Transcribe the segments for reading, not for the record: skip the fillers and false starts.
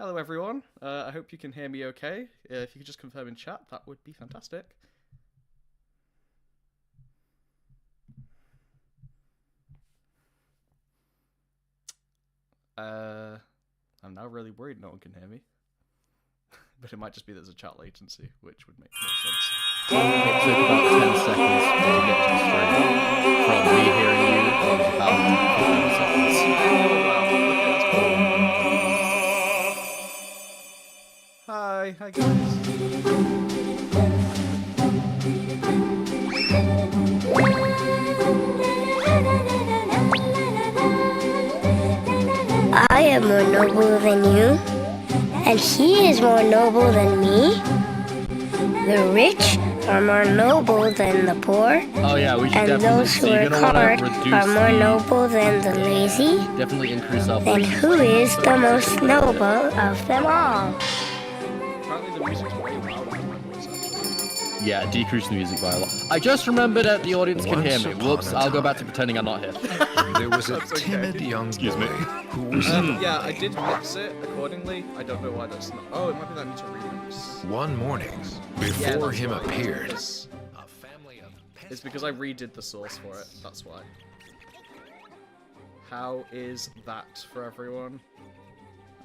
Hello everyone, I hope you can hear me okay. If you could just confirm in chat, that would be fantastic. I'm now really worried no one can hear me. But it might just be there's a chat latency, which would make more sense. It took about 10 seconds to get to the stream. From me hearing you, it was about 15 seconds. Oh wow, okay, that's cool. Hi guys. I am more noble than you, and he is more noble than me. The rich are more noble than the poor, Oh yeah, we should and definitely those who see. work hard are more noble than the lazy. Definitely increase our Then voices. who is the most noble of them all? Apparently the music's way louder than my voice actually. Yeah, decrease the music by a lot. I just remembered that the audience can hear me. Whoops, I'll go back to pretending I'm not here. There was a That's okay. timid young boy who was Yeah, I did mix it accordingly. I don't know why that's not. Oh, it might be that I need to remix. one morning Yeah, before that's him right. appeared. It's because I redid the source for it. That's why. How is that for everyone?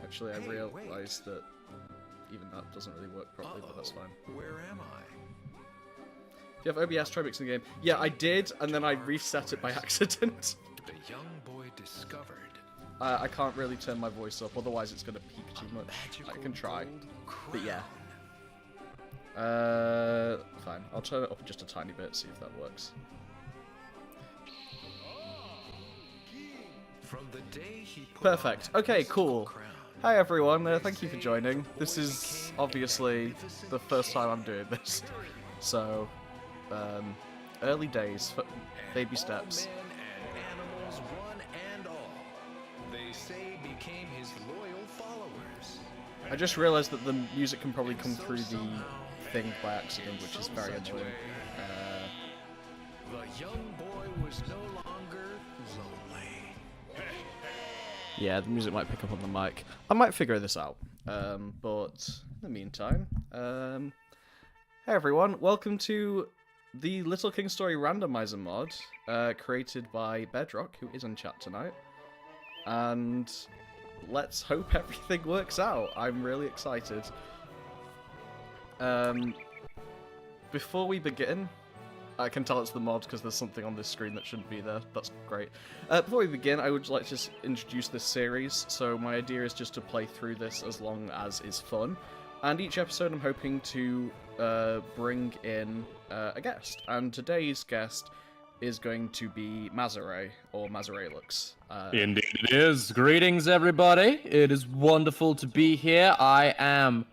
Actually, I realized that even that doesn't really work properly, but that's fine. Where am I? If you have OBS, try mixing the game. Yeah, I did, and then I reset it by accident. The young boy discovered. I can't really turn my voice up, otherwise it's gonna peak too much. I can try, but yeah. Fine. I'll turn it up just a tiny bit, see if that works. From the day he put Perfect. on Okay, his cool. crown, Hi everyone, thank you for joining. This is obviously the first time I'm doing this, so early days, baby steps. Men and animals, one and all, they say became his loyal followers. I just realised that the music can probably come through the thing by accident, which is very annoying. The young boy was no longer lonely. Yeah, the music might pick up on the mic. I might figure this out. But in the meantime, hey everyone, welcome to the Little King Story Randomiser mod, created by Bedrock, who is in chat tonight. And let's hope everything works out. I'm really excited. Before we begin, I can tell it's the mod because there's something on this screen that shouldn't be there. That's great. Before we begin, I would like to just introduce this series. So my idea is just to play through this as long as is fun. And each episode I'm hoping to bring in a guest. And today's guest is going to be Mazeraylux. Indeed it is. Greetings, everybody. It is wonderful to be here. I am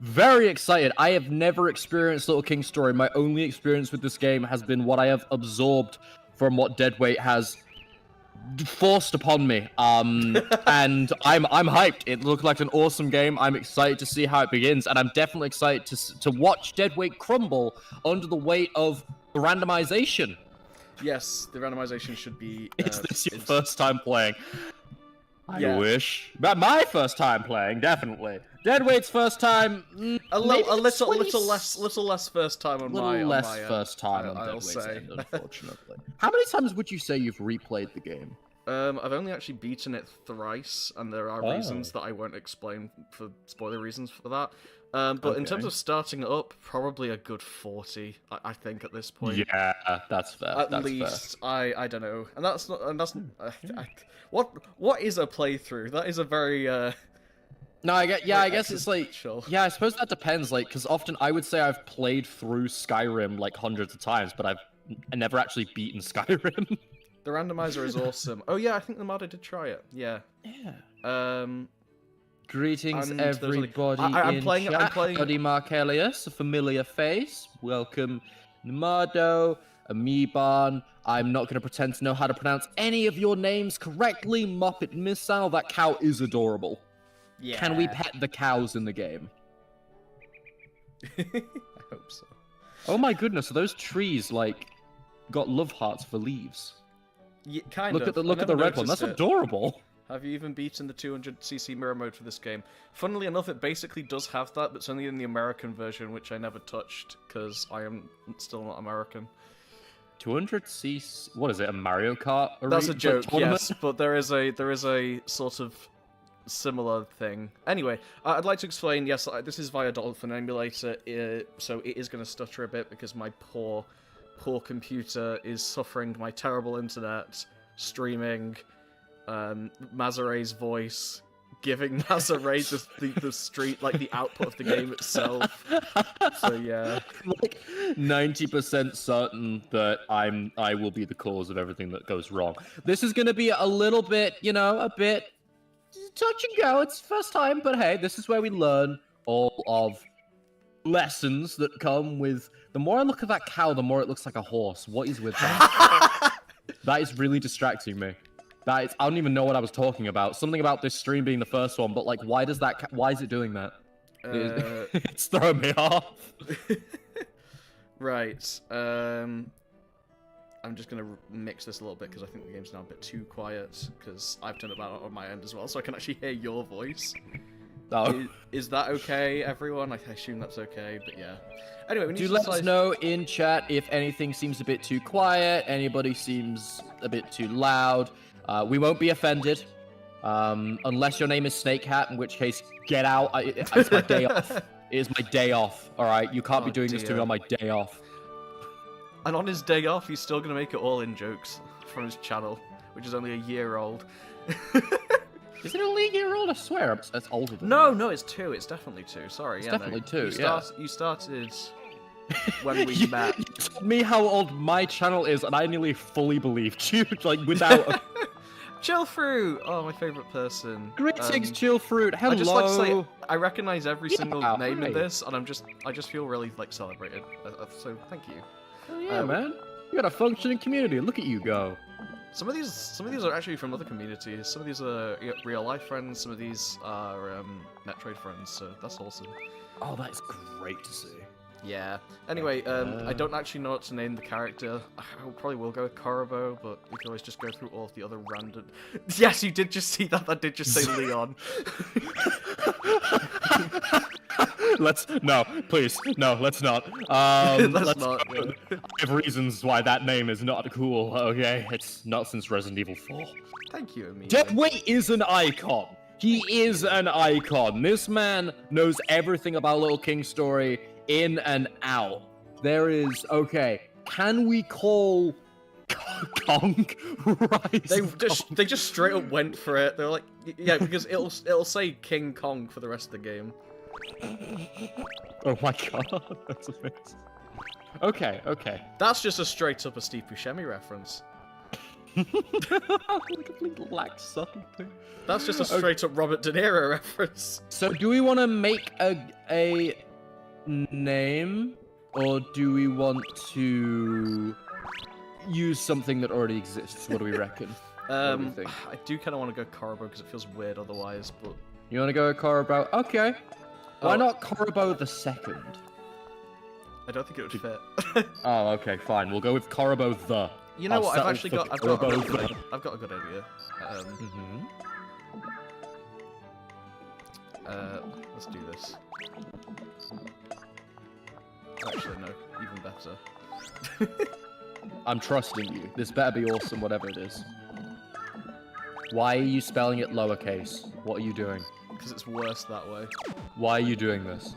very excited. I have never experienced Little King Story. My only experience with this game has been what I have absorbed from what Deadweight has forced upon me. And I'm hyped. It looked like an awesome game. I'm excited to see how it begins, and I'm definitely excited to watch Deadweight crumble under the weight of randomization. Yes, the randomization should be... Is this your first time playing? Yeah. I wish. But my first time playing, definitely. Deadweight's first time. A little less first time on my less end, first time on I'll Deadweight's say. end, unfortunately. How many times would you say you've replayed the game? I've only actually beaten it thrice, and there are reasons that I won't explain for spoiler reasons for that. But in terms of starting it up, probably a good 40, I think, at this point. Yeah, that's fair. At that's least, fair. I don't know, and that's not, what is a playthrough? That is a very No, I guess it's like, existential. yeah, I suppose that depends, like, because often I would say I've played through Skyrim like hundreds of times, but I've never actually beaten Skyrim. The randomizer is awesome. Oh yeah, I think the mod did try it. Yeah. Yeah. Greetings, And there's only- everybody I'm in playing- chat. I'm playing- Buddy Markelius, a familiar face. Welcome, Namado, Amoeban. I'm not going to pretend to know how to pronounce any of your names correctly. Muppet Missile, that cow is adorable. Yeah. Can we pet the cows in the game? I hope so. Oh my goodness, are those trees, like, got love hearts for leaves? Yeah, kind Look of. at the red one. That's it. adorable. Have you even beaten the 200cc mirror mode for this game? Funnily enough, it basically does have that, but it's only in the American version, which I never touched, because I am still not American. 200cc. What is it? A Mario Kart? That's a joke, tournament? yes, but there is a sort of similar thing. Anyway, I'd like to explain. Yes, this is via Dolphin Emulator, so it is going to stutter a bit because my poor computer is suffering my terrible internet streaming. Mazeray's voice giving Mazeray the street, like the output of the game itself. So yeah, like 90% certain that I will be the cause of everything that goes wrong. This is going to be a little bit, a bit touch and go. It's first time, but hey, this is where we learn all of lessons that come with. The more I look at that cow, the more it looks like a horse. What is with that? That is really distracting me. I don't even know what I was talking about. Something about this stream being the first one, but like, why is it doing that? It's throwing me off. Right. I'm just gonna mix this a little bit because I think the game's now a bit too quiet because I've turned it down on my end as well, so I can actually hear your voice. Oh. Is that okay, everyone? I assume that's okay, but yeah. Anyway, we need to let us know in chat if anything seems a bit too quiet, anybody seems a bit too loud. We won't be offended, unless your name is Snake Hat, in which case, get out. It's my day off. It is my day off, alright? You can't be doing this to me on my day off. And on his day off, he's still going to make it all in jokes from his channel, which is only a year old. Is it only a year old? I swear, that's older than No, it's 2. It's definitely 2. Sorry, It's yeah. definitely no. 2, You started when we met. You told me how old my channel is, and I nearly fully believed you, like, without... Chill Fruit! Oh, my favourite person. Greetings, Chill Fruit. Hello. I just like to say, I recognise every single name in hi. this, and I just feel really, like, celebrated. So, thank you. Oh, yeah, man. You got a functioning community. Look at you go. Some of these are actually from other communities. Some of these are real life friends. Some of these are Metroid friends. So that's awesome. Oh, that is great to see. Yeah. Anyway, I don't actually know what to name the character. I probably will go with Korobo, but we can always just go through all of the other random. Yes, you did just see that. That did just say Leon. Let's no, let's not. Let's not. Yeah. I have reasons why that name is not cool. Okay, it's not since Resident Evil 4. Thank you, Amelia. Deadweight is an icon. He is an icon. This man knows everything about Little King's story in and out. There is Can we call Kong Rise? They just straight up went for it. They're like, yeah, because it'll say King Kong for the rest of the game. Oh my god, that's amazing. Okay. That's just a straight up a Steve Buscemi reference. Complete lack something. That's just a straight up Robert De Niro reference. So do we want to make a name, or do we want to use something that already exists? What do we reckon? What do we think? I do kind of want to go Korobo because it feels weird otherwise, but... You want to go Korobo? Okay. Why not Korobo the Second? I don't think it would fit. Oh, okay, fine. We'll go with Korobo the. You know what? I've got a good idea. Let's do this. Actually, no. Even better. I'm trusting you. This better be awesome, whatever it is. Why are you spelling it lowercase? What are you doing? Because it's worse that way. Why are you doing this?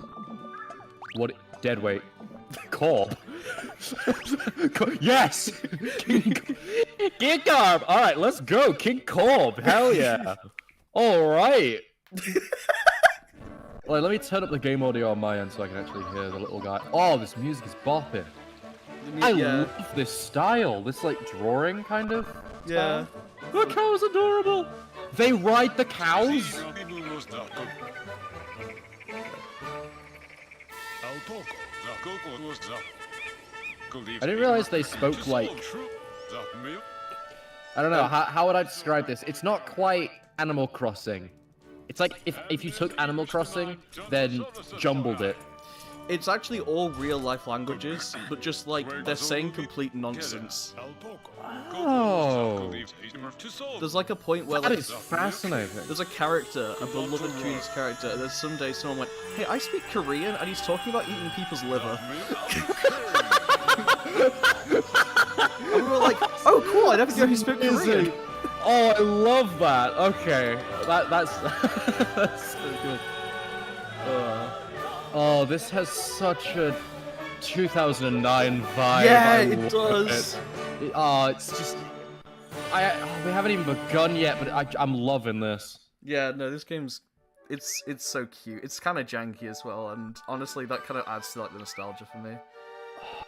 What? Deadweight. Corb. Yes! King Corb! Alright, let's go. King Corb. Hell yeah. Alright. Well, let me turn up the game audio on my end so I can actually hear the little guy. Oh, this music is bopping. I love this style. This, like, drawing kind of style. Yeah. The cow's adorable. They ride the cows? I didn't realize they spoke like... I don't know, how would I describe this? It's not quite Animal Crossing. It's like if you took Animal Crossing, then jumbled it. it's actually all real-life languages, but just, like, they're saying complete nonsense. Oh. There's, like, a point where, That like, is fascinating. there's a character, a beloved Korean's character, and then someday someone went, hey, I speak Korean, and he's talking about eating people's liver. And we were like, oh, cool, I never knew he spoke Korean. Oh, I love that. Okay, that's that's so good. Oh, this has such a 2009 vibe. Yeah, I it love does. Oh, it's just we haven't even begun yet, but I'm loving this. Yeah, no, this game's it's so cute. It's kind of janky as well, and honestly, that kind of adds to like the nostalgia for me. Oh,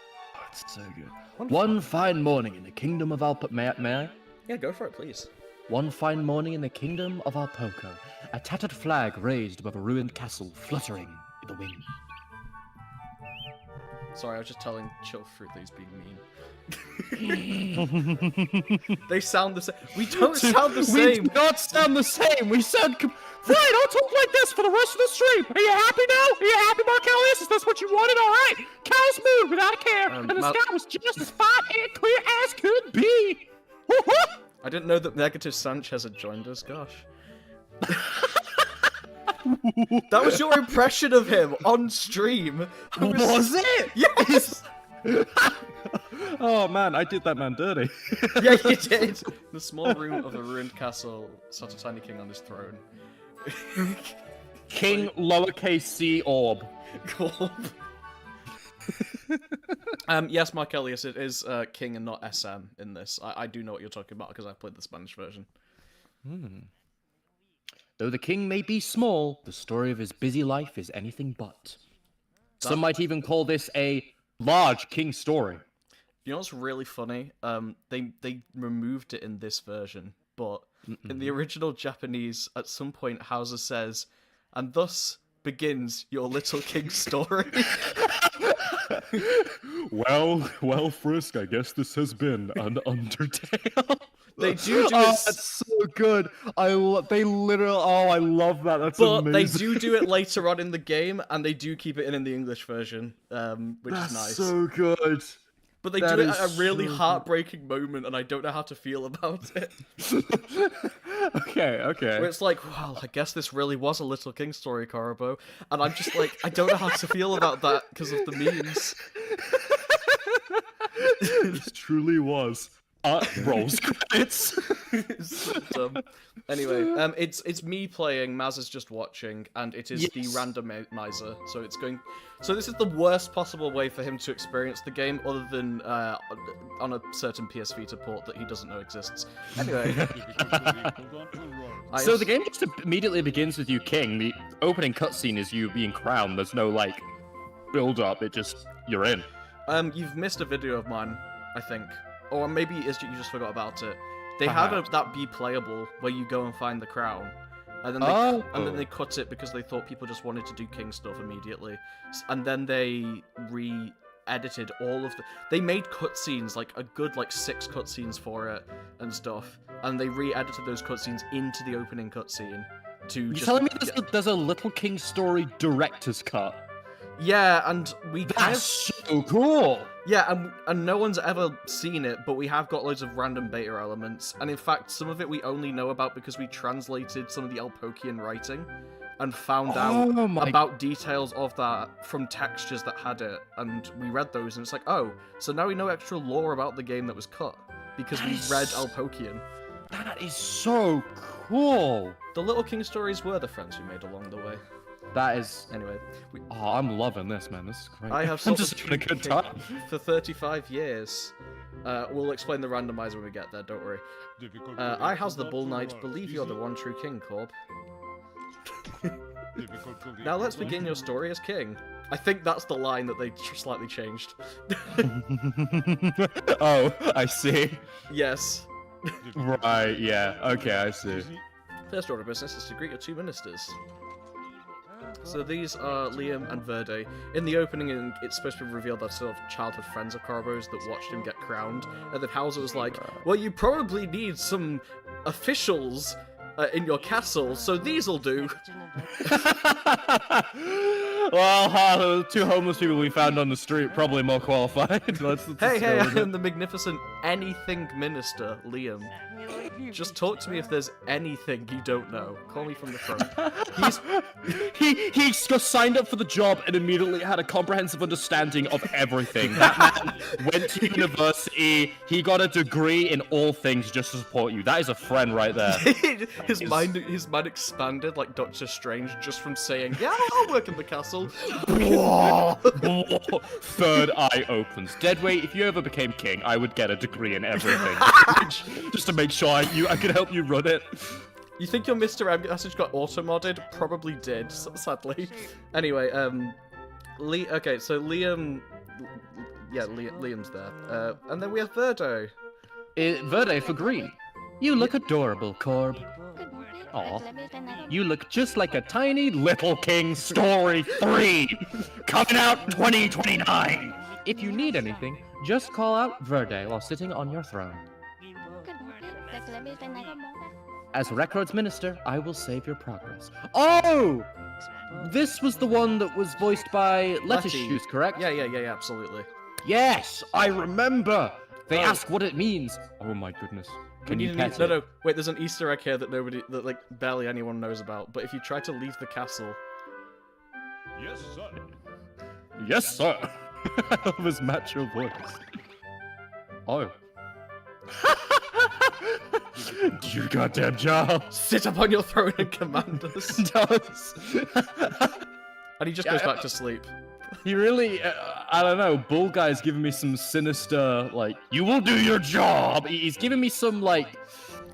it's so good. One fine morning in the kingdom of may I? Yeah, go for it, please. One fine morning in the kingdom of Alpoco, a tattered flag raised above a ruined castle, fluttering in the wind. Sorry, I was just telling Chill Fruit that he's being mean. They sound the same. We don't sound the same. We do not sound the same. We sound. Fine, I'll talk like this for the rest of the stream. Are you happy now? Are you happy, Markellius? Is this what you wanted? All right. Callous mood without a care, and the sky was just as fine and clear as could be. I didn't know that Negative Sanchez had joined us. Gosh. That was your impression of him on stream. Was it? Yes. Oh man, I did that man dirty. Yeah, you did. The small room of a ruined castle sat a tiny king on his throne. King lowercase c orb. Cool. Yes, Markellius, it is King and not SM in this. I do know what you're talking about because I played the Spanish version. Though the king may be small, the story of his busy life is anything but. Some might even call this a large king story. You know what's really funny? They removed it in this version, but in the original Japanese, at some point, Hauser says, "And thus begins your little king story." Well, Frisk, I guess this has been an Undertale. They do it. That's so good. I love that. That's but amazing. they do it later on in the game, and they do keep it in the English version, which is nice. So good. But they do it at a really heartbreaking moment, and I don't know how to feel about it. Okay. Where it's like, well, I guess this really was a Little King story, Korobo. And I'm just like, I don't know how to feel about that because of the memes. This truly was. Rolls credits. It's so dumb. Anyway, it's me playing, Maz is just watching, and it is the randomizer. So it's going. So this is the worst possible way for him to experience the game, other than on a certain PS Vita port that he doesn't know exists. Anyway. So the game just immediately begins with you king. The opening cutscene is you being crowned. There's no like build up. It just you're in. You've missed a video of mine, I think. Or maybe you just forgot about it. They had that be playable where you go and find the crown, and then they cut it because they thought people just wanted to do king stuff immediately, and then they re-edited all of the. They made cutscenes, like a good 6 cutscenes for it and stuff, and they re-edited those cutscenes into the opening cutscene to. You're telling me there's a Little King story director's cut? Yeah, and we That's so cool. Yeah, and no one's ever seen it, but we have got loads of random beta elements, and in fact, some of it we only know about because we translated some of the Alpokian writing, and found out about details of that from textures that had it, and we read those, and it's like, oh, so now we know extra lore about the game that was cut, because we read Alpokian. That is so cool. The Little King stories were the friends we made along the way. That is... Anyway. I'm loving this, man. This is great. I have I'm just having a good time. For 35 years. We'll explain the randomizer when we get there, don't worry. I house the Bull Knight. Believe you're the one true king, Corb. Now let's begin your story as king. I think that's the line that they slightly changed. Oh, I see. Yes. Right, yeah. Okay, I see. First order of business is to greet your 2 ministers. So these are Liam and Verde. In the opening, it's supposed to be revealed that sort of childhood friends of Carbo's that watched him get crowned. And then Hauser was like, well, you probably need some officials in your castle, so these'll do. Well, the two homeless people we found on the street, probably more qualified. Let's Hey, go I with it. am the magnificent anything minister, Liam. Just talk to me if there's anything you don't know. Call me from the front. He just signed up for the job and immediately had a comprehensive understanding of everything. That man went to university. He got a degree in all things just to support you. That is a friend right there. his mind expanded like Doctor Strange just from saying, "Yeah, I'll work in the castle." Third eye opens. Deadweight, if you ever became king, I would get a degree in everything, just to make sure I could help you run it. You think your Mr. M message got auto-modded? Probably did, sadly. Anyway, okay, so Liam... Yeah, Liam's there. And then we have Verdo. Verde for green. You look adorable, Corb. Aw. You look just like a tiny little king. Story 3! Coming out 2029! If you need anything, just call out Verde while sitting on your throne. As Records Minister, I will save your progress. Oh! This was the one that was voiced by Lettuce Letty. Shoes, correct? Yeah, absolutely. Yes, I remember! They ask what it means. Oh my goodness. Can you pet it? No, wait, there's an Easter egg here that like, barely anyone knows about, but if you try to leave the castle... Yes, sir. Yes, sir! I love his macho voice. Oh. Do your goddamn job! Sit up on your throne and command us. Does. And he just goes back to sleep. He really, I don't know, Bull Guy's giving me some sinister, like, you will do your job! He's giving me some, like,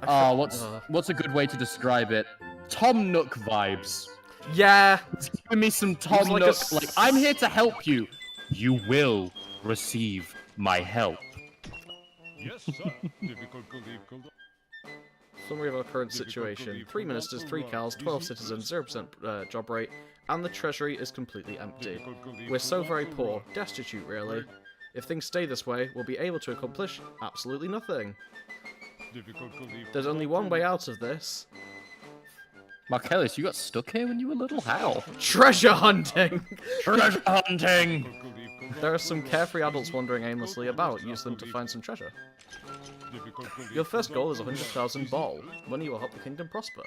what's a good way to describe it? Tom Nook vibes. Yeah! He's giving me some Tom like Nook, like, I'm here to help you. You will receive my help. Yes, sir. Summary of our current situation. 3 ministers, 3 cows, 12 citizens, 0% job rate, and the treasury is completely empty. We're so very poor, destitute really. If things stay this way, we'll be able to accomplish absolutely nothing. There's only one way out of this. Marcellus, you got stuck here when you were little? How? Treasure hunting! Treasure hunting! There are some carefree adults wandering aimlessly about. Use them to find some treasure. Your first goal is 100,000 ball. Money will help the kingdom prosper.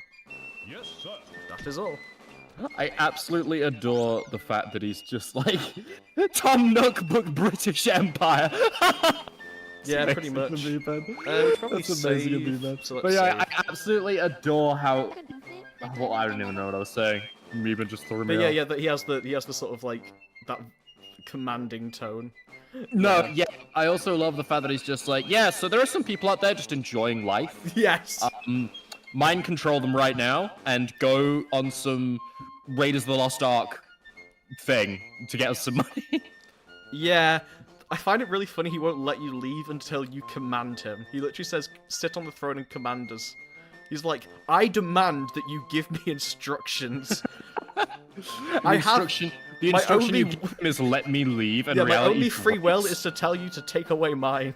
Yes, sir. That is all. I absolutely adore the fact that he's just like Tom Nook book British Empire. Yeah, pretty much. We should probably That's amazing to be save, so let's But yeah, save. I absolutely adore how. Well, I don't even know what I was saying. Maybe just threw me But yeah, off. that he has the sort of like that commanding tone. No, yeah. I also love the fact that he's just like, yeah. So there are some people out there just enjoying life. Yes. Mind control them right now and go on some Raiders of the Lost Ark thing to get us some money. Yeah. I find it really funny he won't let you leave until you command him. He literally says, sit on the throne and command us. He's like, I demand that you give me instructions. The instruction only- you give him is let me leave, and Yeah, my reality only free will drops. is to tell you to take away mine.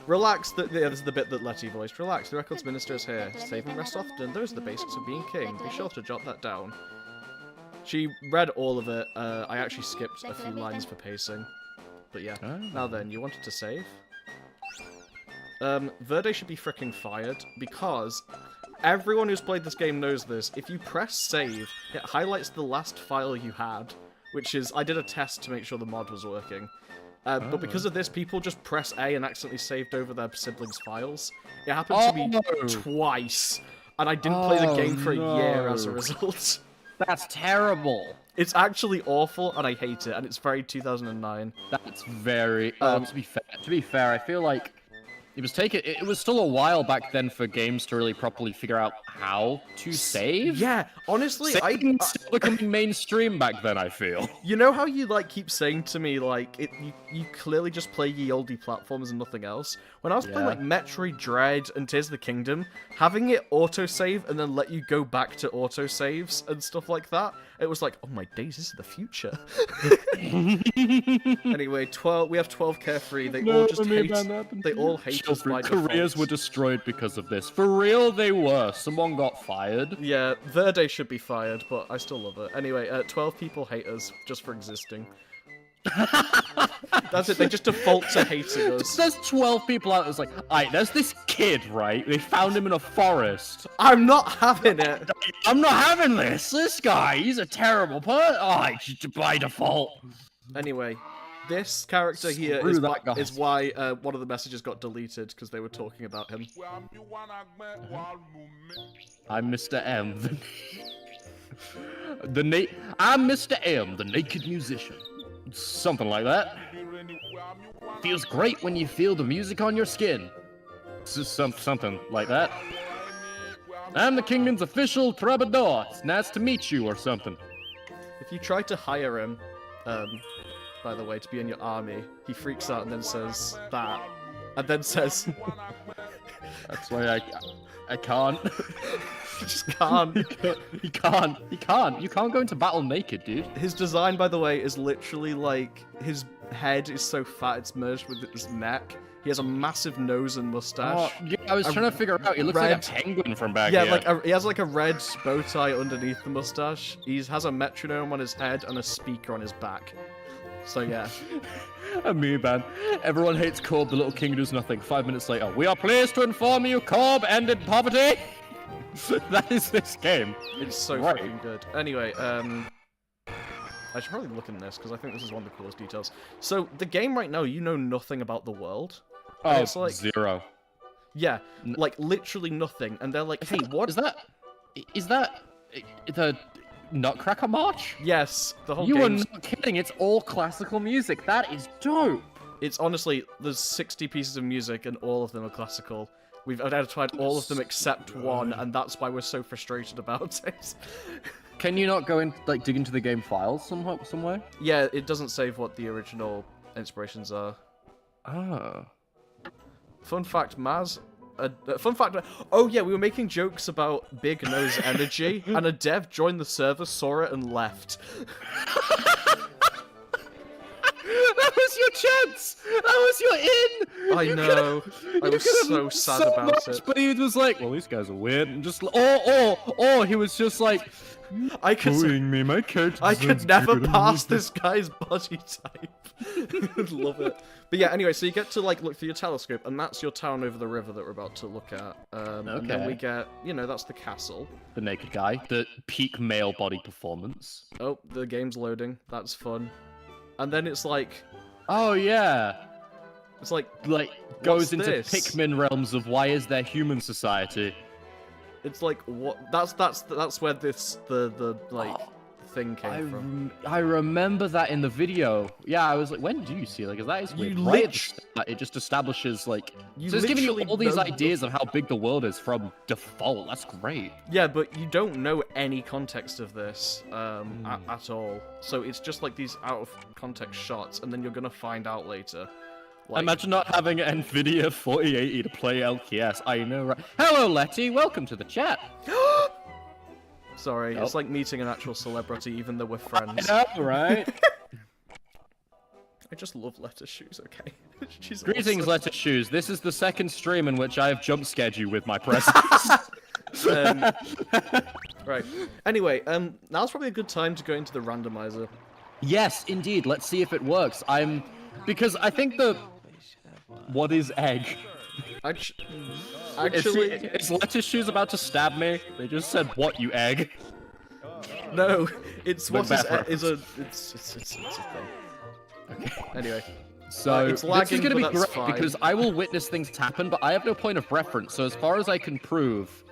Relax, yeah, this is the bit that Letty voiced. Relax, the records minister is here. Save and rest often. Those are the basics of being king. Be sure to jot that down. She read all of it. I actually skipped a few lines for pacing. But yeah. Oh. Now then, you wanted to save? Verde should be fricking fired, because everyone who's played this game knows this. If you press save, it highlights the last file you had, which is, I did a test to make sure the mod was working. But because of this, people just press A and accidentally saved over their siblings' files. It happened to me twice, and I didn't play the game for a year as a result. That's terrible. It's actually awful, and I hate it, and it's very 2009. That's very. To be fair, I feel like it was still a while back then for games to really properly figure out how to save. Yeah, honestly, Saving still becoming mainstream back then, I feel. You know how you like keep saying to me like you clearly just play ye olde platforms and nothing else? When I was playing like Metroid Dread and Tears of the Kingdom, having it autosave and then let you go back to autosaves and stuff like that, it was like, oh my days, this is the future. Anyway, we have 12 carefree. They all just hate. They all hate just by careers default. were destroyed because of this. For real, they were. Someone got fired. Yeah, Verde should be fired, but I still love it. Anyway, 12 people hate us just for existing. That's it, they just default to hating us. There's 12 people out that's like, alright, there's this kid, right? They found him in a forest. I'm not having it! I'm not having this! This guy, he's a terrible person. Alright, by default. Anyway, this character here Screw is that guy. why one of the messages got deleted, because they were talking about him. I'm Mr. M. I'm Mr. M, the naked musician. Something like that. Feels great when you feel the music on your skin. Something like that. I'm the kingdom's official troubadour. It's nice to meet you, or something. If you try to hire him, by the way, to be in your army, he freaks out and then says that. And then says... That's why I can't. You just can't. You can't. You can't go into battle naked, dude. His design, by the way, is literally like his head is so fat it's merged with his neck. He has a massive nose and mustache. Oh, yeah, I was trying to figure out. He looks like a penguin from back Yeah, here. like he has like a red bow tie underneath the mustache. He has a metronome on his head and a speaker on his back. So yeah. And me, man. Everyone hates Corb, the little king who does nothing. 5 minutes later, we are pleased to inform you Corb ended poverty. That is this game. It's so Right. freaking good. Anyway, I should probably look in this, because I think this is one of the coolest details. So, the game right now, you know nothing about the world. And Oh, it's like, zero. yeah, like, literally nothing. And they're like, hey, what? Is that the Nutcracker March? Yes, the whole You are game's... not kidding, it's all classical music. That is dope. It's honestly, there's 60 pieces of music, and all of them are classical. We've identified all of them except one, and that's why we're so frustrated about it. Can you not go in, like, dig into the game files somewhere? Yeah, it doesn't save what the original inspirations are. Ah. Fun fact, fun fact, oh yeah, we were making jokes about Big Nose Energy, and a dev joined the server, saw it, and left. That was your chance! That was your in! I know. I was so sad about it. But he was like, well, these guys are weird, and just, or he was just like, I could me, my character I could never pass this guy's body type. Love it. But yeah, anyway, so you get to like look through your telescope, and that's your town over the river that we're about to look at. And then Okay. we get, that's the castle. The naked guy, the peak male body performance. Oh, the game's loading. That's fun. And then it's like, Oh yeah, it's like, goes into this? Pikmin realms of why is there human society? it's like what? That's where the thing came from. I remember that in the video. Yeah, I was like, when do you see it? Like, that is weird. You Right at the start, it just establishes like. You So it's giving you literally all these know ideas of how big the world is from default. That's great. Yeah, but you don't know any context of this at all. So it's just like these out of context shots, and then you're gonna find out later. Like, Imagine not having an NVIDIA 4080 to play LKS. I know, right? Hello, Letty. Welcome to the chat. sorry, it's like meeting an actual celebrity, even though we're friends. I know, right? I just love Lettuce Shoes. Okay, she's Greetings, awesome. Lettuce Shoes. This is the second stream in which I have jump scared you with my presence. Right. Anyway, now's probably a good time to go into the randomizer. Yes, indeed. Let's see if it works. Because I think what is egg? Actually, Is Lettuce Shoes about to stab me? They just said, "What, you egg?" no. It's what Macbeth is it's a thing. Okay. Anyway. So it's this is lagging, going to be but that's great fine. because I will witness things happen, but I have no point of reference. So as far as I can prove,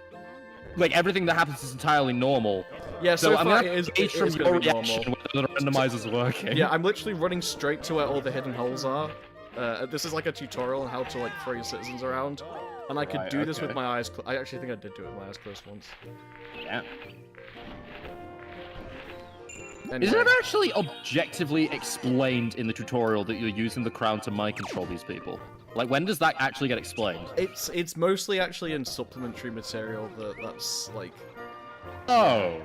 like everything that happens is entirely normal. Yeah, so I'm far gonna it is, gauge it from is your gonna be reaction normal. whether the randomizer's working. Yeah, I'm literally running straight to where all the hidden holes are. This is like a tutorial on how to like throw your citizens around, and I could Right, do this with okay. my eyes. I actually think I did do it with my eyes closed once. Yeah. Anyway. Is it ever actually objectively explained in the tutorial that you're using the crown to mind control these people? Like, when does that actually get explained? It's mostly actually in supplementary material that's like. Oh.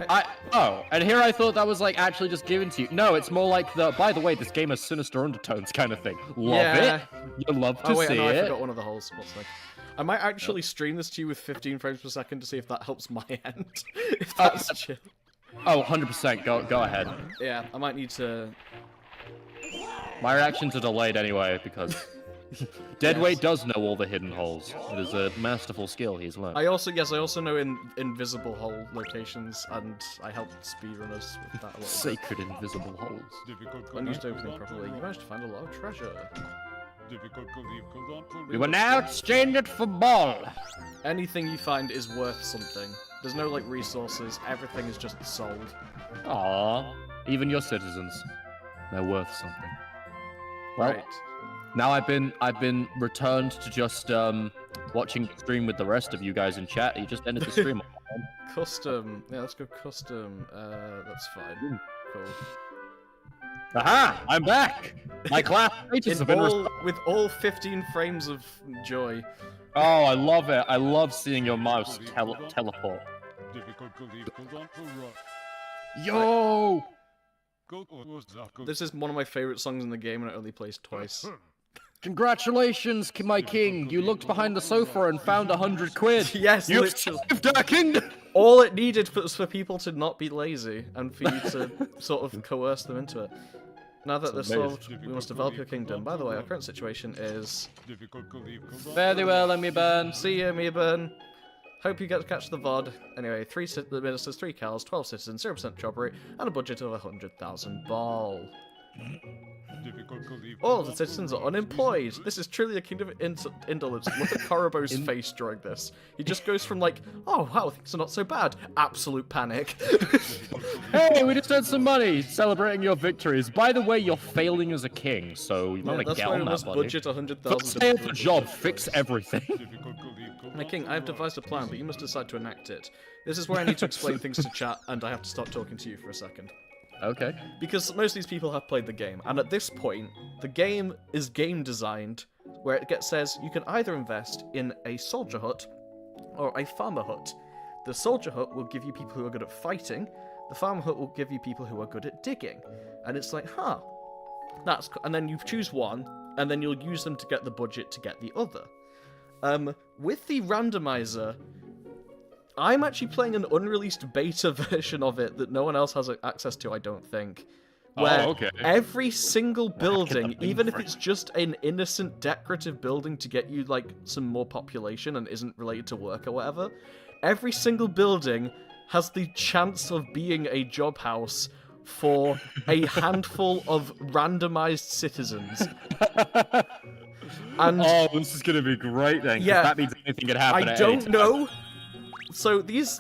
And here I thought that was like actually just given to you. No, it's more like the. By the way, this game has sinister undertones kind of thing. Love it. You love to see no, I it. forgot one of the holes. What's like? I might actually stream this to you with 15 frames per second to see if that helps my end. If that's chill. Oh, 100%. Go ahead. Yeah, I might need to. My reactions are delayed anyway because Deadweight does know all the hidden holes. It is a masterful skill he's learned. I also know invisible hole locations, and I helped speedrunners with that a little Sacred invisible holes. bit. When used everything properly, you managed to find a lot of treasure. We will now exchange it for ball. Anything you find is worth something. There's no like resources. Everything is just sold. Aww. Even your citizens. They're worth something. Well, Right. now I've been returned to just watching the stream with the rest of you guys in chat. You just ended the stream. Custom. Yeah, let's go custom. That's fine. Cool. Aha! I'm back! My classmates have been With all 15 frames of joy. Oh, I love it. I love seeing your mouse teleport. Yo! This is one of my favorite songs in the game, and it only plays twice. Congratulations, my king! You looked behind the sofa and found 100 quid. Yes, You've literally. saved our kingdom! All it needed was for people to not be lazy, and for you to sort of coerce them into it. Now that they're solved, we must develop your kingdom. By the way, our current situation is... Very well, Amiiban. See you, Amiiban. Hope you get to catch the VOD. Anyway, 3 ministers, 3 cows, 12 citizens, 0% job rate, and a budget of 100,000 ball. All of the citizens are unemployed. This is truly a kingdom of indolence. Look at Korobo's face during this. He just goes from like, oh wow, things are not so bad. Absolute panic. Hey, we just earned some money celebrating your victories. By the way, you're failing as a king, so you want to That's get why on we that, must buddy. budget Don't 100,000. stay at the job, fix everything. My king, I have devised a plan, but you must decide to enact it. This is where I need to explain things to chat, and I have to stop talking to you for a second. Okay. Because most of these people have played the game, and at this point, the game is game designed, where it says you can either invest in a soldier hut or a farmer hut. The soldier hut will give you people who are good at fighting, the farmer hut will give you people who are good at digging. And it's like, huh, and then you choose one, and then you'll use them to get the budget to get the other. With the randomizer, I'm actually playing an unreleased beta version of it that no one else has access to, I don't think. Where every single building, even if it's just an innocent decorative building to get you, like, some more population and isn't related to work or whatever, every single building has the chance of being a job house for a handful of randomized citizens. And oh, this is gonna be great then. Yeah, that means anything could happen. I at don't any time. know. So these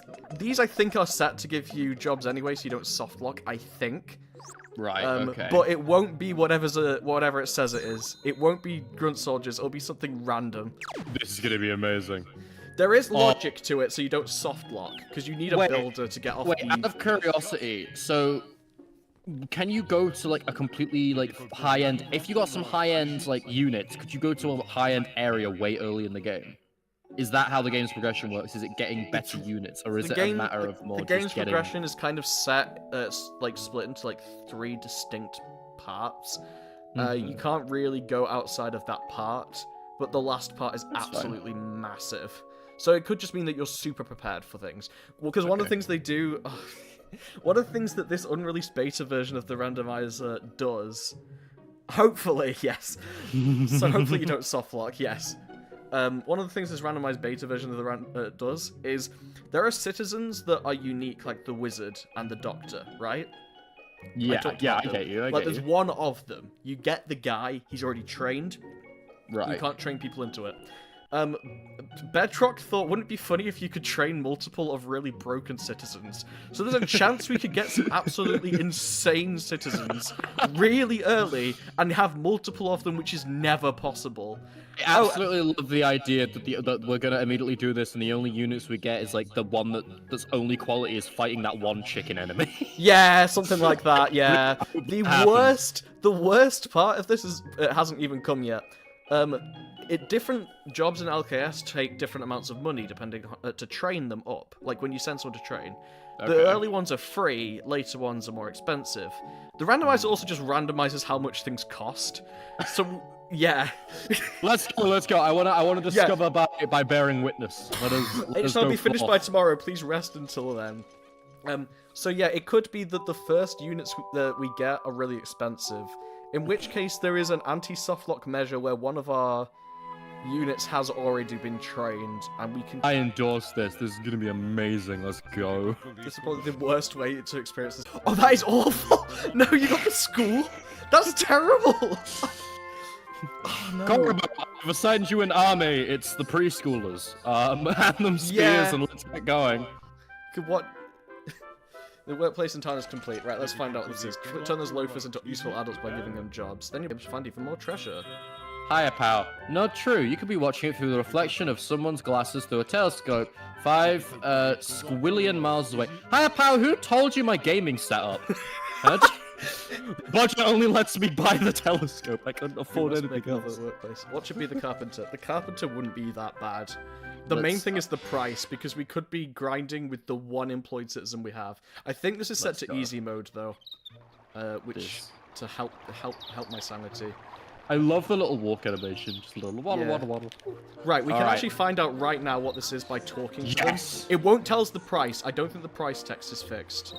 I think are set to give you jobs anyway, so you don't softlock. I think. Right. Okay. But it won't be whatever it says it is. It won't be grunt soldiers. It'll be something random. This is gonna be amazing. There is logic to it, so you don't softlock because you need a builder to get off. Wait, out of curiosity, so can you go to like a completely like high-end? If you got some high-end like units, could you go to a high-end area way early in the game? Is that how the game's progression works? Is it getting better units, or is it a matter of more the just game's getting... progression is kind of set, like split into like 3 distinct parts. You can't really go outside of that part, but the last part is absolutely massive. So it could just mean that you're super prepared for things. Well, because one of the things they do, one of the things that this unreleased beta version of the randomizer does, hopefully, yes. So hopefully you don't softlock, yes. One of the things this randomized beta version of the does is there are citizens that are unique, like the wizard and the doctor, right? Yeah, I get you. Like there's one of them. You get the guy, he's already trained. Right. You can't train people into it. Bedrock thought, wouldn't it be funny if you could train multiple of really broken citizens? So there's a chance we could get some absolutely insane citizens really early and have multiple of them, which is never possible. I absolutely love the idea that we're gonna immediately do this, and the only units we get is like the one that's only quality is fighting that one chicken enemy. Yeah, something like that. Yeah. The worst part of this is it hasn't even come yet. Different jobs in LKS take different amounts of money depending to train them up. Like when you send someone to train, The Okay. early ones are free, later ones are more expensive. The randomizer also just randomizes how much things cost. So, yeah. Let's go. I wanna discover by bearing witness. Let us It'll go be finished forth. by tomorrow. Please rest until then. So yeah, it could be that the first units that we get are really expensive. In which case, there is an anti-softlock measure where one of our units has already been trained, and we can... I endorse this. This is gonna be amazing. Let's go. This is probably the worst way to experience this. Oh, that is awful! No, you got the school? That's terrible! Oh, no. I've assigned you an army. It's the preschoolers. Hand them spears Yeah. and let's get going. What? The workplace in town is complete. Right, let's find out what this is. Turn those loafers into useful adults by giving them jobs. Then you'll be able to find even more treasure. Hiya, pal. Not true. You could be watching it through the reflection of someone's glasses through a telescope 5 squillion miles away. Hiya, pal. Who told you my gaming setup? Budget only lets me buy the telescope. I couldn't afford Must make anything another else. workplace. What should be the carpenter? The carpenter wouldn't be that bad. The main thing is the price, because we could be grinding with the one employed citizen we have. I think this is set to easy mode though, which to help my sanity. I love the little walk animation. Just a little waddle, Yeah. waddle, waddle. Right, we can Alright. actually find out right now what this is by talking to them. Yes. It won't tell us the price. I don't think the price text is fixed.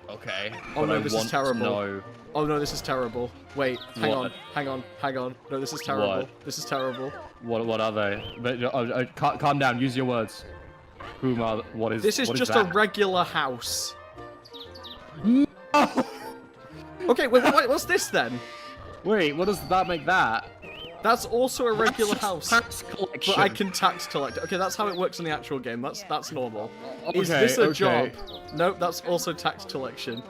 Okay. Oh but no, I this is want to terrible. know. Oh no, this is terrible. Wait, hang What? on. No, this is terrible. What? This is terrible. What are they? Calm down. Use your words. What is? This is what just a that? regular house. No! Okay, wait, what's this then? Wait, what does that make that? That's also a regular That's just house. tax collection. But I can tax collect. Okay, that's how it works in the actual game. That's normal. Is Okay, this a okay. job? Nope, that's also tax collection.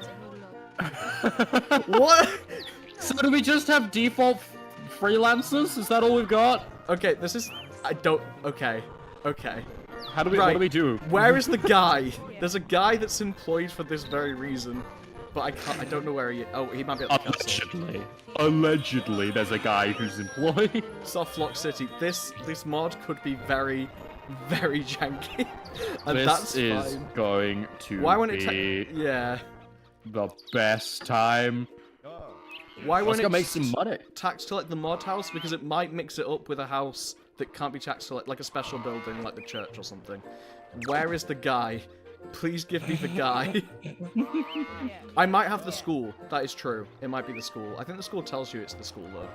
What? So do we just have default freelancers? Is that all we've got? Okay, this is... I don't... Okay. How do we? Right. What do we do? Where is the guy? There's a guy that's employed for this very reason. But I don't know where he is. Oh, he might be at the castle. Allegedly, there's a guy who's employed. Softlock City. This mod could be very, very janky. And This that's is fine. going to Why won't be it yeah. the best time. Why Let's won't go it make some money. tax collect the mod house? Because it might mix it up with a house that can't be tax collect, like a special building like the church or something. Where is the guy? Please give me the guy. I might have the school. That is true. It might be the school. I think the school tells you it's the school, though.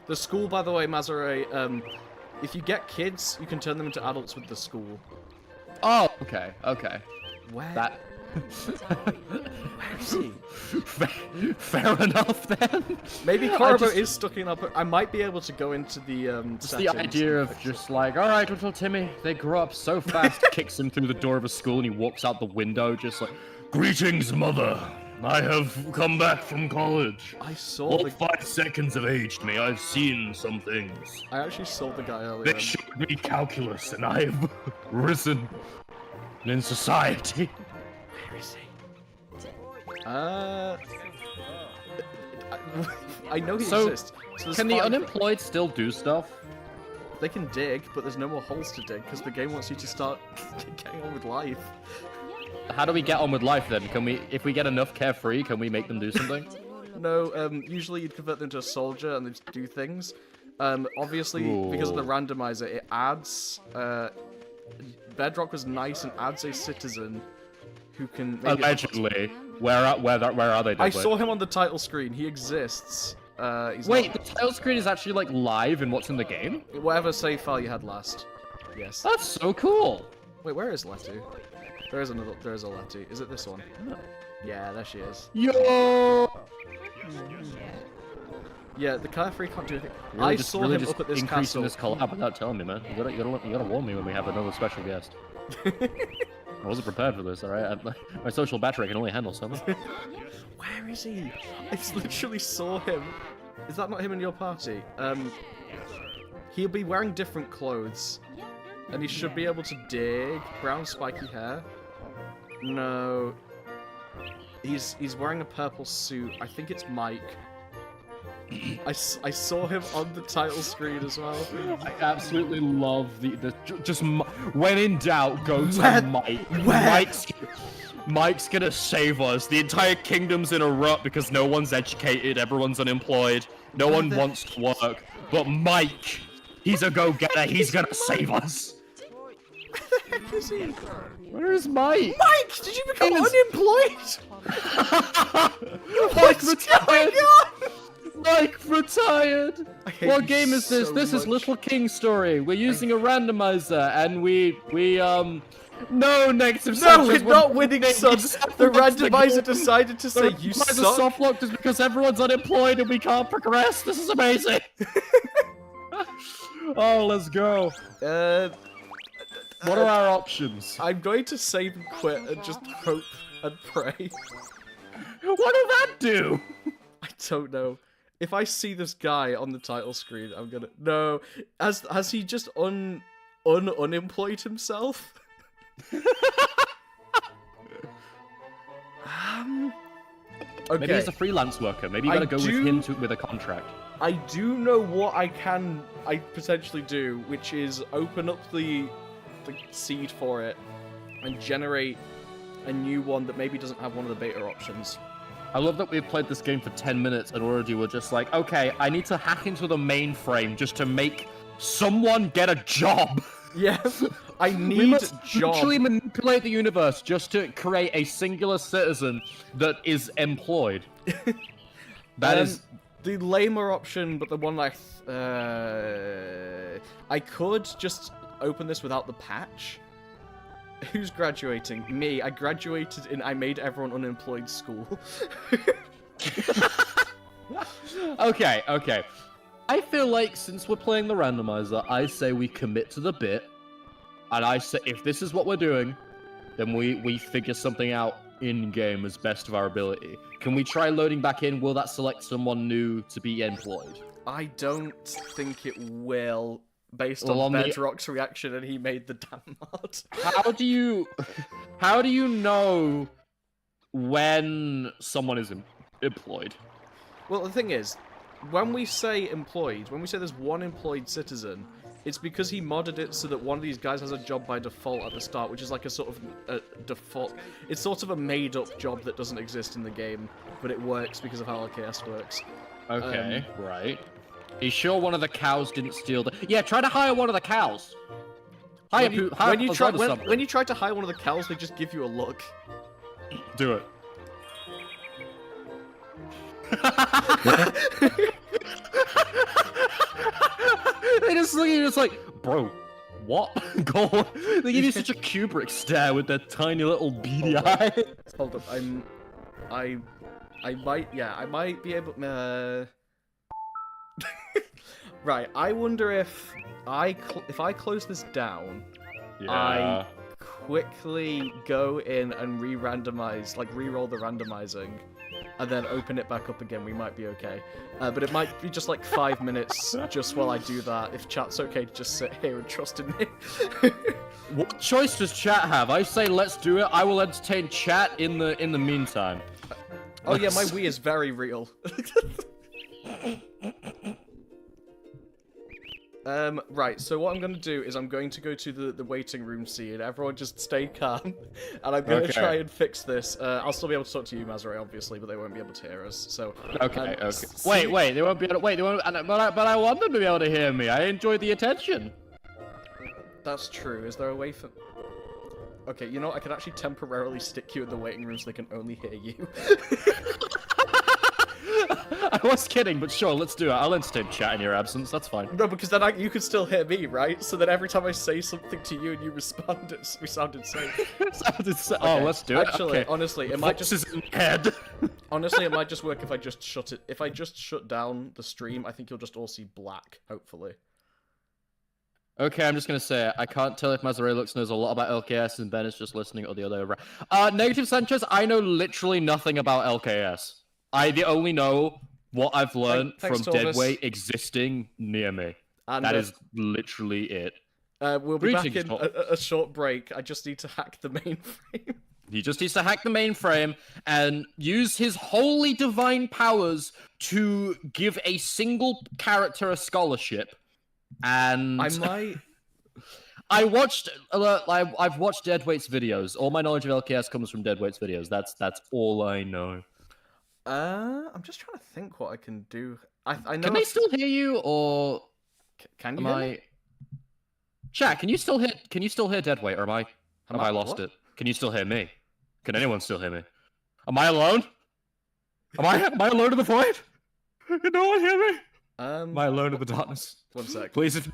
The school, by the way, Mazeray, if you get kids, you can turn them into adults with the school. Oh, okay. Where? That. Where is he? Fair enough then. Maybe I Korobo just- is stuck in up. I might be able to go into the It's settings the idea and of fix it. just like, all right, little Timmy, they grow up so fast, kicks him through the door of a school, and he walks out the window just like, greetings, mother. I have come back from college. I saw All the. 5 seconds have aged me. I've seen some things. I actually saw the guy earlier. They showed me calculus, and I have risen in society. Where is he? I know he So, exists. So there's Can the 5 unemployed still do stuff? They can dig, but there's no more holes to dig because the game wants you to start getting on with life. How do we get on with life then? Can we, if we get enough carefree, can we make them do something? No, usually you'd convert them to a soldier and they'd do things. Obviously, because of the Ooh. randomizer, it adds. Bedrock was nice and adds a citizen who can. Maybe Allegedly. Where are they? I Dudley? saw him on the title screen. He exists. He's Wait, not- the title screen is actually like live in what's in the game? whatever save file you had last. Yes. That's so cool. Wait, where is Letu? There is another. There is a Letu. Is it this one? Yeah, there she is. Yo! Yeah, the Carefree can't do anything. Really I just, saw really him just up at this increasing castle. this collab without telling me, man. You gotta warn me when we have another special guest. I wasn't prepared for this, alright? My social battery can only handle so much. Where is he? I literally saw him. Is that not him in your party? He'll be wearing different clothes. And he should be able to dig. Brown spiky hair. No. He's wearing a purple suit. I think it's Mike. I saw him on the title screen as well. I absolutely love the just when in doubt, go to Where- Mike. where? Mike's Mike's gonna save us. The entire kingdom's in a rut because no one's educated, everyone's unemployed, no one wants to work. But Mike, he's a go-getter, he's gonna save us. Where is Mike? Mike, did you become unemployed? Mike retired! Mike retired! What game is this? so This is much. Little King Story. We're using a randomizer, and we no negative No, Sanchez, we're not winning, son. The randomizer game. decided to say you The suck. softlocked is because everyone's unemployed and we can't progress. This is amazing. Oh, let's go. What are our options? I'm going to save and quit and just hope and pray. What did that do? I don't know. If I see this guy on the title screen, I'm gonna... No. Has he just unemployed himself? Okay. Maybe he's a freelance worker. Maybe you gotta go with him with a contract. I do know what I potentially do, which is open up the seed for it and generate a new one that maybe doesn't have one of the beta options. I love that we've played this game for 10 minutes and already we're just like, okay, I need to hack into the mainframe just to make someone get a job. Yeah, I We need must job. literally manipulate the universe just to create a singular citizen that is employed. That is... The lamer option, but the one I could just open this without the patch. Who's graduating? Me. I graduated in I made everyone unemployed school. Okay. I feel like since we're playing the randomizer, I say we commit to the bit, and I say if this is what we're doing, then we figure something out in-game as best of our ability. Can we try loading back in? Will that select someone new to be employed? I don't think it will, based Well, on on the- Bedrock's reaction, and he made the damn mod. How do you know when someone is employed? Well, the thing is, when we say employed, when we say there's one employed citizen, it's because he modded it so that one of these guys has a job by default at the start, which is like a sort of default... It's sort of a made-up job that doesn't exist in the game, but it works because of how LKS works. Okay, right. Are you sure one of the cows didn't steal the... Yeah, try to hire one of the cows. When you try to hire one of the cows, they just give you a look. Do it. They just look at you, just like, bro, what? Go on. They give you such a Kubrick stare with their tiny little beady eye. Hold up, I might be able. Right, I wonder if I close this down, I quickly go in and re-randomize, like re-roll the randomizing, and then open it back up again, we might be okay. But it might be just like 5 minutes just while I do that, if chat's okay to just sit here and trust in me. What choice does chat have? I say let's do it. I will entertain chat in the meantime. Oh yeah, my Wii is very real. Right, so what I'm going to do is I'm going to go to the waiting room scene. Everyone just stay calm, and I'm going to try and fix this. I'll still be able to talk to you, Mazaray, obviously, but they won't be able to hear us, so... Okay. Wait, they won't be able to... Wait, they won't... But I want them to be able to hear me. I enjoy the attention. That's true. Is there a way for... Okay, you know what? I can actually temporarily stick you in the waiting room so they can only hear you. I was kidding, but sure, let's do it. I'll entertain chat in your absence. That's fine. No, because then you could still hear me, right? So that every time I say something to you and you respond, we sounded safe. Oh, let's do it. Actually, okay. honestly, it might just... Voices in head. Honestly, it might just work if I just shut it. If I just shut down the stream, I think you'll just all see black, hopefully. Okay, I'm just gonna say it. I can't tell if Mazeraylux knows a lot about LKS and Ben is just listening or the other way around. Negative Sanchez, I know literally nothing about LKS. I only know what I've learned Thanks, from Thomas. Deadweight existing near me. And, That is literally it. We'll be back Greetings, in Tom. a short break. I just need to hack the mainframe. He just needs to hack the mainframe and use his holy divine powers to give a single character a scholarship. And I've watched Deadweight's videos. All my knowledge of LKS comes from Deadweight's videos. That's all I know. I'm just trying to think what I can do. I know. Can they still hear you, or Can you am hear I? me? Chat, can you still hear Deadweight, or have I lost what? it? Can you still hear me? Can anyone still hear me? Am I alone? Am I alone in the void? Can no one hear me? Am I alone in the darkness? 1 sec. Please, if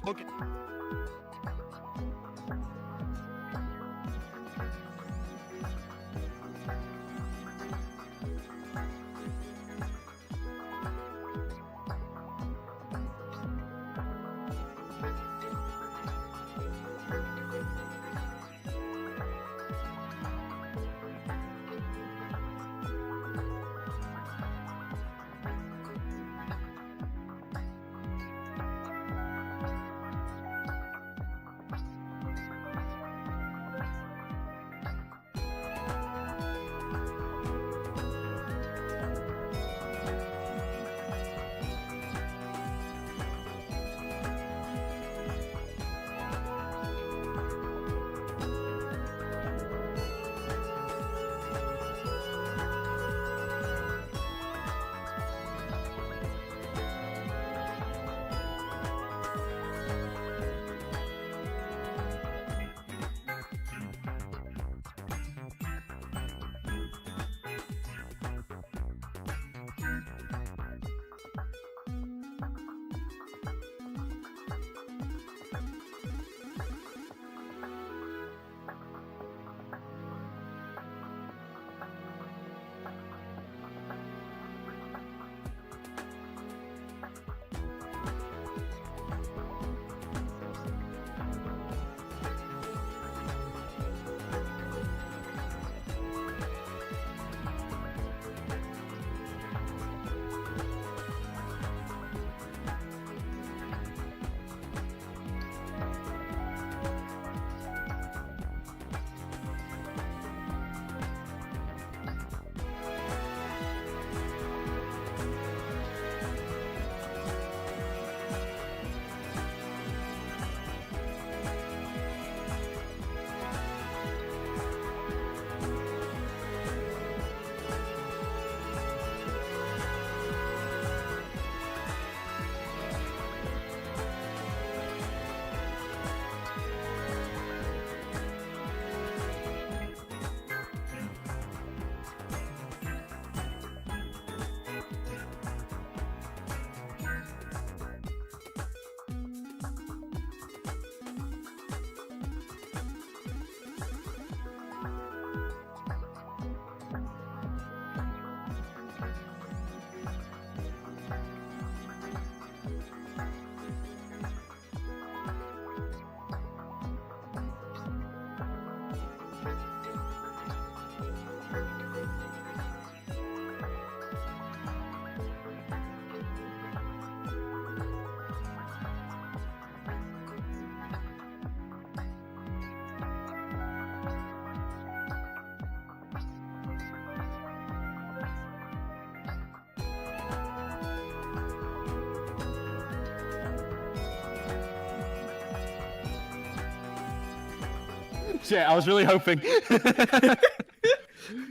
Yeah, I was really hoping.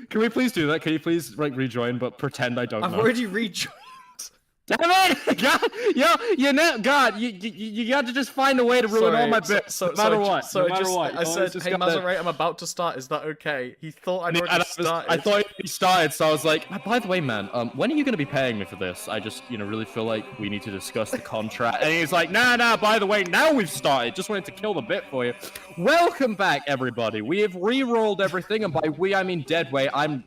Can we please do that? Can you please rejoin, but pretend I don't I've know? already rejoined. Damn it! God, you got to just find a way to ruin all my bits, no matter what. So I said, "Hey, Mazeray, I'm about to start. Is that okay?" He thought I'd already started. I thought he started, so I was like, "By the way, man, when are you going to be paying me for this? I just, really feel like we need to discuss the contract." And he's like, "Nah. By the way, now we've started. Just wanted to kill the bit for you." Welcome back, everybody. We have re-rolled everything, and by we I mean Deadweight. I'm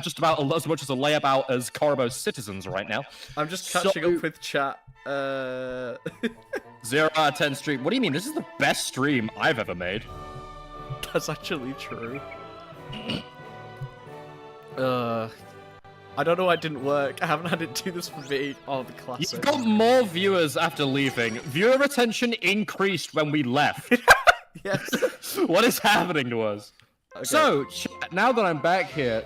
just about as much as a layabout as Corobo's citizens right now. I'm just catching up with chat. 0 out of 10 stream. What do you mean? This is the best stream I've ever made. That's actually true. I don't know why it didn't work. I haven't had it do this for me. Oh, the classic. You've got more viewers after leaving. Viewer retention increased when we left. Yes. What is happening to us? Okay. So, now that I'm back here,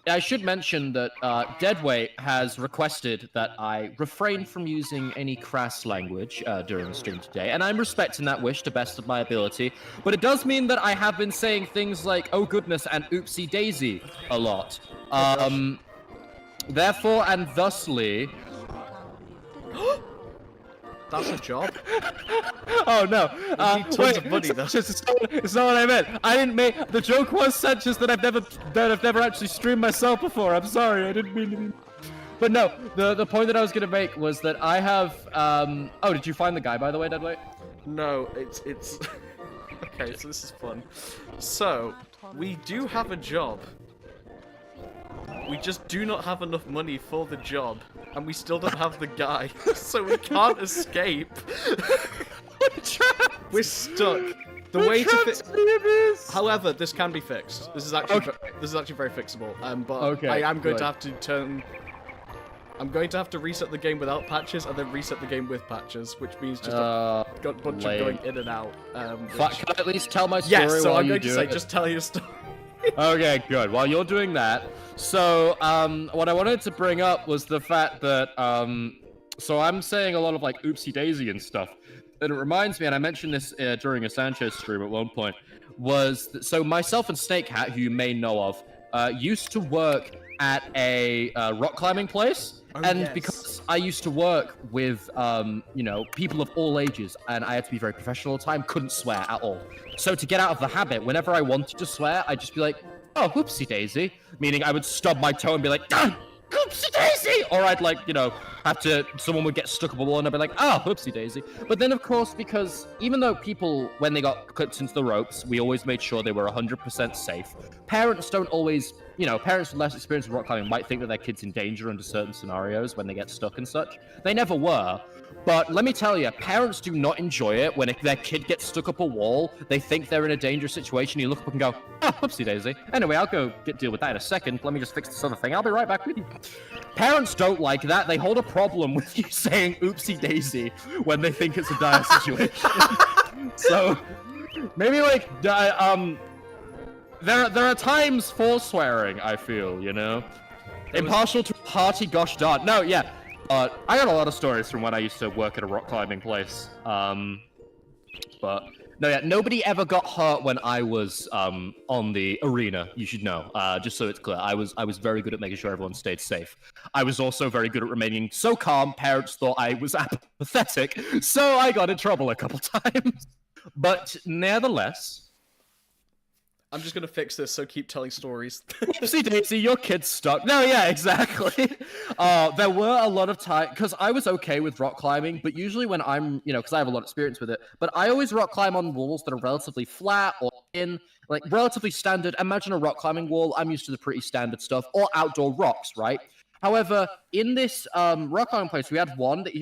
I should mention that Deadweight has requested that I refrain from using any crass language during the stream today, and I'm respecting that wish to best of my ability. But it does mean that I have been saying things like "oh goodness" and "oopsie daisy" a lot. Therefore and thusly. That's a job. Oh no! You need tons of money, though. It's not what I meant. I didn't make the joke was Sanchez that I've never actually streamed myself before. I'm sorry, I didn't mean to. But no, the point that I was gonna make was that I have. Oh, did you find the guy, by the way, Deadweight? No, it's. Okay, so this is fun. So we do have a job. We just do not have enough money for the job, and we still don't have the guy, so we can't escape. We're stuck. The way to However, this can be fixed. This is actually very fixable. But okay, I am going to have to turn. I'm going to have to reset the game without patches and then reset the game with patches, which means just a bunch of going in and out. Can I at least tell my story? Yes, so while I'm you going to do say, it? just tell your story. Okay, good. While you're doing that, so what I wanted to bring up was the fact that so I'm saying a lot of like oopsie daisy and stuff, and it reminds me, and I mentioned this during a Sanchez stream at one point, was that, so myself and Snake Hat, who you may know of, used to work at a rock climbing place. And because I used to work with, you know, people of all ages, and I had to be very professional all the time, couldn't swear at all. So to get out of the habit, whenever I wanted to swear, I'd just be like, oh, whoopsie daisy. Meaning I would stub my toe and be like, ah, whoopsie daisy! Or I'd like, you know, someone would get stuck up a wall and I'd be like, oh, whoopsie daisy. But then, of course, because even though people, when they got clipped into the ropes, we always made sure they were 100% safe, parents don't always... You know, parents with less experience with rock climbing might think that their kid's in danger under certain scenarios when they get stuck and such. They never were. But let me tell you, parents do not enjoy it when their kid gets stuck up a wall. They think they're in a dangerous situation. You look up and go, oh, whoopsie daisy. Anyway, I'll go deal with that in a second. Let me just fix this other thing. I'll be right back with you. Parents don't like that. They hold a problem with you saying oopsie daisy when they think it's a dire situation. So, maybe like, There are times for swearing, I feel, you know? Impartial to hearty gosh darn. No, yeah. I got a lot of stories from when I used to work at a rock climbing place. But, no, yeah, nobody ever got hurt when I was on the arena, you should know. Just so it's clear, I was very good at making sure everyone stayed safe. I was also very good at remaining so calm, parents thought I was apathetic, so I got in trouble a couple times. But, nevertheless... I'm just gonna fix this, so keep telling stories. Oopsie daisy, your kid's stuck. No, yeah, exactly. There were a lot of times, because I was okay with rock climbing, but usually when I'm, you know, because I have a lot of experience with it, but I always rock climb on walls that are relatively flat or thin, like relatively standard. Imagine a rock climbing wall. I'm used to the pretty standard stuff, or outdoor rocks, right? However, in this rock climbing place, we had one that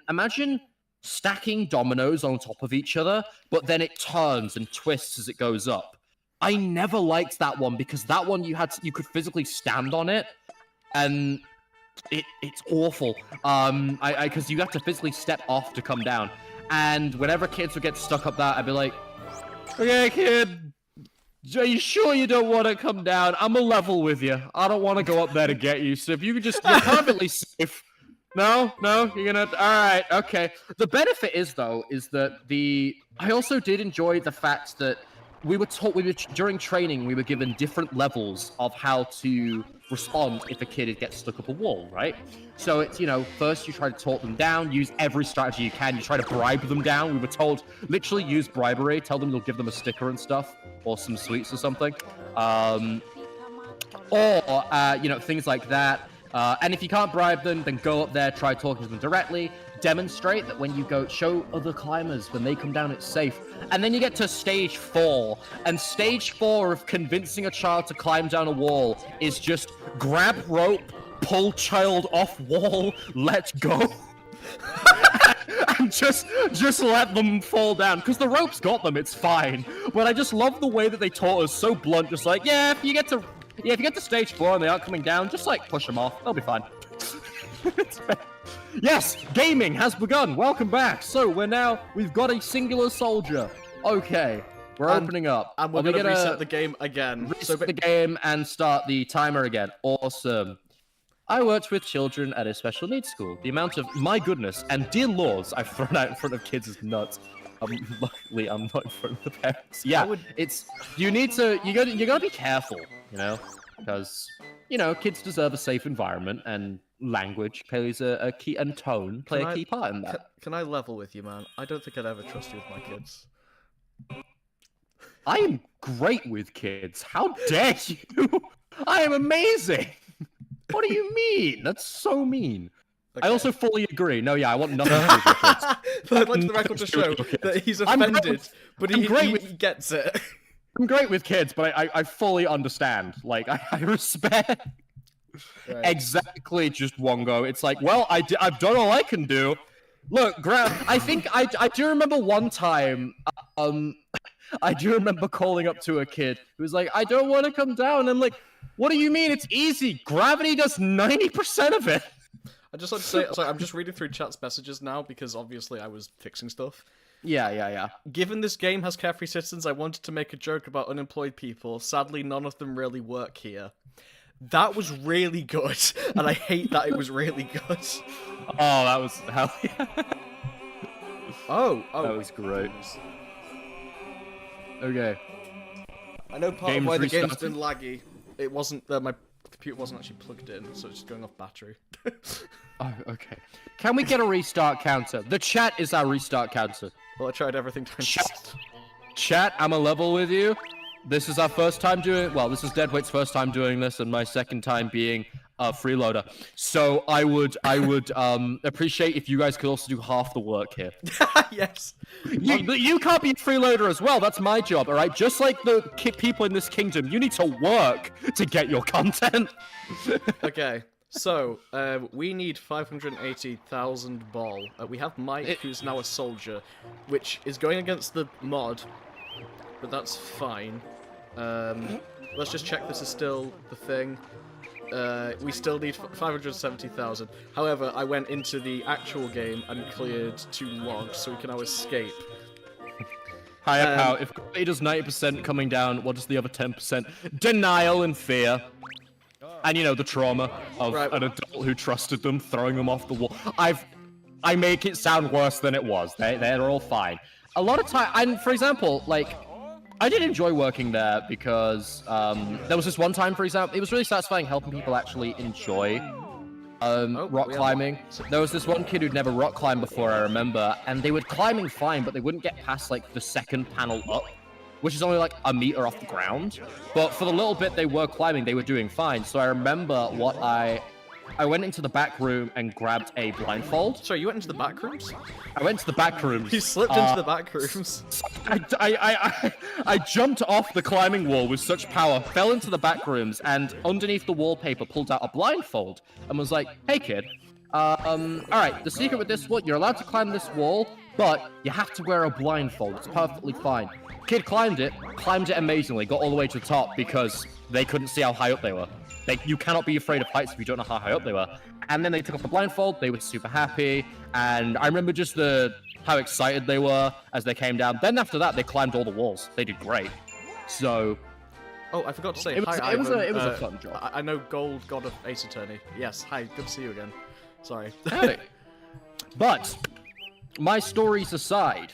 imagine stacking dominoes on top of each other, but then it turns and twists as it goes up. I never liked that one because that one you could physically stand on it, and it's awful. Because you have to physically step off to come down, and whenever kids would get stuck up that, I'd be like, "Okay, kid, are you sure you don't want to come down? I'm a level with you. I don't want to go up there to get you. So if you could you're perfectly safe." No, you're gonna. All right, okay. The benefit is that I also did enjoy the fact that. We were during training, we were given different levels of how to respond if a kid gets stuck up a wall, right? So it's, you know, first you try to talk them down, use every strategy you can, you try to bribe them down. We were told, literally use bribery, tell them you'll give them a sticker and stuff, or some sweets or something. You know, things like that. And if you can't bribe them, then go up there, try talking to them directly, demonstrate that when you go, show other climbers, when they come down, it's safe. And then you get to stage 4, and stage 4 of convincing a child to climb down a wall is just grab rope, pull child off wall, let go. And just let them fall down, because the rope's got them, it's fine. But I just love the way that they taught us, so blunt, just like, yeah, if you get to stage 4 and they aren't coming down, just like push them off, they'll be fine. Yes, gaming has begun. Welcome back. So we've got a singular soldier. Okay. We're opening up. And we're Are we gonna reset the game again. Reset the game and start the timer again. Awesome. I worked with children at a special needs school. The amount of, my goodness, and dear laws I've thrown out in front of kids is nuts. Luckily, I'm not in front of the parents. Yeah, it's, you gotta be careful, you know? Because, you know, kids deserve a safe environment, and language plays a key, and tone play a key part in that. Can I level with you, man? I don't think I'd ever trust you with my kids. I am great with kids. How dare you? I am amazing. What do you mean? That's so mean. Okay. I also fully agree. No, yeah, I want nothing to do with kids. But I'd like the record to show that he's offended, but he gets it. I'm great with kids, but I fully understand. Like, I respect. Right. Exactly, just one go. It's like, well, I've done all I can do. Look, I think I do remember one time, I do remember calling up to a kid who was like, I don't want to come down. I'm like, what do you mean? It's easy. Gravity does 90% of it. I just like to say, sorry, I'm just reading through chat's messages now because obviously I was fixing stuff. Yeah. Given this game has carefree citizens, I wanted to make a joke about unemployed people. Sadly, none of them really work here. That was really good, and I hate that it was really good. Oh, that was hell yeah. Oh, that was great. Okay. I know part of why the game's been laggy. It wasn't my computer wasn't actually plugged in, so it's just going off battery. Oh, okay. Can we get a restart counter? The chat is our restart counter. Well, I tried everything to Chat, I'm a level with you. This is our first time doing. Well, this is Deadweight's first time doing this, and my second time being a freeloader. So I would appreciate if you guys could also do half the work here. Yes. You can't be a freeloader as well. That's my job, all right? Just like the people in this kingdom, you need to work to get your content. Okay. So, we need 580,000 ball. We have Mike, who's now a soldier, which is going against the mod, but that's fine. Let's just check this is still the thing. We still need 570,000. However, I went into the actual game and cleared 2 logs, so we can now escape. Hi, how if it does 90% coming down, what does the other 10%? Denial and fear. And, you know, the trauma of an adult who trusted them, throwing them off the wall. I make it sound worse than it was. They're all fine. A lot of time, and for example, like, I did enjoy working there because there was this one time, for example, it was really satisfying helping people actually enjoy rock climbing. There was this one kid who'd never rock climbed before, I remember, and they were climbing fine, but they wouldn't get past, like, the second panel up, which is only like a meter off the ground. But for the little bit they were climbing, they were doing fine. So I remember what I went into the back room and grabbed a blindfold. Sorry, you went into the back rooms? I went to the back rooms. You slipped into the back rooms. I jumped off the climbing wall with such power, fell into the back rooms, and underneath the wallpaper pulled out a blindfold and was like, hey kid, alright, the secret with this one, you're allowed to climb this wall, but you have to wear a blindfold. It's perfectly fine. Kid climbed it amazingly, got all the way to the top because they couldn't see how high up they were. You cannot be afraid of heights if you don't know how high up they were. And then they took off the blindfold, they were super happy, and I remember just how excited they were as they came down. Then after that, they climbed all the walls. They did great. So... Oh, I forgot to say, it was a fun job. I know Gold, God of Ace Attorney. Yes, hi, good to see you again. Sorry. Hey. But, my stories aside...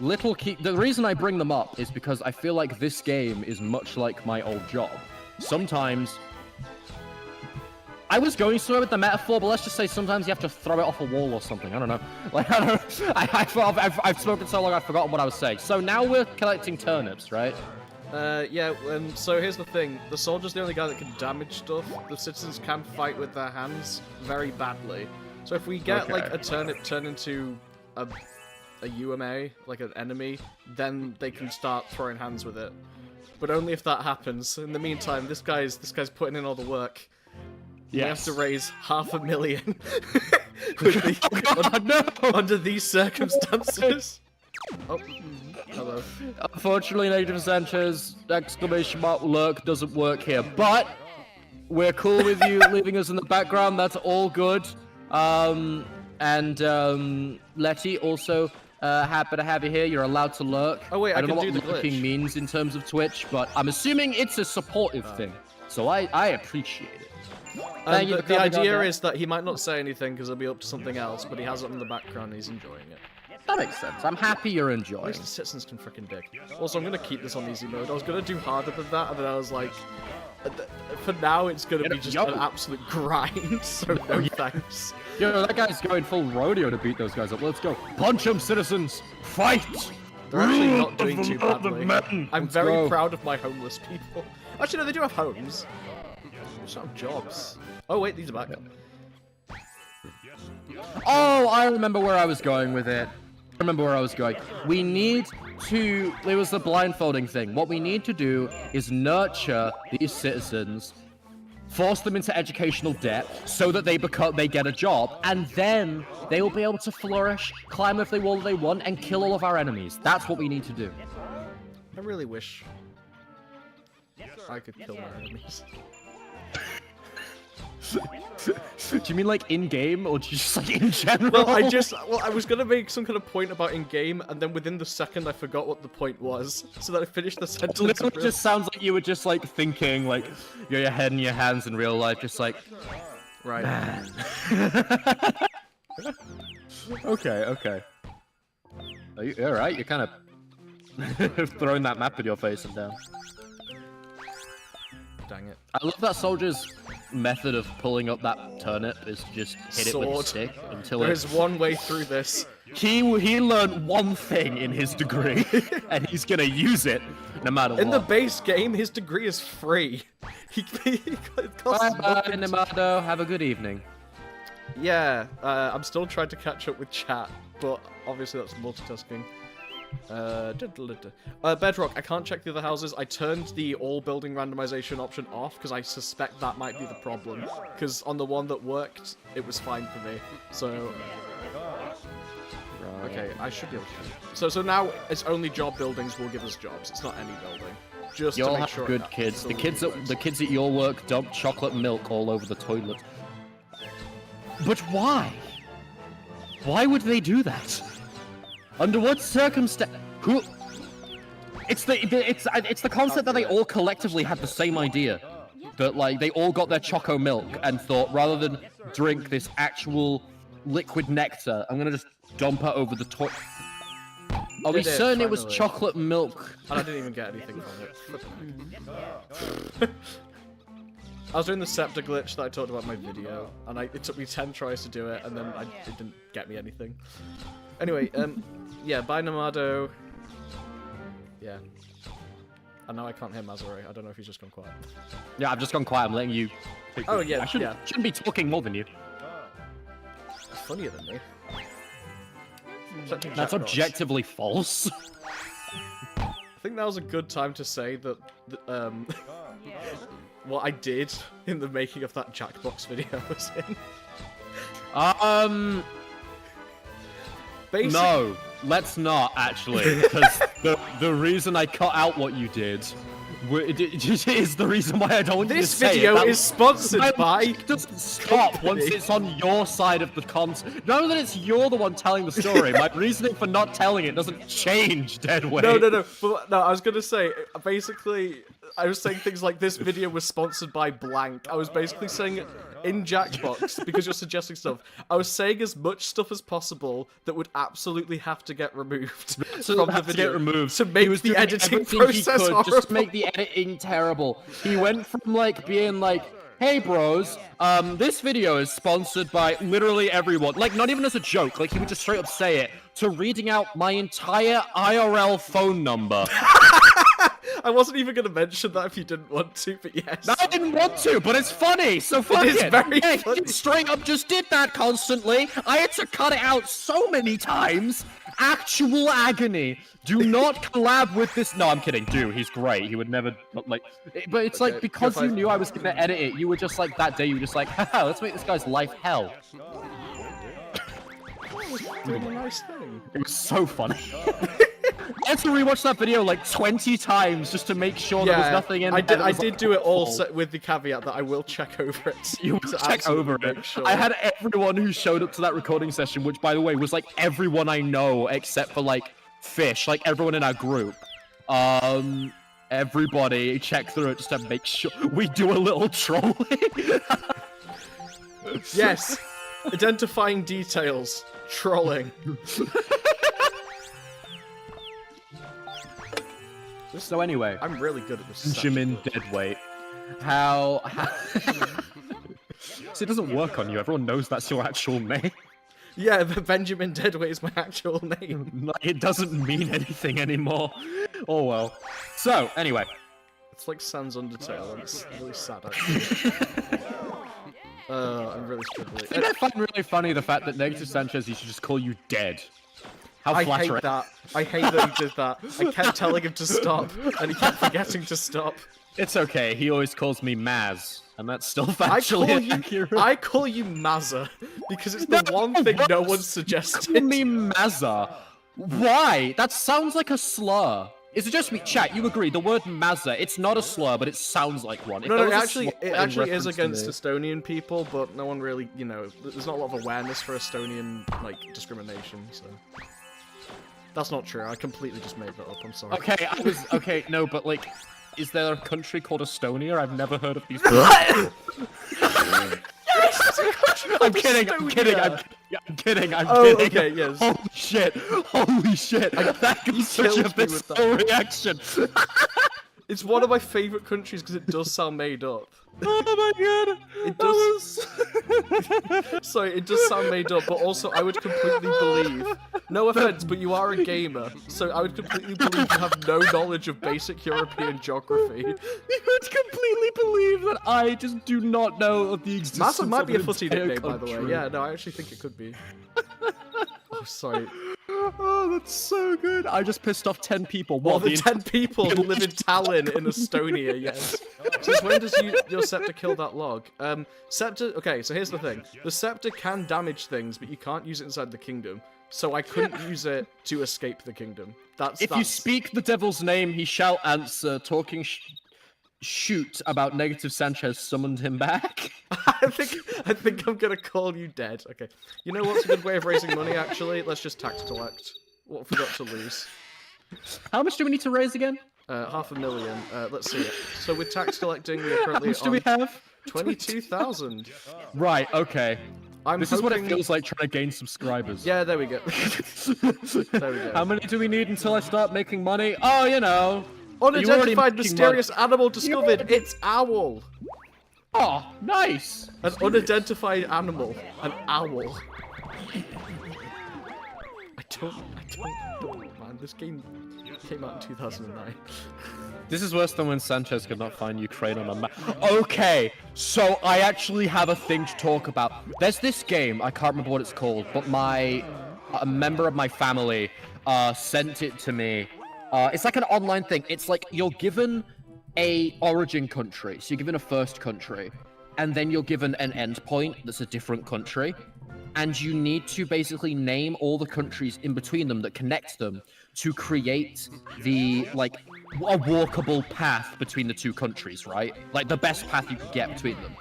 the reason I bring them up is because I feel like this game is much like my old job. Sometimes... I was going somewhere with the metaphor, but let's just say sometimes you have to throw it off a wall or something. I don't know. Like, I don't know. I've spoken so long I've forgotten what I was saying. So now we're collecting turnips, right? Yeah, so here's the thing. The soldier's the only guy that can damage stuff. The citizens can fight with their hands very badly. So if we get, like, a turnip turned into a UMA, like an enemy, then they can start throwing hands with it. But only if that happens. In the meantime, this guy's putting in all the work. Yes. We have to raise 500,000 under these circumstances. Oh, hello. Unfortunately, Native Sanchez, !lurk doesn't work here, but we're cool with you leaving us in the background. That's all good. And Letty also, Happy to have you here. You're allowed to lurk. Oh, wait, I don't know can what do the lurking glitch. means in terms of Twitch, but I'm assuming it's a supportive thing. So I appreciate it. Thank you for The coming on idea down. is that he might not say anything because he'll be up to something else, but he has it in the background and he's enjoying it. That makes sense. I'm happy you're At enjoying. least the citizens can frickin' dig. Also, I'm gonna keep this on easy mode. I was gonna do harder than that, and then I was like, for now, it's gonna be just an absolute grind, so no thanks. Yo, that guy's going full rodeo to beat those guys up. Let's go. Punch them, citizens. Fight. They're actually Rule not doing of too the love of badly. men. I'm Let's very go. proud of my homeless people. Actually, no, they do have homes. They just don't have jobs. Oh, wait, these are back. Oh, I remember where I was going with it. I remember where I was going. We need to... It was the blindfolding thing. What we need to do is nurture these citizens, force them into educational debt so that they get a job, and then they will be able to flourish, climb every wall they want, and kill all of our enemies. That's what we need to do. I really wish I could kill my enemies. Do you mean like in-game, or just like in general? Well, I was gonna make some kind of point about in-game, and then within the second I forgot what the point was, so that I finished the It sentence. literally just sounds like you were just like thinking, like, you got your head in your hands in real life, just like... Right. Okay. Are you alright? You're kind of throwing that map in your face and down. Dang it. I love that soldier's method of pulling up that turnip is just hit it with a Sword. stick until There it... is one way through this. He learned one thing in his degree, and he's gonna use it no matter In the what. base game, his degree is free. It costs Bye-bye, nothing. Nemado. Have a good evening. Yeah, I'm still trying to catch up with chat, but obviously that's multitasking. Bedrock, I can't check the other houses. I turned the all building randomization option off because I suspect that might be the problem. Because on the one that worked, it was fine for me. So, okay, I should be able to. So now it's only job buildings will give us jobs. It's not any building. Just You to all make have sure good it kids. still The kids works. at your work dump chocolate milk all over the toilet. But why? Why would they do that? Under what circumstance? Who? It's the concept that they all collectively had the same idea. That like they all got their choco milk and thought rather than drink this actual liquid nectar, I'm gonna just dump it over the toilet. Are we Did it, certain it was finally. chocolate milk? And I didn't even get anything from it. I was doing the scepter glitch that I talked about in my video, and it took me 10 tries to do it, and then it didn't get me anything. Anyway, yeah, bye Namado. Yeah. And now I can't hear Mazeray. I don't know if he's just gone quiet. Yeah, I've just gone quiet. I'm letting you. Oh, yeah, I shouldn't be talking more than you. He's funnier than me. That's objectively false. I think that was a good time to say that, what I did in the making of that Jackbox video I was in. Basically, No, let's not actually, because the reason I cut out what you did is the reason why I don't want you to this say video it. is sponsored My by... logic doesn't stop company. once it's on your side of the concept. Know that it's you're the one telling the story. My reasoning for not telling it doesn't change, Deadweight. No. But, no, I was gonna say, basically, I was saying things like this video was sponsored by blank. I was basically saying it in Jackbox because you're suggesting stuff. I was saying as much stuff as possible that would absolutely have to get removed So from the have to video get removed. to He make was the doing editing everything he process could horrible. just to make the editing terrible. He went from like being like, "Hey bros, this video is sponsored by literally everyone," like not even as a joke, like he would just straight up say it, to reading out my entire IRL phone number. I wasn't even gonna mention that if you didn't want to, but yes. I didn't want to, but it's funny, so fuck is it. very Yeah, funny. he straight up just did that constantly. I had to cut it out so many times. Actual agony. Do not collab with this. No, I'm kidding. Do. He's great. He would never like. But it's like Okay, because if you I- knew I was gonna edit it, you were just like that day. You were just like, haha, let's make this guy's life hell. Doing a nice thing. It was so funny. I had to rewatch that video like 20 times just to make sure there was nothing in I there did. that I was, did like, do it all awful. set with the caveat that I will check over it. You will to check over absolutely it. make sure. I had everyone who showed up to that recording session, which, by the way, was like everyone I know except for like Fish, like everyone in our group. Everybody check through it just to make sure we do a little trolling. Yes, identifying details, trolling. So anyway, I'm really good at this. Benjamin Deadweight. How... See, it doesn't work on you. Everyone knows that's your actual name. Yeah, but Benjamin Deadweight is my actual name. Like, it doesn't mean anything anymore. Oh well. So, anyway. It's like Sans Undertale, and it's really sad, actually. I'm really struggling. I think I find really funny the fact that Negative Sanchez used to just call you dead. How I flattering. hate that. I hate that he did that. I kept telling him to stop, and he kept forgetting to stop. It's okay, he always calls me Maz, and that's still I factually accurate. call you Mazza, because it's the one thing no one suggested. Call me Mazza. Why? That sounds like a slur. Is it just me? Chat, you agree, the word Mazza, it's not a slur, but it sounds like one. If No, there it was a actually slur in is reference to against me- Estonian people, but no one really, you know, there's not a lot of awareness for Estonian, like, discrimination, so... That's not true, I completely just made that up, I'm sorry. Okay, okay, no, but like, is there a country called Estonia? I've never heard of these. I'm kidding, I'm kidding, I'm kidding. Oh, okay, yes. Holy shit, that was such a killed me with visceral reaction. It's one of my favourite countries because it does sound made up. Oh my god, It does. Sorry, it does sound made up, but also I would completely believe. No offense, but you are a gamer, so I would completely believe you have no knowledge of basic European geography. You would completely believe that I just do not know of the existence Massa might of be a an footy entire nickname, by the way. country. Yeah, no, I actually think it could be. Oh, sorry. Oh, that's so good. I just pissed off 10 people. More What, than the 10 people who live in Tallinn in Estonia, yes. Since when does your scepter kill that log? Scepter, okay, so here's the thing. The scepter can damage things, but you can't use it inside the kingdom. So I couldn't use it to escape the kingdom. If you speak the devil's name, he shall answer. Talking shoot about Negative Sanchez summoned him back. I think I'm gonna call you dead. Okay. You know what's a good way of raising money, actually? Let's just tax collect. What have we got to lose? How much do we need to raise again? 500,000. Let's see it. So with tax collecting, we're How currently much do we have? 22,000. Right, okay. This is what it hoping- feels like trying to gain subscribers. Yeah, there we go. There we go. How many do we need until I start making money? Oh, you know. Unidentified making mysterious animal discovered. It's owl. Oh, nice. An unidentified animal. An owl. I don't, man. This game came out in 2009. This is worse than when Sanchez could not find Ukraine on a map. Okay, so I actually have a thing to talk about. There's this game, I can't remember what it's called, but a member of my family sent it to me. It's like an online thing. It's like you're given a origin country, so you're given a first country, and then you're given an endpoint that's a different country, and you need to basically name all the countries in between them that connect them to create the, like, a walkable path between the two countries, right? Like, the best path you could get between them.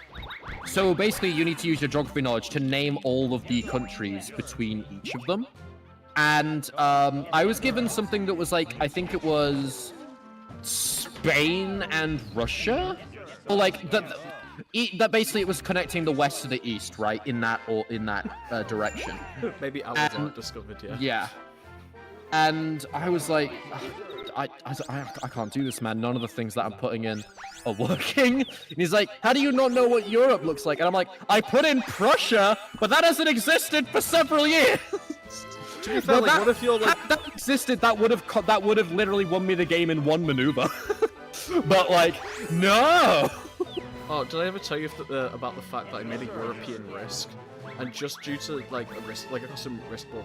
So basically, you need to use your geography knowledge to name all of the countries between each of them. And I was given something that was like, I think it was Spain and Russia? Or like, that basically it was connecting the west to the east, right? In that direction. Maybe owls aren't discovered yet. Yeah. And I was like, I can't do this, man. None of the things that I'm putting in are working. And he's like, how do you not know what Europe looks like? And I'm like, I put in Prussia, but that hasn't existed for several years. To be fair, like, what if you're like... Had that existed, that would have literally won me the game in one maneuver. But like, no. Oh, did I ever tell you about the fact that I made a European risk, and just due to like a risk, like a custom risk board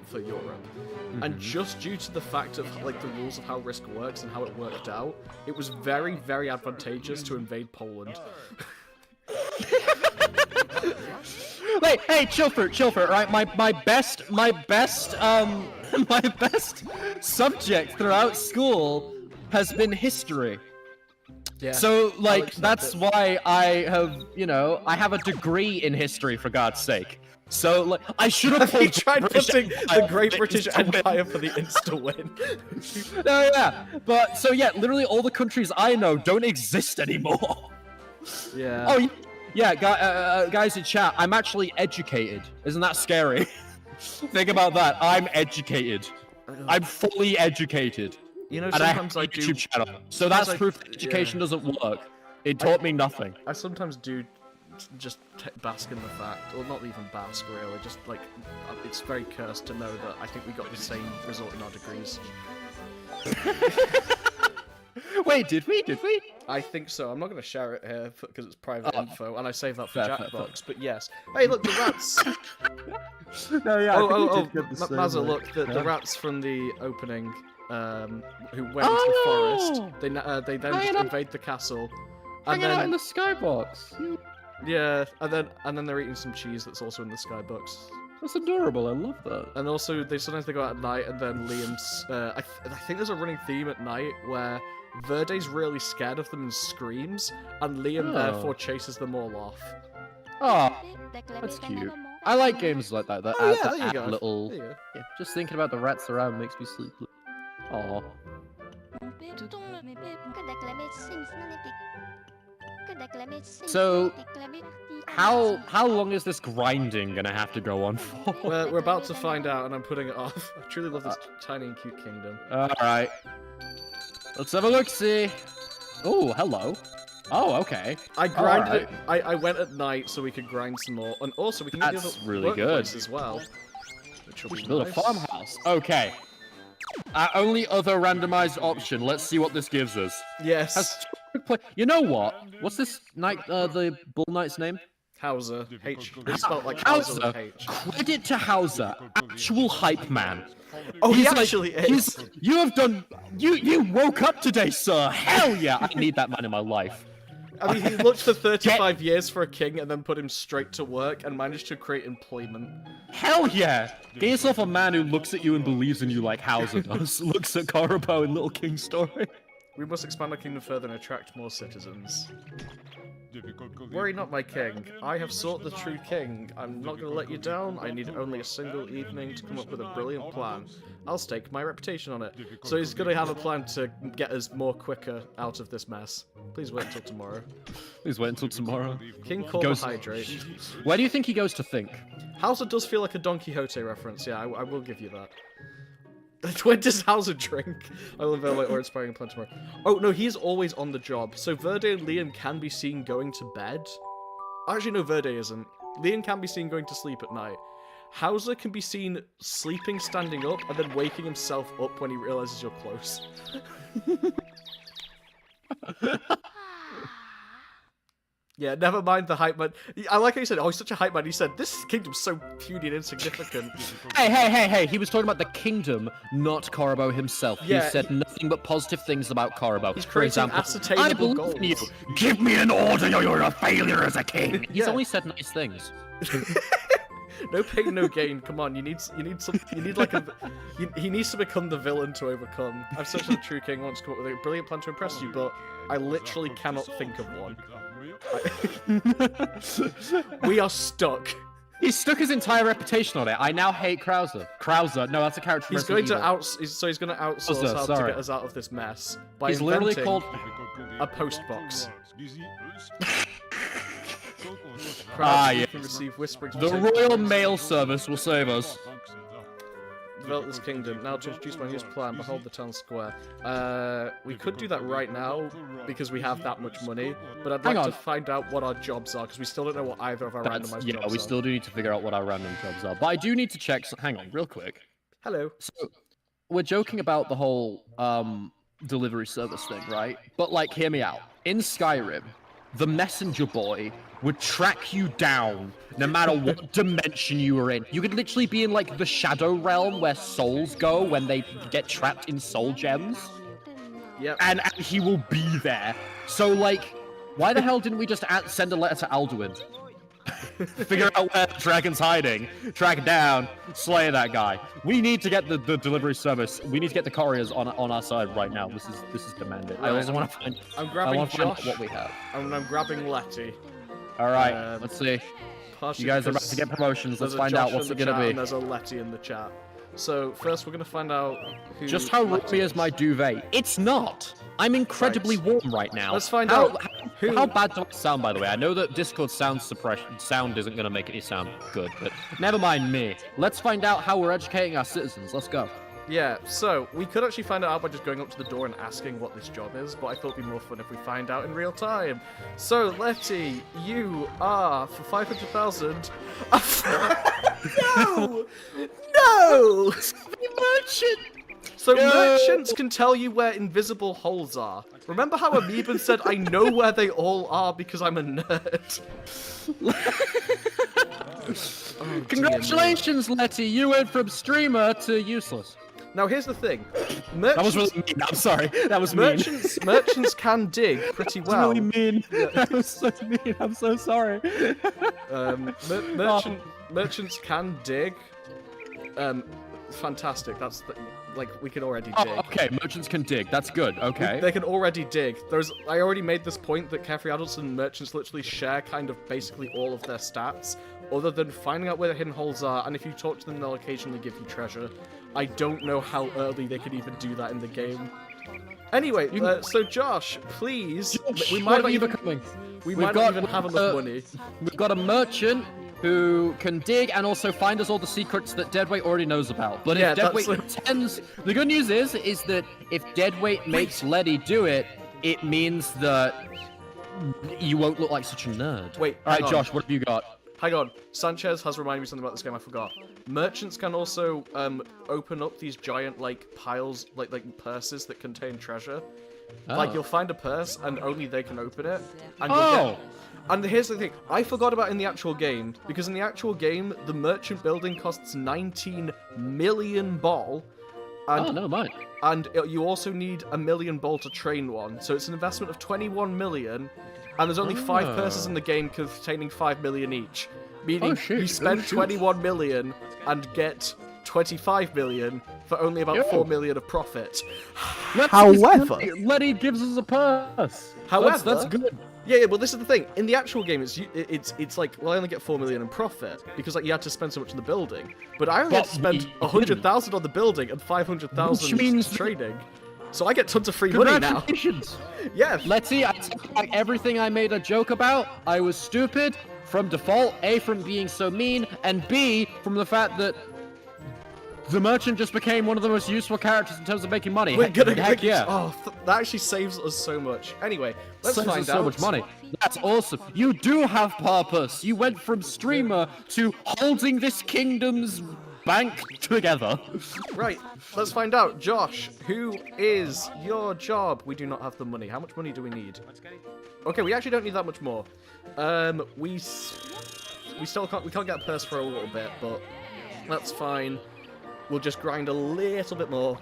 for Europe, and just due to the fact of like the rules of how risk works and how it worked out, it was very, very advantageous to invade Poland. Wait, hey, chill for it, right? My best my best subject throughout school has been history. Yeah. So, like, accept that's it. why I have, you know, I have a degree in history, for God's sake. So, like, I should have Have you pulled tried British putting the Empire Great for British the insta-win. Empire for the insta-win? No, yeah. But, so yeah, literally all the countries I know don't exist anymore. Yeah. Oh, yeah, guys in chat, I'm actually educated. Isn't that scary? Think about that. I'm educated. I'm fully educated. You know, And I have sometimes a I do. YouTube channel. So sometimes that's I- proof that education doesn't work. It taught me nothing. I sometimes do just bask in the fact, or not even bask really, just like, it's very cursed to know that I think we got the same result in our degrees. Wait, did we? Did we? I think so. I'm not going to share it here because it's private Oh. info, and I save that for Fair, fair, Jackbox, but yes. Hey, look, the rats! No, yeah. Mazza, look, the rats from the opening, who went into the forest, they then Hanging just out- invade the castle, and Hanging out in then, the skybox. yeah, and then they're eating some cheese that's also in the skybox. That's adorable. I love that. And also, sometimes they go out at night, and then Liam's. I think there's a running theme at night where Verde's really scared of them and screams, and Liam Oh. therefore chases them all off. Oh, that's cute. I like games like that. That Oh, add, yeah, that there you add go. little. There you go. Yeah, just thinking about the rats around makes me sleep. Oh. So, how long is this grinding gonna have to go on for? We're about to find out, and I'm putting it off. I truly love this tiny and cute kingdom. All right. Let's have a look. See. Oh, hello. Oh, okay. I grinded Alright. it. I went at night so we could grind some more, and also we can get the That's other really good. workplace as well. Which will We be should build a nice. farmhouse. Okay. Our only other randomized option. Let's see what this gives us. Yes. You know what? What's this knight? The bull knight's name? Hauser. H. It's spelled like Hauser with Hauser. H. Credit to Hauser, actual hype man. Oh, he He's like- actually is. You have done. You woke up today, sir. Hell yeah! I need that man in my life. I mean, he looked for 35 years for a king and then put him straight to work and managed to create employment. Hell yeah! Get yourself a man who looks at you and believes in you like Hauser does. Looks at Korobo in Little King Story. We must expand our kingdom further and attract more citizens. Worry not, my king. I have sought the true king. I'm not going to let you down. I need only a single evening to come up with a brilliant plan. I'll stake my reputation on it. So he's going to have a plan to get us more quicker out of this mess. Please wait until tomorrow. Please wait until tomorrow. King Goes- Carbohydrate. Where do you think he goes to think? Hauser does feel like a Don Quixote reference. Yeah, I will give you that. When does Hauser drink? I will unveil my awe-inspiring plan tomorrow. Oh, no, he's always on the job. So Verde and Liam can be seen going to bed. Actually, no, Verde isn't. Liam can be seen going to sleep at night. Hauser can be seen sleeping, standing up, and then waking himself up when he realizes you're close. Yeah, never mind the hype man. I like how he said, oh, he's such a hype man. He said, this kingdom's so puny and insignificant. Hey, he was talking about the kingdom, not Korobo himself. Yeah, he said nothing but positive things about Korobo. He's For creating example, ascertainable I believe goals. in you. Give me an order or you're a failure as a king. He's Yeah. only said nice things. No pain, no gain. Come on, you need like a. He needs to become the villain to overcome. I've searched for the true king. Wants to come up with a brilliant plan to impress you, but I literally cannot think of one. We are stuck. He stuck his entire reputation on it. I now hate Krauser. Krauser, no, that's a character. from He's going Resident to Evil. he's going to outsource Krauser, how to sorry. get us out of this mess by He's literally inventing called. a post box. Ah, You yes. can receive whisperings. The Royal Mail Service will save us. Develop this kingdom. Now to introduce my newest plan, behold the town square. We could do that right now, because we have that much money, but I'd Hang like on. to find out what our jobs are, because we still don't know what either of our randomized Yeah, jobs we are. still do need to figure out what our random jobs are. But I do need to check. Hang on, real quick. Hello. So, we're joking about the whole delivery service thing, right? But like, hear me out. In Skyrim, the messenger boy would track you down no matter what dimension you were in. You could literally be in like the shadow realm where souls go when they get trapped in soul gems, Yep. and he will be there. So like, why the hell didn't we just send a letter to Alduin? figure out where the dragon's hiding, track it down, slay that guy. We need to get the delivery service. We need to get the couriers on our side right now. This is demanded. I also want to find. I'm grabbing Josh. What we have. And I'm grabbing Letty. All right, let's see. You guys are about to get promotions. Let's find out what's it gonna be. And there's a Letty in the chat. So first we're gonna find out who. Just how roomy is my duvet? It's not. I'm incredibly warm right now. Let's find out who. How bad do I sound, by the way? I know that Discord sound isn't gonna make any sound good, but never mind me. Let's find out how we're educating our citizens. Let's go. Yeah, so we could actually find it out by just going up to the door and asking what this job is, but I thought it'd be more fun if we find out in real time. So, Letty, you are for 500,000. No! No! Merchant! So merchants can tell you where invisible holes are. Remember how Amoeba said, I know where they all are because I'm a nerd? Oh, congratulations, Letty! You went from streamer to useless. Now here's the thing. That was really mean. I'm sorry. That was mean. Merchants can dig pretty well. That's really mean. That was so mean. I'm so sorry. Merchants can dig. Fantastic. That's like we can already dig. Oh, okay. Merchants can dig. That's good. Okay. They can already dig. I already made this point that carefree adults and merchants literally share kind of basically all of their stats, other than finding out where the hidden holes are. And if you talk to them, they'll occasionally give you treasure. I don't know how early they could even do that in the game. Anyway, so Josh, please, we might not even have enough money. We've got a merchant who can dig and also find us all the secrets that Deadweight already knows about. But if Deadweight pretends, the good news is that if Deadweight makes Letty do it, it means that you won't look like such a nerd. Wait, all right, Josh, what have you got? Hang on, Sanchez has reminded me something about this game I forgot. Merchants can also open up these giant like piles, like purses that contain treasure. Oh. Like you'll find a purse and only they can open it. And you'll get... And here's the thing, I forgot about in the actual game, because in the actual game, the merchant building costs 19 million ball. And, never mind. And you also need 1 million ball to train one, so it's an investment of 21 million. And there's only 5 purses in the game containing 5 million each. Meaning you spend 21 million and get 25 million for only about 4 million of profit. However, Letty gives us a purse. However, that's good. Yeah, well, this is the thing. In the actual game, it's like, well, I only get 4 million in profit because like you had to spend so much on the building. But I only had to spend 100,000 on the building and 500,000 trading. So I get tons of free money now. Yeah. Letty, I take back everything I made a joke about. I was stupid from default. A, from being so mean, and B, from the fact that the merchant just became one of the most useful characters in terms of making money. Heck yeah. Oh, that actually saves us so much. Anyway, let's find out. So much money. That's awesome. You do have purpose. You went from streamer to holding this kingdom's bank together. Right, let's find out. Josh, who is your job? We do not have the money. How much money do we need? Okay, we actually don't need that much more. We can't get a purse for a little bit, but that's fine. We'll just grind a little bit more,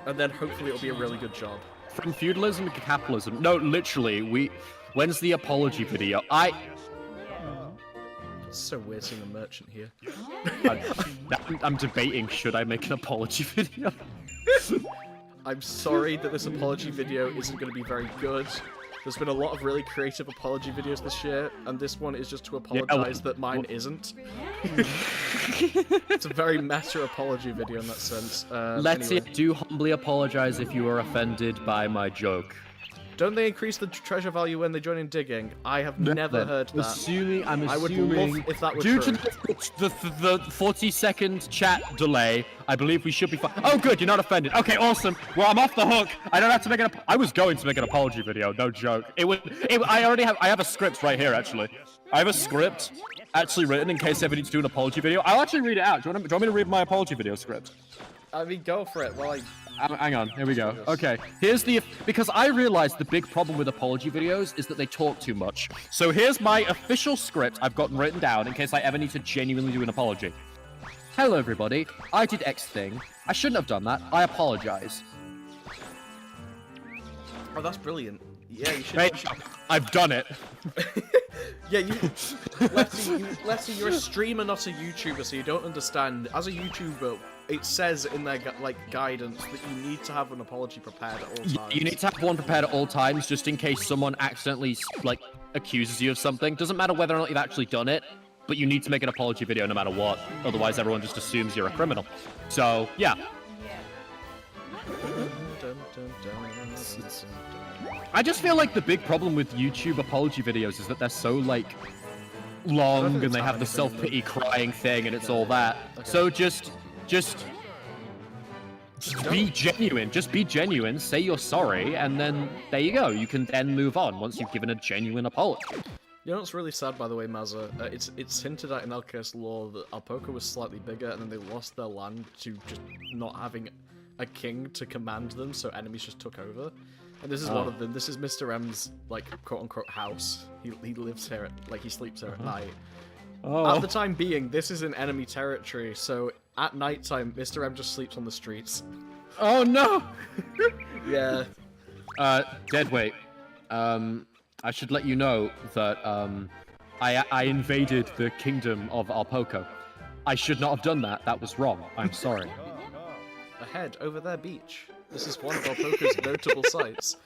and then hopefully it'll be a really good job. From feudalism to capitalism. No, literally, when's the apology video? It's so weird seeing a merchant here. I'm debating, should I make an apology video? I'm sorry that this apology video isn't going to be very good. There's been a lot of really creative apology videos this year, and this one is just to apologize that mine isn't. It's a very meta apology video in that sense. Letty, do humbly apologize if you were offended by my joke. Don't they increase the treasure value when they join in digging? I have never heard that. I would love if that were true. Due to the 40-second chat delay, I believe we should be fine. Oh, good, you're not offended. Okay, awesome. Well, I'm off the hook. I don't have to make an. I was going to make an apology video. No joke. I have a script right here, actually. I have a script actually written in case ever need to do an apology video. I'll actually read it out. Do you want me to read my apology video script? I mean, go for it. Well, hang on, here we go. Okay, because I realized the big problem with apology videos is that they talk too much. So here's my official script I've gotten written down in case I ever need to genuinely do an apology. Hello everybody, I did X thing. I shouldn't have done that. I apologize. Oh, that's brilliant. Yeah, you should. Hey, I've done it. Yeah, Lefty, you're a streamer, not a YouTuber, so you don't understand. As a YouTuber, it says in their guidance that you need to have an apology prepared at all times. You need to have one prepared at all times, just in case someone accidentally accuses you of something. Doesn't matter whether or not you've actually done it, but you need to make an apology video no matter what. Otherwise, everyone just assumes you're a criminal. So yeah. I just feel like the big problem with YouTube apology videos is that they're so long and they have the self-pity crying thing and it's all that. Okay. So just be genuine. Just be genuine. Say you're sorry, and then there you go. You can then move on once you've given a genuine apology. You know what's really sad, by the way, Mazza? It's hinted at in Alkes lore that Alpoca was slightly bigger, and then they lost their land to just not having a king to command them, so enemies just took over. And this is one of them. This is Mr. M's, quote-unquote house. He lives here, he sleeps here at night. Oh. At the time being, this is in enemy territory, so at nighttime, Mr. M just sleeps on the streets. Oh no! Yeah. Deadweight. I should let you know that I invaded the kingdom of Alpoco. I should not have done that. That was wrong. I'm sorry. Ahead, over there, beach. This is one of Alpoca's notable sites.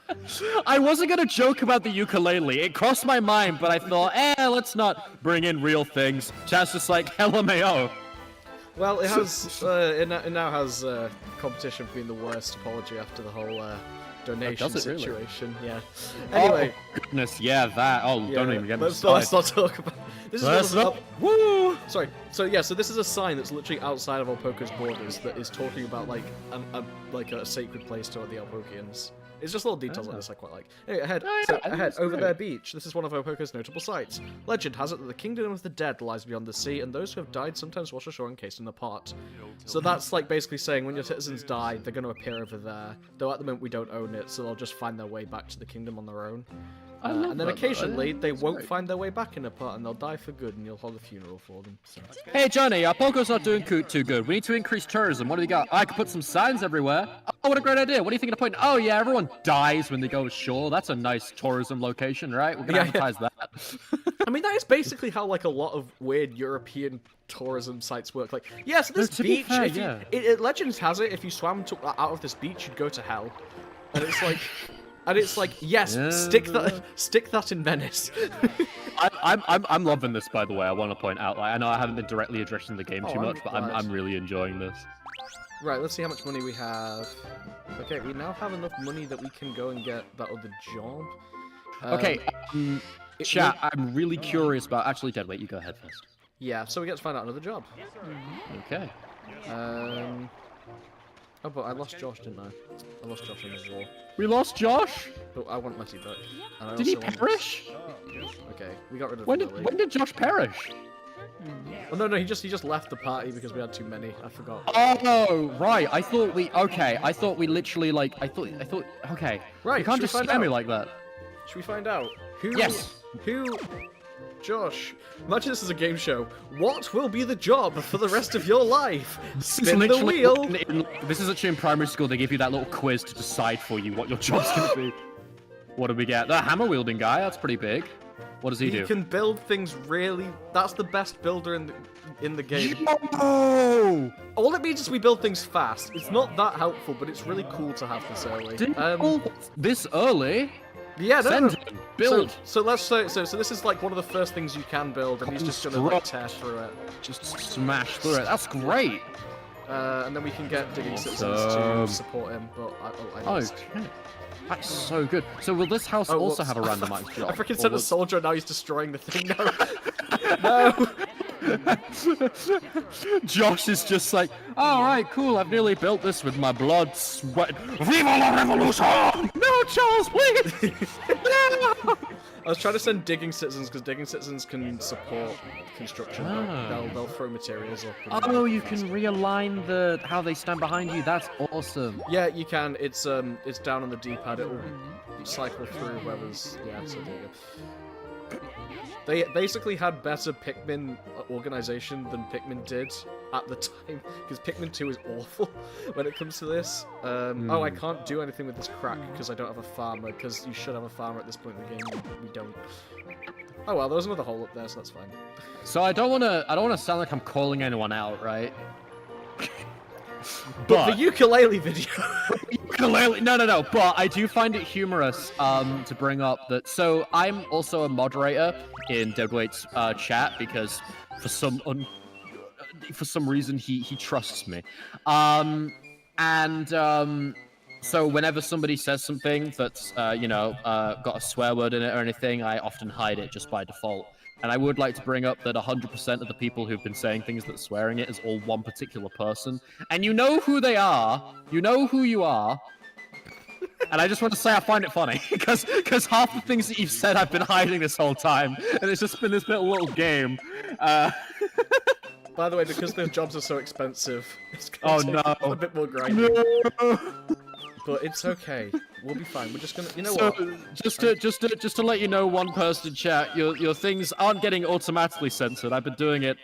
I wasn't gonna joke about the ukulele. It crossed my mind, but I thought, let's not bring in real things. Chad's just like, LMAO. Well, it has. It now has competition for being the worst apology after the whole donation situation. Really? Yeah. Anyway. Oh, goodness, yeah, that. Oh, yeah, don't even get me started. Let's not talk about. This is Woo! Sorry. So yeah. So this is a sign that's literally outside of Alpoca's borders that is talking about a sacred place to the Alpocians. It's just little details like this I quite like. Anyway, ahead, over there, beach. This is one of Alpoca's notable sites. Legend has it that the kingdom of the dead lies beyond the sea, and those who have died sometimes wash ashore encased in a pot. So that's basically saying when your citizens die, they're going to appear over there. Though at the moment we don't own it, so they'll just find their way back to the kingdom on their own. And then occasionally they won't find their way back in a pot, and they'll die for good, and you'll hold a funeral for them. So. Hey Johnny, Alpoco's not doing too good. We need to increase tourism. What do you got? I could put some signs everywhere. Oh, what a great idea. What are you thinking of putting? Oh yeah, everyone dies when they go ashore. That's a nice tourism location, right? We're gonna advertise that. I mean, that is basically how a lot of weird European tourism sites work. So this beach, fair, Legends has it, if you swam out of this beach, you'd go to hell. And it's yes, stick that in Venice. I'm loving this, by the way. I want to point out, I know I haven't been directly addressing the game too much, but I'm really enjoying this. Right, let's see how much money we have. Okay, we now have enough money that we can go and get that other job. Okay, chat, I'm really curious about... Actually, Deadweight, you go ahead first. Yeah, so we get to find out another job. Okay. Oh, but I lost Josh, didn't I? I lost Josh in the war. We lost Josh? But I want Letty back. And Did he perish? Okay, we got rid of When Lily. did Josh perish? Oh no, he just left the party because we had too many. I forgot. Oh right, I thought we literally okay. Right, you can't just scare me like that. Should we find out who? Yes. Who? Josh, imagine this is a game show. What will be the job for the rest of your life? Spin the wheel. This is actually in primary school. They give you that little quiz to decide for you what your job's gonna be. What do we get? The hammer wielding guy. That's pretty big. What does he do? He can build things really. That's the best builder in the game. Oh! All it means is we build things fast. It's not that helpful, but it's really cool to have this early. This early? Yeah, no. Build. So let's say so this is one of the first things you can build, and he's just gonna tear through it. Just smash through it. That's great. And then we can get digging citizens to support him. But okay. That's so good. So will this house also have a randomized job? I freaking sent a soldier, and now he's destroying the thing. No. Josh is just like, all right, cool. I've nearly built this with my blood, sweat. Viva la revolution! No, Charles, please. No! I was trying to send digging citizens because digging citizens can support construction. They'll throw materials up. Oh, you can realign how they stand behind you. That's awesome. Yeah, you can. It's down on the D-pad. It'll cycle through whoever's. Yeah, so there you go. They basically had better Pikmin organization than Pikmin did at the time, because Pikmin 2 is awful when it comes to this. Oh, I can't do anything with this crack because I don't have a farmer, because you should have a farmer at this point in the game. We don't. Oh well, there was another hole up there, so that's fine. So I don't wanna sound like I'm calling anyone out, right? But the ukulele video. No. But I do find it humorous to bring up that. So I'm also a moderator in Deadweight's chat because for some reason he trusts me. So whenever somebody says something that's got a swear word in it or anything, I often hide it just by default. And I would like to bring up that 100% of the people who've been saying things that swearing it is all one particular person. And you know who they are. You know who you are. And I just want to say I find it funny. Because half the things that you've said I've been hiding this whole time. And it's just been this little game. By the way, because the jobs are so expensive, it's gonna take a bit more grinding. No. But it's okay. We'll be fine. We're just gonna, you know So, what? just to let you know, one person in chat, your things aren't getting automatically censored. I've been doing it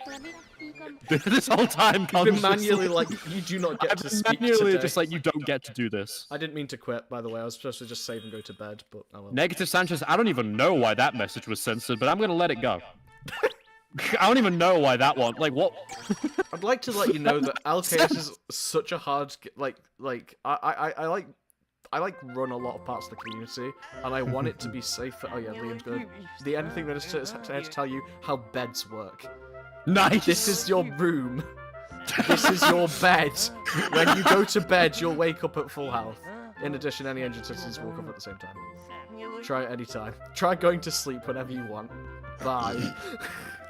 this whole time. You've been manually like, you do not get to speak manually today. just like, you don't get to do this. I didn't mean to quit, by the way. I was supposed to just save and go to bed, but oh well. Negative Sanchez, I don't even know why that message was censored, but I'm gonna let it go. I don't even know why that one. Like what? I'd like to let you know that LKS is such a hard I run a lot of parts of the community, and I want it to be safe. Oh yeah, Liam's gonna. The only thing that is to tell you how beds work. Nice. This is your room. This is your bed. When you go to bed, you'll wake up at full health. In addition, any engine citizens will come at the same time. Try it anytime. Try going to sleep whenever you want. Bye.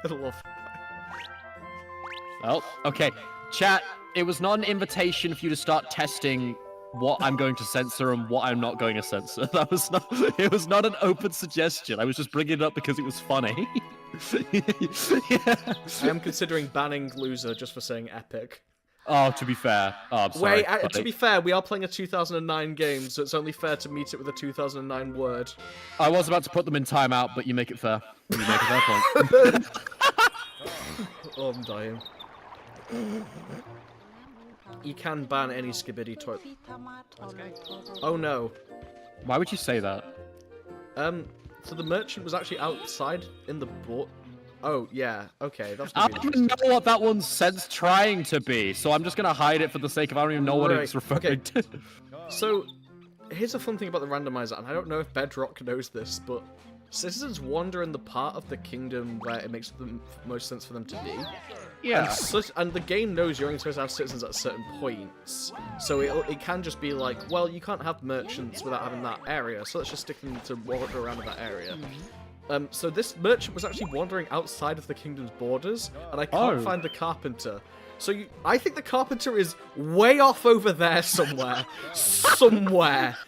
I love. Oh, okay. Chat, it was not an invitation for you to start testing what I'm going to censor and what I'm not going to censor. That was not. It was not an open suggestion. I was just bringing it up because it was funny. Yeah. I am considering banning Loser just for saying epic. Oh, to be fair. Oh, I'm sorry. Wait, to be fair, we are playing a 2009 game, so it's only fair to meet it with a 2009 word. I was about to put them in timeout, but you make it fair. You make a fair point. Oh, I'm dying. You can ban any skibidi toy. Oh no. Why would you say that? So the merchant was actually outside in the boat. Oh yeah, okay, that's. I don't even know what that one's sense trying to be, so I'm just gonna hide it for the sake of I don't even know what it's referring to. So, here's a fun thing about the randomizer, and I don't know if Bedrock knows this, but citizens wander in the part of the kingdom where it makes the most sense for them to be. Yeah. And the game knows you're only supposed to have citizens at certain points, so it can just be like, well, you can't have merchants without having that area, so let's just stick them to wander around in that area. So this merchant was actually wandering outside of the kingdom's borders, and I can't find the carpenter. So I think the carpenter is way off over there somewhere. Somewhere.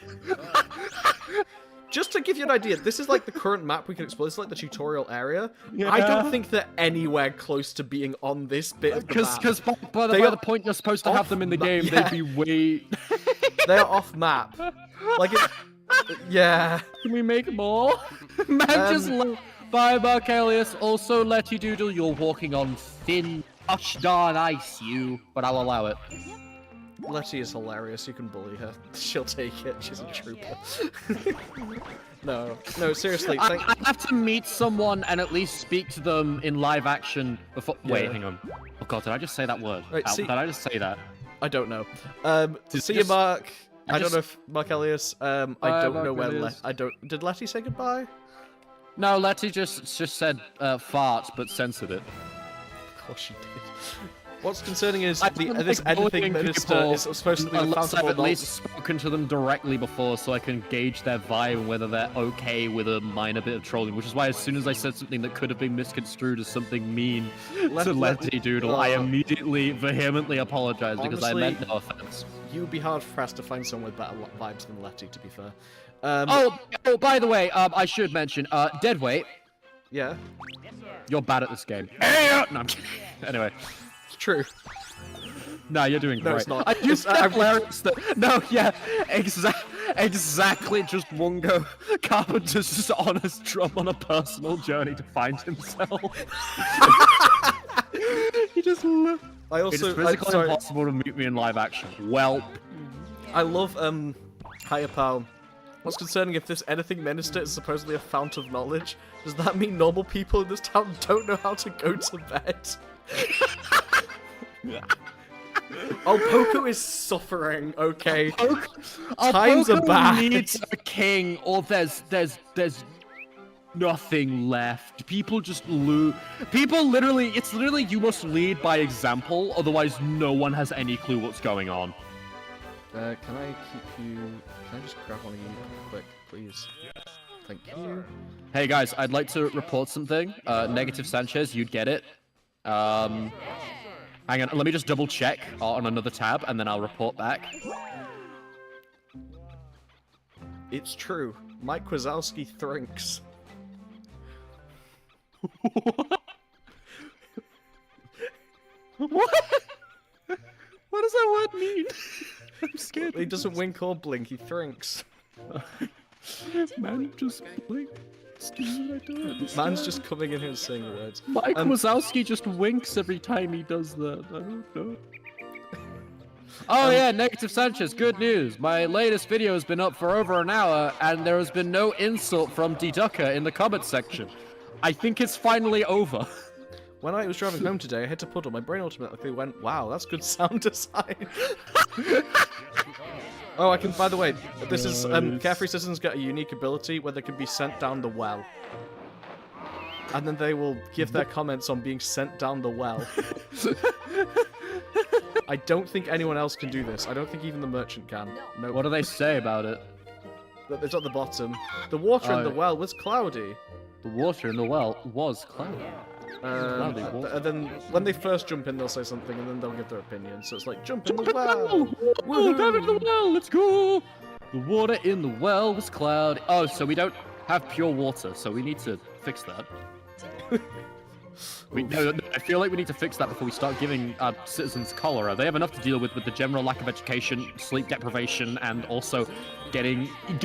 Just to give you an idea, this is like the current map we can explore. This is like the tutorial area. Yeah. I don't think they're anywhere close to being on this bit of the map. Because by the point you're supposed to have them in the game, they'd be way... They're off map. Like, yeah. Can we make more? Man, just bye, Markelius. Also, Letty Doodle, you're walking on thin, gosh darn ice, you. But I'll allow it. Letty is hilarious. You can bully her. She'll take it. She's a trooper. No, seriously. I have to meet someone and at least speak to them in live action before. Yeah. Wait, hang on. Oh god, did I just say that word? Right, did I just say that? I don't know. See you, Mark. I don't know if Mark Elias. I don't know where. Did Letty say goodbye? No, Letty just said fart, but censored it. Of course she did. What's concerning is this editing minister is supposed to be unless I've at least spoken to them directly before, so I can gauge their vibe and whether they're okay with a minor bit of trolling. Which is why, as soon as I said something that could have been misconstrued as something mean to Letty Doodle, I immediately vehemently apologized because I meant no offense. You would be hard pressed to find someone with better vibes than Letty, to be fair. Oh, by the way, I should mention, Deadweight. Yeah. You're bad at this game. No, I'm kidding. Anyway. True. No, you're doing great. No, it's not. I just hilarious that. No, yeah, exactly. Just Wongo Carpenter's just on his drum on a personal journey to find himself. He just. I also. It's physically impossible to meet me in live action. Welp. I love Higher Pal What's concerning, if this anything minister is supposedly a fount of knowledge, does that mean normal people in this town don't know how to go to bed? Oh, Poco is suffering. Okay, times are bad. Needs a king, or there's nothing left. People just lose. People literally, it's literally you must lead by example, otherwise no one has any clue what's going on. Can I keep you? Can I just grab one of you quick, please? Thank you. Hey guys, I'd like to report something. Negative Sanchez, you'd get it. Hang on, let me just double check on another tab, and then I'll report back. It's true. Mike Wazowski thinks. What? What does that word mean? I'm scared. He doesn't wink or blink, he thinks. Man just blinks. Man's just coming in here and saying words. Mike Wazowski just winks every time he does that. I don't know. Oh yeah, Negative Sanchez, good news. My latest video has been up for over an hour, and there has been no insult from Deducker in the comments section. I think it's finally over. When I was driving home today, I hit a puddle. My brain automatically went, wow, that's good sound design. Oh, I can, by the way, this is, Carefree Citizens get a unique ability where they can be sent down the well. And then they will give their comments on being sent down the well. I don't think anyone else can do this. I don't think even the merchant can. No. What do they say about it? It's at the bottom. The water in the well was cloudy. The water in the well was cloudy. And then when they first jump in, they'll say something, and then they'll give their opinion. So it's like, jump in the well! Whoa, dive in the well, let's go! The water in the well was cloudy. Oh, so we don't have pure water, so we need to fix that. No, I feel like we need to fix that before we start giving our citizens cholera. They have enough to deal with the general lack of education, sleep deprivation, and also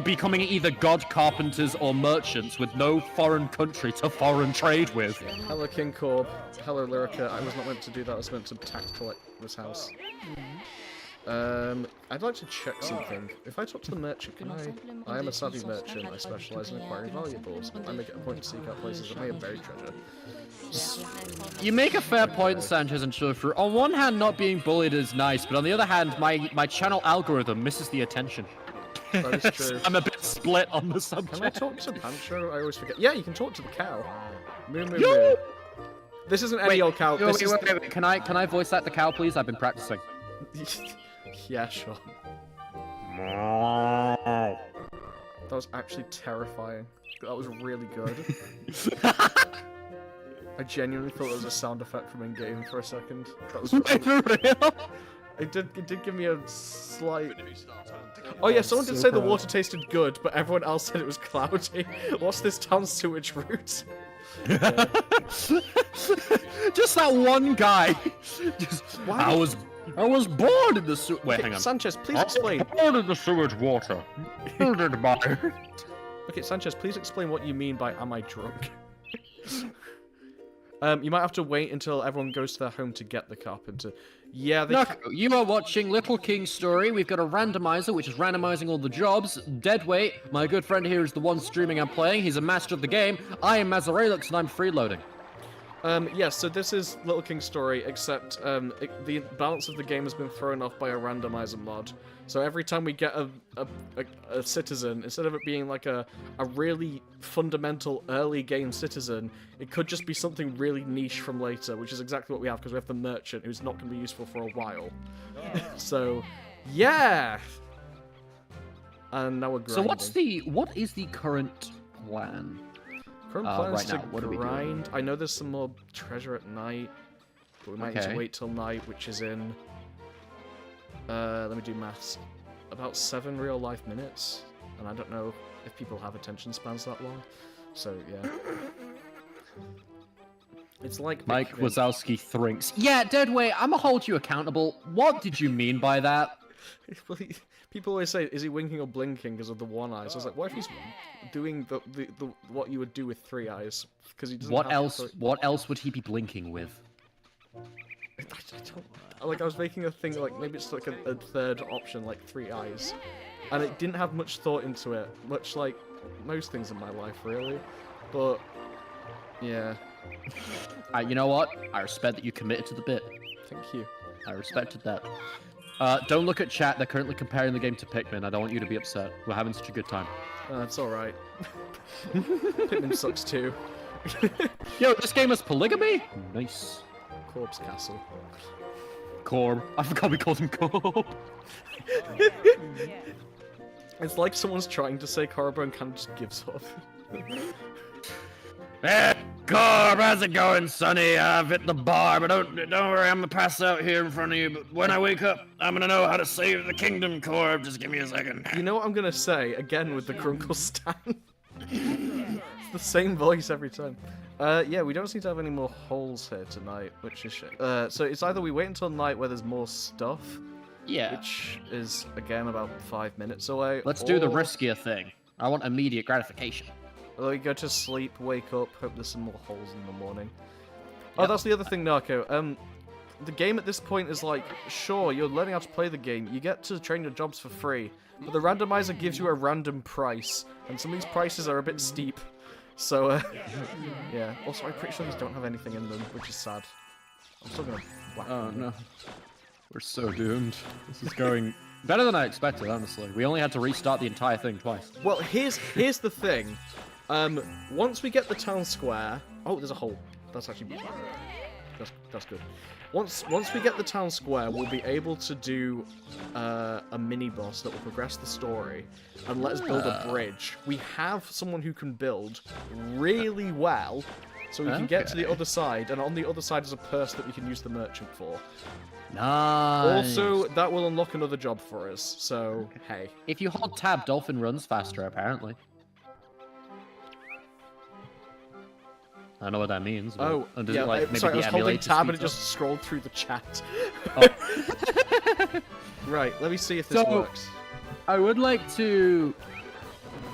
becoming either god carpenters or merchants with no foreign country to foreign trade with. Hello, King Corb. Hello, Lyrica. I was not meant to do that. I was meant to tax collect this house. I'd like to check something. If I talk to the merchant, can I am a savvy merchant. I specialize in acquiring valuables. I make it a point to seek out places that may have buried treasure. You make a fair point, Sanchez and Shufru. On one hand, not being bullied is nice, but on the other hand, my channel algorithm misses the attention. That is true. I'm a bit split on the subject. Can I talk to Pancho? I always forget. Yeah, you can talk to the cow. Moo moo moo. This isn't any old cow. Wait. Can I voice that the cow, please? I've been practicing. Yeah, sure. That was actually terrifying. That was really good. I genuinely thought it was a sound effect from in-game for a second. That was For real? It did give me a slight... Oh yeah, someone did say the water tasted good, but everyone else said it was cloudy. What's this town's sewage route? Just that one guy. I was born in the sewage. Wait, hang on. Sanchez, please explain. Born in the sewage water. Builded by. Okay, Sanchez, please explain what you mean by "am I drunk"? You might have to wait until everyone goes to their home to get the carpenter. Yeah, you are watching Little King's Story. We've got a randomizer, which is randomizing all the jobs. Deadweight, my good friend here, is the one streaming and playing. He's a master of the game. I am Mazeraylux, and I'm freeloading. Yes, so this is Little King's Story, except the balance of the game has been thrown off by a randomizer mod. So every time we get a citizen, instead of it being like a really fundamental early game citizen, it could just be something really niche from later, which is exactly what we have, because we have the merchant, who's not going to be useful for a while. So, yeah! And now we're grinding. So what is the current plan? Current plan is right to now, what are we grind. I know there's some more treasure at night, but we might need to wait till night, which is in... let me do maths. About 7 real-life minutes, and I don't know if people have attention spans that long. So, yeah. It's like... Mike Wazowski thinks. Yeah, Deadweight, I'ma hold you accountable. What did you mean by that? People always say, is he winking or blinking because of the one eye? So I was like, what if he's doing the what you would do with 3 eyes? Because he doesn't. What else would he be blinking with? I don't. Like, I was making a thing like maybe it's like a third option, like 3 eyes. and it didn't have much thought into it, much like most things in my life, really. But yeah, You know what? I respect that you committed to the bit. thank you. I respected that. Don't look at chat. They're currently comparing the game to Pikmin. I don't want you to be upset. We're having such a good time. It's all right. Pikmin sucks too. Yo, this game has polygamy? Nice. Corpse Castle. Corb. I forgot we called him Corb. It's like someone's trying to say Corbo and kind of just gives up. Corb, how's it going, Sonny? I've hit the bar, but don't worry, I'm gonna pass out here in front of you. But when I wake up, I'm gonna know how to save the kingdom, Corb. Just give me a second. You know what I'm gonna say again with the Grunkle stand? It's the same voice every time. Yeah, we don't seem to have any more holes here tonight, which is shit. So it's either we wait until night where there's more stuff, Yeah. which is again about 5 minutes away. Let's do the or- riskier thing. I want immediate gratification. Or we go to sleep, wake up, hope there's some more holes in the morning. Oh, that's the other thing, Narco. The game at this point is like, sure, you're learning how to play the game. You get to train your jobs for free, but the randomizer gives you a random price, and some of these prices are a bit steep. So, yeah. Also, I'm pretty sure these don't have anything in them, which is sad. I'm still gonna whack Oh them. no. We're so doomed. This is going better than I expected, honestly. We only had to restart the entire thing twice. Well, here's the thing. Once we get the town square... Oh, there's a hole. That's actually... That's good. Once we get the town square, we'll be able to do a mini-boss that will progress the story and let us build a bridge. We have someone who can build really well, so we can get to the other side, and on the other side is a purse that we can use the merchant for. Nice. Also, that will unlock another job for us, so hey. If you hold tab, Dolphin runs faster, apparently. I don't know what that means. But Oh, does yeah, it, like, maybe sorry, I the was holding emulator tab and it speeds just scrolled through the chat. up? Right, let me see if this So- works. I would like to...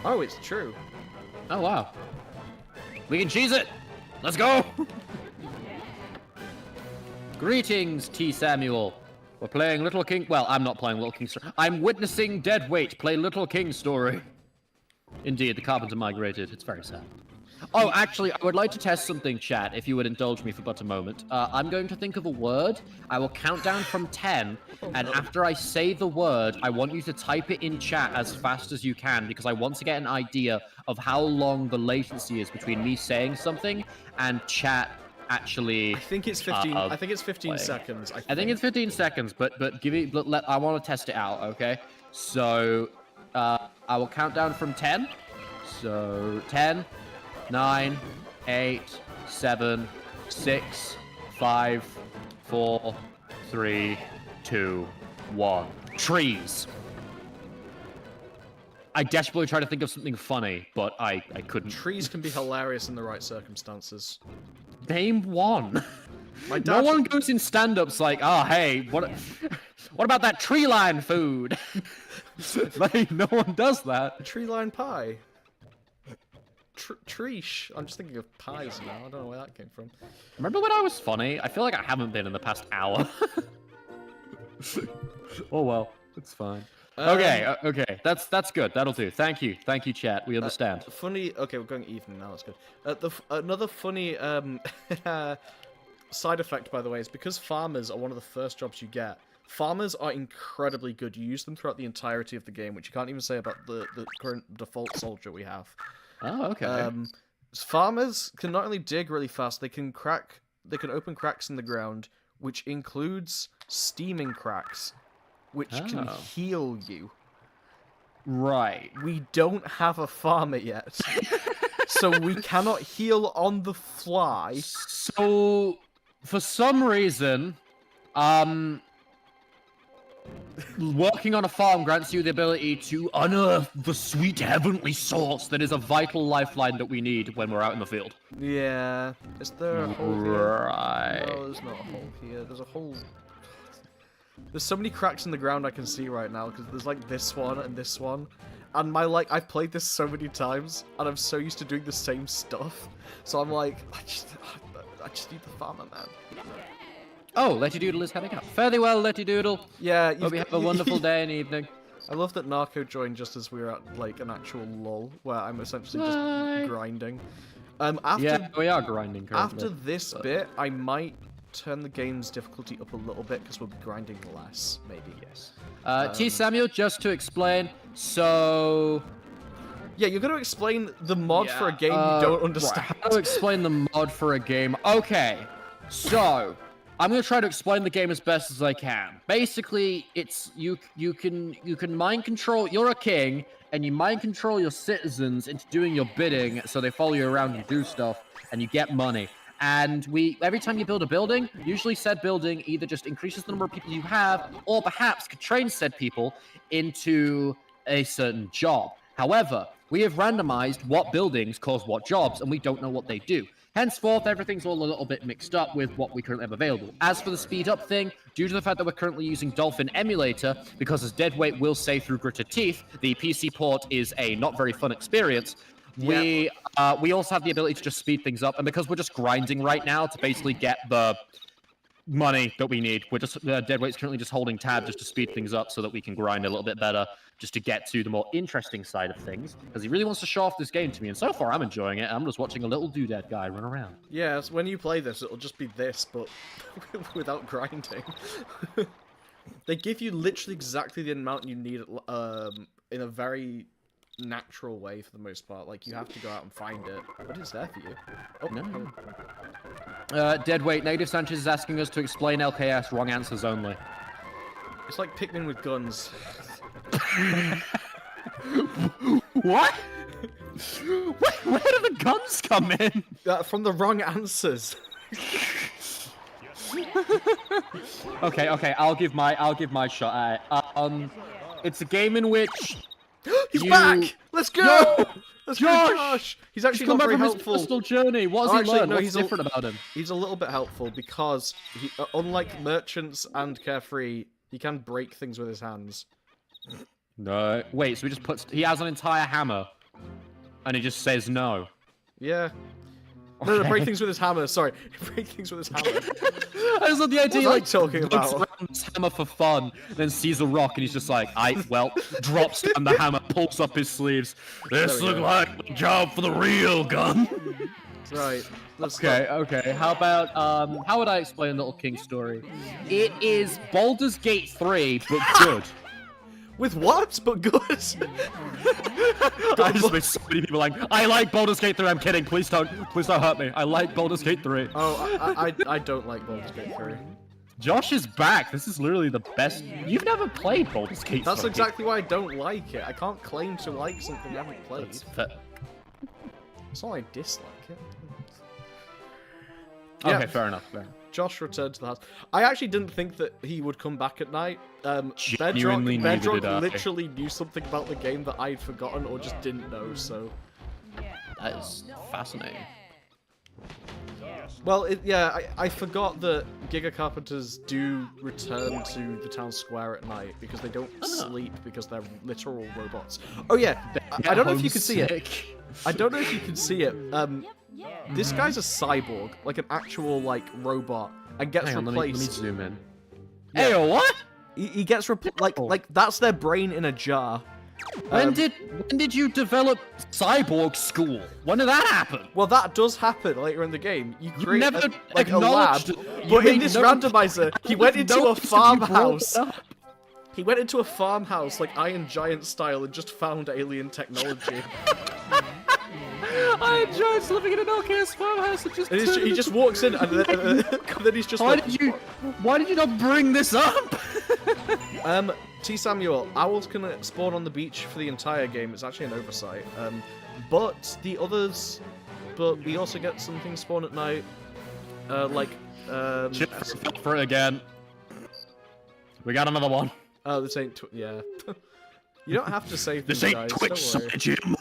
Oh, it's true. Oh, wow. We can cheese it! Let's go! Greetings, T. Samuel. We're playing Little King... Well, I'm not playing Little King Story. I'm witnessing Dead Weight play Little King Story. Indeed, the carpenter migrated. It's very sad. Oh, actually, I would like to test something, chat, if you would indulge me for but a moment. I'm going to think of a word. I will count down from 10, and after I say the word, I want you to type it in chat as fast as you can, because I want to get an idea of how long the latency is between me saying something and chat actually... I think it's 15. I think it's 15 playing. seconds. I think it's 15 seconds, but give it. I want to test it out. Okay, so I will count down from 10. So 10, 9, 8, 7, 6, 5, 4, 3, 2, 1. Trees. I desperately tried to think of something funny, but I couldn't. Trees can be hilarious in the right circumstances. Name one. My dad, No one goes in stand-ups like, oh, hey, what about that tree line food? Like, no one does that. Tree line pie. Treesh. I'm just thinking of pies now. I don't know where that came from. Remember when I was funny? I feel like I haven't been in the past hour. Oh, well, it's fine. Okay, that's good. That'll do. Thank you, chat. We understand. Funny. Okay, we're going even now. That's good. Another funny side effect, by the way, is because farmers are one of the first jobs you get. Farmers are incredibly good. You use them throughout the entirety of the game, which you can't even say about the current default soldier we have. Oh, okay. Farmers can not only dig really fast, they can open cracks in the ground, which includes steaming cracks, which can Oh. heal you. Right. We don't have a farmer yet, so we cannot heal on the fly. So, for some reason, working on a farm grants you the ability to unearth the sweet heavenly source that is a vital lifeline that we need when we're out in the field. Yeah. Is there a hole here? Right. No, there's not a hole here. There's a hole. There's so many cracks in the ground I can see right now, because there's like this one and this one. And I've played this so many times, and I'm so used to doing the same stuff. So I'm like, I just need the farmer, man. Oh, Letty Doodle is coming up. Fairly well, Letty Doodle. Yeah, Hope you have a wonderful day and evening. I love that Narco joined just as we were at like an actual lull, where I'm essentially just grinding. After, Yeah, we are grinding currently. After this bit, I might turn the game's difficulty up a little bit because we'll be grinding less, maybe. Yes. T. Samuel, just to explain, so... Yeah, you're going to explain the mod for a game you don't understand. Right. How to explain the mod for a game? Okay, so... I'm gonna try to explain the game as best as I can. Basically, it's you can mind control. You're a king, and you mind control your citizens into doing your bidding, so they follow you around and do stuff, and you get money. And every time you build a building, usually said building either just increases the number of people you have, or perhaps could train said people into a certain job. However, we have randomized what buildings cause what jobs, and we don't know what they do. Henceforth, everything's all a little bit mixed up with what we currently have available. As for the speed up thing, due to the fact that we're currently using Dolphin Emulator, because as Deadweight will say through gritted teeth, the PC port is a not very fun experience, we also have the ability to just speed things up, and because we're just grinding right now to basically get the money that we need, we're just Deadweight's currently just holding tab just to speed things up so that we can grind a little bit better, just to get to the more interesting side of things, because he really wants to show off this game to me, and so far I'm enjoying it. I'm just watching a little doodad guy run around. Yeah, so when you play this, it'll just be this, but without grinding. They give you literally exactly the amount you need in a very natural way for the most part. Like, you have to go out and find it. What is there for you? Oh, no. Deadweight, Native Sanchez is asking us to explain LKS, wrong answers only. It's like Pikmin with guns. What? Where do the guns come in? From the wrong answers. Okay, I'll give my shot at it. It's a game in which He's back! Let's go! Yo! Let's go, Josh! He's actually not very helpful. His personal journey. What has he learned? What's different about him? He's a little bit helpful because, unlike merchants and Carefree, he can break things with his hands. No. Wait, so he has an entire hammer, and he just says no. Yeah. Okay. No, break things with his hammer. Sorry, break things with his hammer. I just love the idea, like, talking about around his hammer for fun, then sees a rock, and he's just like, drops down the hammer, pulls up his sleeves. This looks like a job for the real gun. Right. Okay. How about, how would I explain Little King story? It is Baldur's Gate 3, but good. With what? But good? I just made so many people like, I like Baldur's Gate 3, I'm kidding, please don't hurt me. I like Baldur's Gate 3. Oh, I don't like Baldur's Gate 3. Josh is back, this is literally the best. You've never played Baldur's Gate 3. That's exactly why I don't like it. I can't claim to like something I haven't played. It's not I dislike it. Okay, fair enough. Josh returned to the house. I actually didn't think that he would come back at night. Bedrock literally knew something about the game that I'd forgotten or just didn't know, so... That is fascinating. Well, I forgot that Giga Carpenters do return to the town square at night because they don't sleep because they're literal robots. Oh yeah, I don't know if you can see it. I don't know if you can see it. This guy's a cyborg, like an actual robot, and gets replaced. Let me zoom in. Yeah. Hey, what? He gets like that's their brain in a jar. When did you develop Cyborg School? When did that happen? Well, that does happen later in the game. You create never a lab, but in this randomizer, he went into a farmhouse. He went into a farmhouse, like Iron Giant style, and just found alien technology. Iron Giant's living in an LKS farmhouse and just... he just walks in, and then he's just Why did you not bring this up? T. Samuel, owls can spawn on the beach for the entire game. It's actually an oversight. But we also get some things spawn at night. For it again. We got another one. Oh, this ain't yeah. You don't have to save this these ain't guys, Twitch, Jim.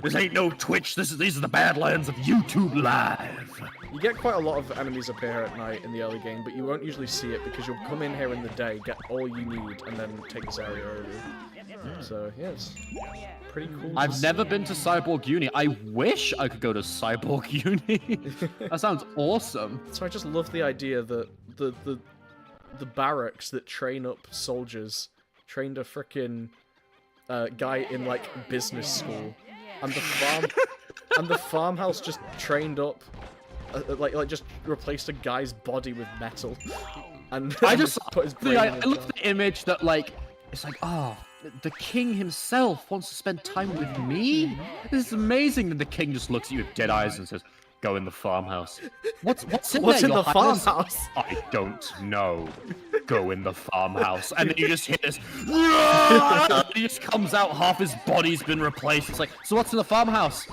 This ain't no Twitch. These are the Badlands of YouTube Live. You get quite a lot of enemies appear at night in the early game, but you won't usually see it because you'll come in here in the day, get all you need, and then take this area over. So yeah, it's pretty cool. I've never been to Cyborg Uni. I wish I could go to Cyborg Uni. That sounds awesome. So I just love the idea that the barracks that train up soldiers trained a frickin' guy in like business school, and the farmhouse just trained up, like just replaced a guy's body with metal, and I just put his brain in I a love jar. the image that like it's like, oh, the king himself wants to spend time with me. This is amazing. That the king just looks at you with dead eyes and says, "Go in the farmhouse." What's in What's there, in Your the Highness? farmhouse? I don't know. Go in the farmhouse, and then you just hear this. And he just comes out. Half his body's been replaced. It's like, so what's in the farmhouse?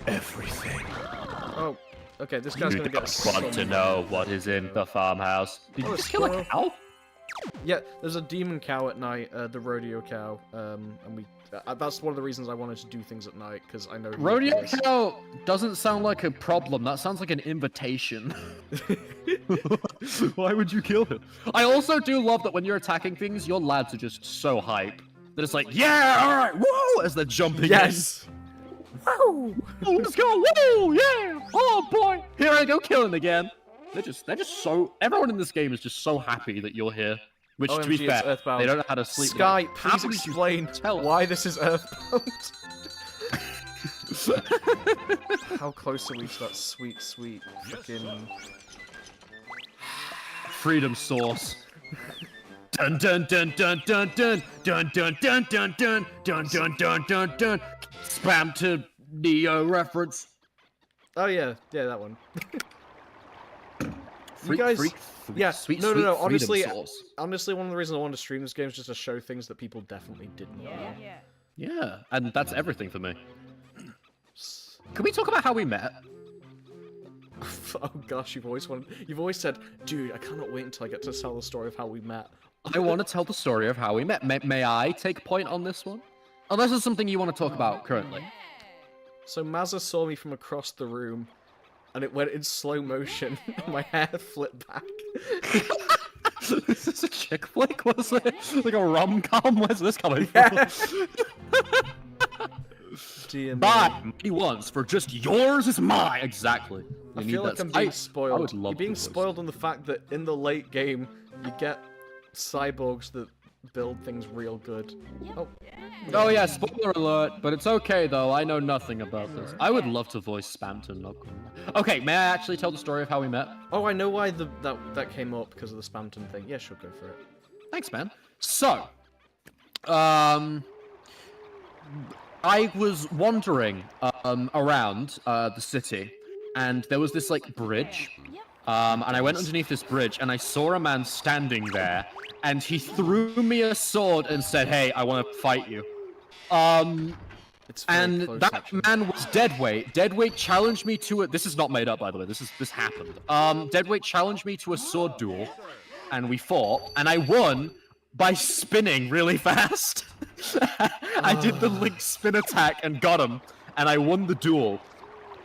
Everything. Oh, okay, this guy's You gonna get don't want to some... know what is in the farmhouse. Did Oh, you a just kill a squirrel. cow? Yeah, there's a demon cow at night, the rodeo cow, and we. That's one of the reasons I wanted to do things at night, because I know... he Rodeo appears. cow doesn't sound like a problem. That sounds like an invitation. Why would you kill him? I also do love that when you're attacking things, your lads are just so hype that it's like, yeah, all right, woo, as they're jumping Yes! in. Woo! Oh, let's go, woo, yeah, oh boy, here I go killing again. They're just so. Everyone in this game is just so happy that you're here. Which, to be OMG, fair, it's Earthbound. they don't know how to sleep. Sky, How please would you explain tell? why this is Earthbound. How close are we to that sweet, sweet fucking... Freedom Source. Dun dun dun dun dun dun dun dun dun dun dun dun dun dun dun dun. Spam to Neo reference. Oh yeah, that one. Freak, guys- freak, yeah, sweet, no, sweet honestly, Freedom Source. Honestly, one of the reasons I wanted to stream this game is just to show things that people definitely didn't know. Yeah, and that's everything for me. Can we talk about how we met? Oh gosh, you've always said, dude, I cannot wait until I get to tell the story of how we met. I want to tell the story of how we met. May I take point on this one? Unless it's something you want to talk about currently. So Mazza saw me from across the room, and it went in slow motion, and my hair flipped back. Is this a chick flick? Was it like a rom-com? Where's this coming from? Dear me. Buy me once for just yours is mine. Exactly. I We need feel like that. I'm being I spoiled. would love You're being to voice. spoiled on the fact that in the late game, you get cyborgs that build things real good. Oh, Oh yeah, spoiler alert. But it's okay though. I know nothing about this. I would love to voice Spamton. Not gonna lie. Okay, may I actually tell the story of how we met? oh, I know why that came up because of the Spamton thing. Yeah, sure, go for it. Thanks, man. So, I was wandering around the city, and there was this like bridge, and I went underneath this bridge, and I saw a man standing there, and he threw me a sword and said, "Hey, I want to fight you." It's very And close, that actually. man was Deadweight. Deadweight challenged me to a. This is not made up, by the way. This happened. Deadweight challenged me to a sword duel, and we fought, and I won by spinning really fast. I did the Link spin attack and got him, and I won the duel.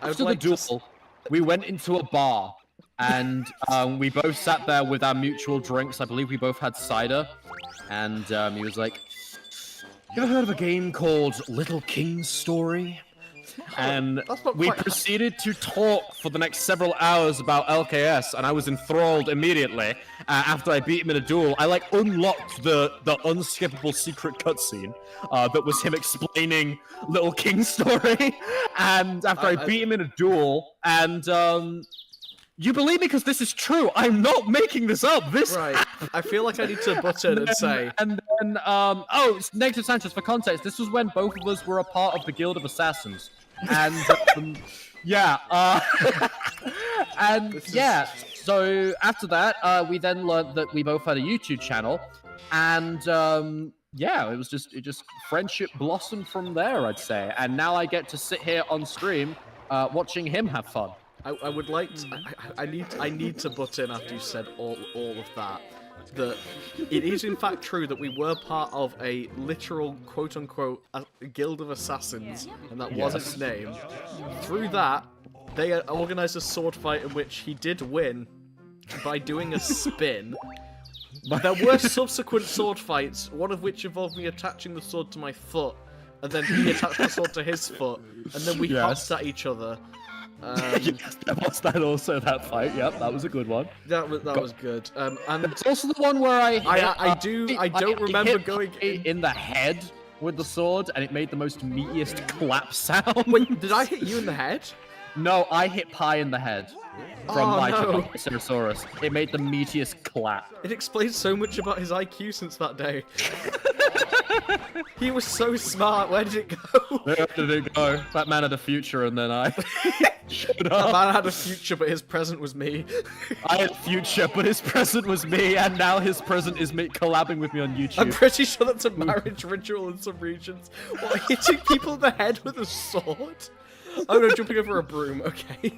I would After like the to duel, we went into a bar, and we both sat there with our mutual drinks. I believe we both had cider, and he was like, "You ever heard of a game called Little King's Story?" And that's not we quite- proceeded to talk for the next several hours about LKS, and I was enthralled immediately. After I beat him in a duel, I like unlocked the unskippable secret cutscene that was him explaining Little King's Story. And after I beat him in a duel, and you believe me because this is true. I'm not making this up. This Right. I feel like I need to butt in and say. and then, oh, it's Negative Sanchez, for context, this was when both of us were a part of the Guild of Assassins. And, yeah, and, This is- yeah, so after that, we then learned that we both had a YouTube channel, and, yeah, it just friendship blossomed from there, I'd say. And now I get to sit here on stream, watching him have fun. I would like to, I need to butt in after you said all of that. That it is in fact true that we were part of a literal quote unquote guild of assassins, and that was its name. Through that, they organized a sword fight in which he did win by doing a spin. There were subsequent sword fights, one of which involved me attaching the sword to my foot, and then he attached the sword to his foot, and then we hopped at each other. Yes, there was that also, that fight. Yep, that was a good one. That was good. And It's also the one where I don't remember hit going in the head with the sword, and it made the most meatiest clap sound. Wait, did I hit you in the head? No, I hit Pi in the head from Oh, my no. Tyrannosaurus. It made the meatiest clap. It explains so much about his IQ since that day. He was so smart. Where did it go? Where did it go? That man had a future, and then I showed That up. man had a future, but his present was me. I had a future, but his present was me, and now his present is me collabing with me on YouTube. I'm pretty sure that's a marriage ritual in some regions. What, hitting people in the head with a sword? Oh no, jumping over a broom. Okay.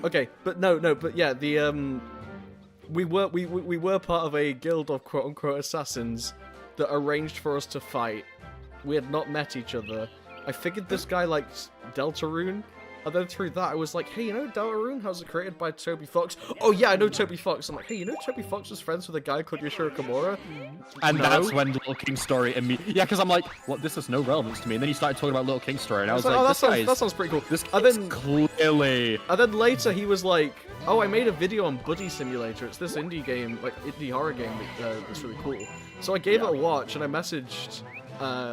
Okay, but but yeah, the we were part of a guild of quote-unquote assassins that arranged for us to fight. We had not met each other. I figured this guy liked Deltarune, and then through that I was like, hey, you know Deltarune? How's it created by Toby Fox? Oh yeah, I know Toby Fox. I'm like, hey, you know Toby Fox was friends with a guy called Yoshiro Kimura? And No. that's when Little King's Story yeah, because I'm like, what? This has no relevance to me. And then you started talking about Little King's Story, and I was like, oh, this that sounds pretty cool. This And kid's then clearly. And then later he was like, oh, I made a video on Buddy Simulator. It's this indie game, like indie horror game that's really cool. So I gave it a watch and I messaged,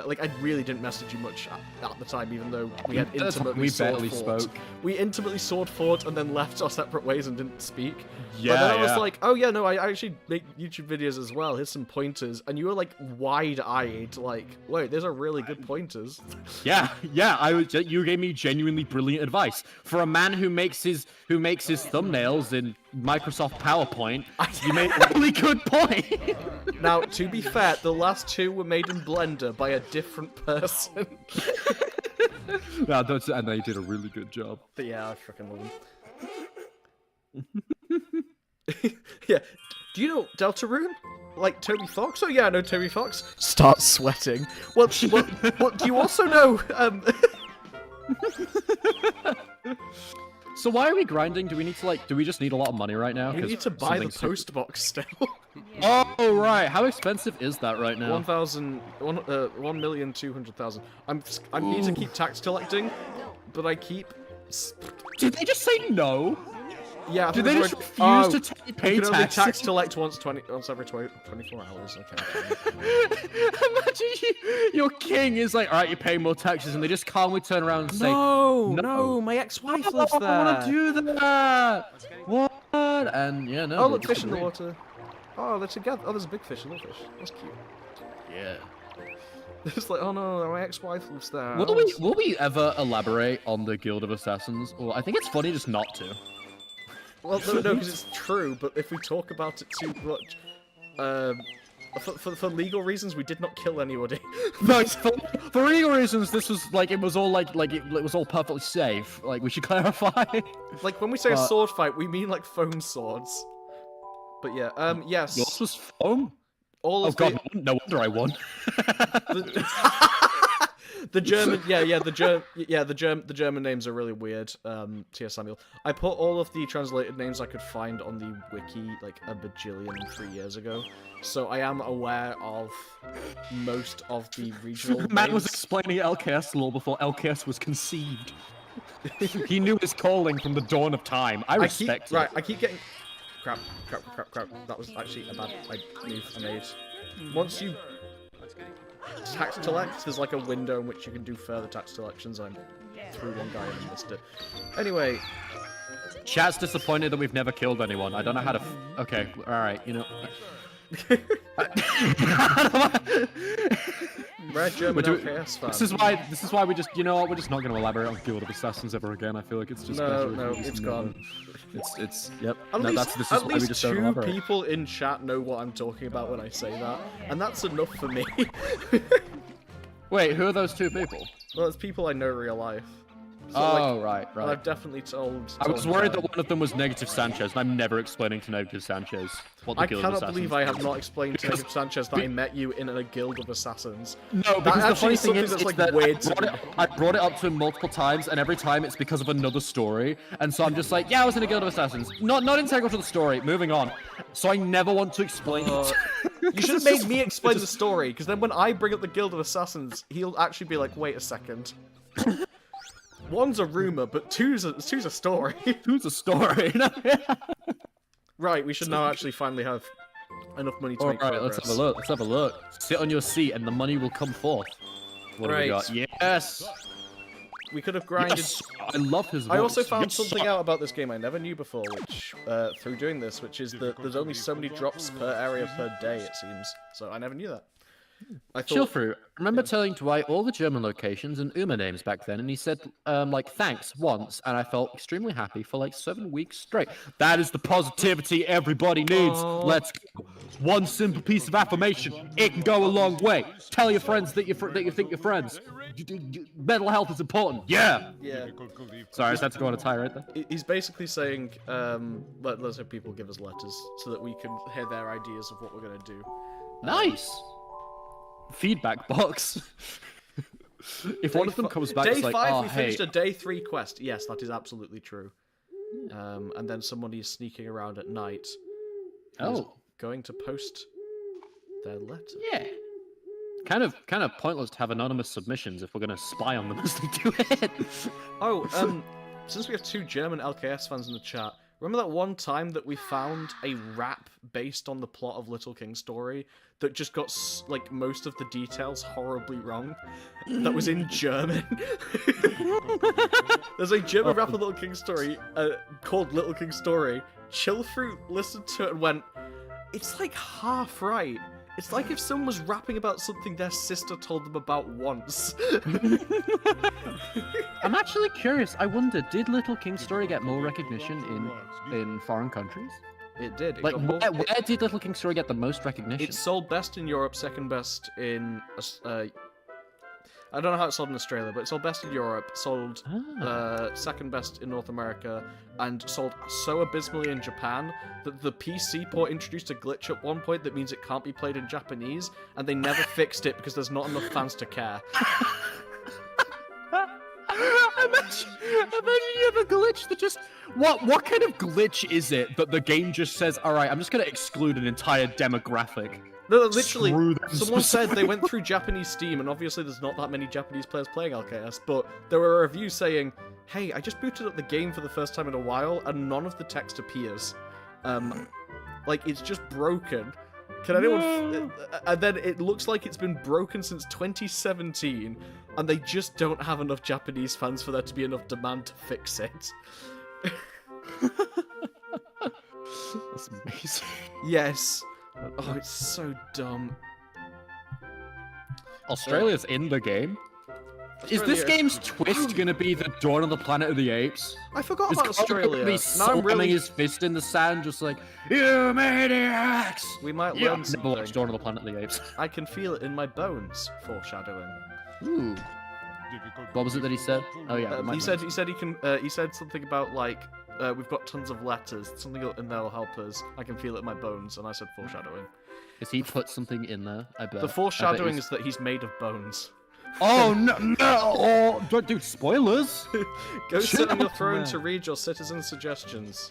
like I really didn't message you much at the time, even though we had intimately we sword barely fought. spoke. We intimately sword fought and then left our separate ways and didn't speak. Yeah, But then I was yeah. like, oh yeah, no, I actually make YouTube videos as well. Here's some pointers. And you were like wide-eyed, like, wait, those are really good pointers. Yeah, you gave me genuinely brilliant advice. For a man who makes his thumbnails in Microsoft PowerPoint, you made a really good point. Now, to be fair, the last two were made in Blender by a different person. No, I know you did a really good job. But yeah, I freaking love him. Yeah. Do you know Deltarune? Like Toby Fox? Oh yeah, I know Toby Fox. Start sweating. Well, do you also know? So why are we grinding? Do we need to do we just need a lot of money right now? You 'Cause need to buy the something's super- post box still. Oh right, how expensive is that right now? 1,200,000. I need to keep tax collecting, but I keep. Did they just say no? Yeah. I Did think they it's just already- refuse to pay You can only taxes? tax collect once every 24 hours. Okay. Imagine your king is like, alright, you're paying more taxes, and they just calmly turn around and say, no, my ex-wife I don't want to do that. What? And yeah, no. Oh, they look, just fish in the agree. water. Oh, they're together. Oh, there's a big fish, a little fish. That's cute. Yeah. It's like, oh no, my ex-wife lives there. Will we ever elaborate on the Guild of Assassins? Or I think it's funny just not to. Well, no, because it's true. But if we talk about it too much, for legal reasons, we did not kill anybody. No, for legal reasons, this was it was all it was all perfectly safe. Like we should clarify. Like when we say a But- sword fight, we mean like foam swords. But yeah, yes. Yours was foam. All Oh of god, no wonder I won. the German, the German names are really weird. T.S. Samuel. I put all of the translated names I could find on the wiki like a bajillion 3 years ago, so I am aware of most of the regional Man names. was explaining LKS lore before LKS was conceived. He knew his calling from the dawn of time. I respect it. I keep getting crap. That was actually a bad move I made. Once you tax collect, there's like a window in which you can do further tax collections. I threw one guy and missed it. Anyway, Chat's disappointed that we've never killed anyone. I don't know how to. Okay, all right, you know. Red German We're LKS fan. This is why we just, you know what, we're just not going to elaborate on Guild of Assassins ever again. I feel like it's just better if No, we just it's never- gone. Yep. At No, least, this is at why we least just don't two elaborate. people in chat know what I'm talking about when I say that, and that's enough for me. Wait, who are those two people? Well, it's people I know in real life. So, Oh, right. and I've definitely told. I was told worried them. that one of them was Negative Sanchez, and I'm never explaining to Negative Sanchez what the I Guild of cannot Assassins believe I have is. not explained to Because- Negative Sanchez that I met you in a guild of assassins. No, because the actually funny is thing something is, that's, it's like, that weird to me. I brought it up to him multiple times, and every time it's because of another story. And so I'm just like, yeah, I was in a Guild of Assassins. Not integral to the story. Moving on. So I never want to explain it. You should have made me explain the story, because then when I bring up the Guild of Assassins, he'll actually be like, wait a second. one's a rumor, but two's a story. Who's a story? Right, we should now actually finally have enough money to make Alright, progress. let's have a look. Let's have a look. Sit on your seat and the money will come forth. What have we got? Yes! We could have grinded. Yes! I love his voice. I also found Yes. something out about this game I never knew before, which through doing this, which is that there's only so many drops per area per day, it seems. So I never knew that. I thought, Chill through. I remember telling Dwight all the German locations and Uma names back then, and he said, like, thanks once, and I felt extremely happy for like 7 weeks straight. That is the positivity everybody needs. Let's go. One simple piece of affirmation. It can go a long way. Tell your friends that you think you're friends. Mental health is important. Yeah. Yeah. Sorry, I just had to go on a tirade there. He's basically saying, let's have people give us letters so that we can hear their ideas of what we're gonna do. Nice. Feedback box. If one of them comes back, Day it's like, 5, oh, we hey. finished a day 3 quest. Yes, that is absolutely true. And then somebody is sneaking around at night. who's Oh. going to post their letter. Yeah. Kind of pointless to have anonymous submissions if we're gonna spy on them as they do it. Oh, since we have 2 German LKS fans in the chat, remember that one time that we found a rap based on the plot of Little King Story that just got, like, most of the details horribly wrong? That was in German. There's a German rap of Little King Story called Little King Story. Chillfruit listened to it and went, it's like half right. It's like if someone was rapping about something their sister told them about once. I'm actually curious. I wonder, did Little King Story get more recognition in foreign countries? It did. It Like, got more- where did Little King Story get the most recognition? It sold best in Europe, second best in... I don't know how it sold in Australia, but it sold best in Europe, sold second best in North America, and sold so abysmally in Japan that the PC port introduced a glitch at one point that means it can't be played in Japanese, and they never fixed it because there's not enough fans to care. Imagine you have a glitch that just... What kind of glitch is it that the game just says, alright, I'm just going to exclude an entire demographic? No, literally, Screw them someone said they went through Japanese Steam, and obviously there's not that many Japanese players playing LKS, but there were reviews saying, hey, I just booted up the game for the first time in a while, and none of the text appears. Like, it's just broken. Can anyone... And then it looks like it's been broken since 2017, and they just don't have enough Japanese fans for there to be enough demand to fix it. That's amazing. Yes. Oh, it's so dumb. Australia's in the game. Is this game's twist gonna be the Dawn of the Planet of the Apes? I forgot Is about Carl gonna Australia. be Now I'm slamming really... his fist in the sand, just like, you maniacs! We might Yeah, learn I've never watched something. Dawn of the Planet of the Apes. I can feel it in my bones. Foreshadowing. Ooh. What was it that he said? Oh yeah. He said something about like we've got tons of letters. Something in there will help us. I can feel it in my bones, and I said foreshadowing. Is he put something in there? I bet. The foreshadowing is that he's made of bones. Oh no! Oh, don't do spoilers. Go Shut sit on your up, throne man. to read your citizen suggestions.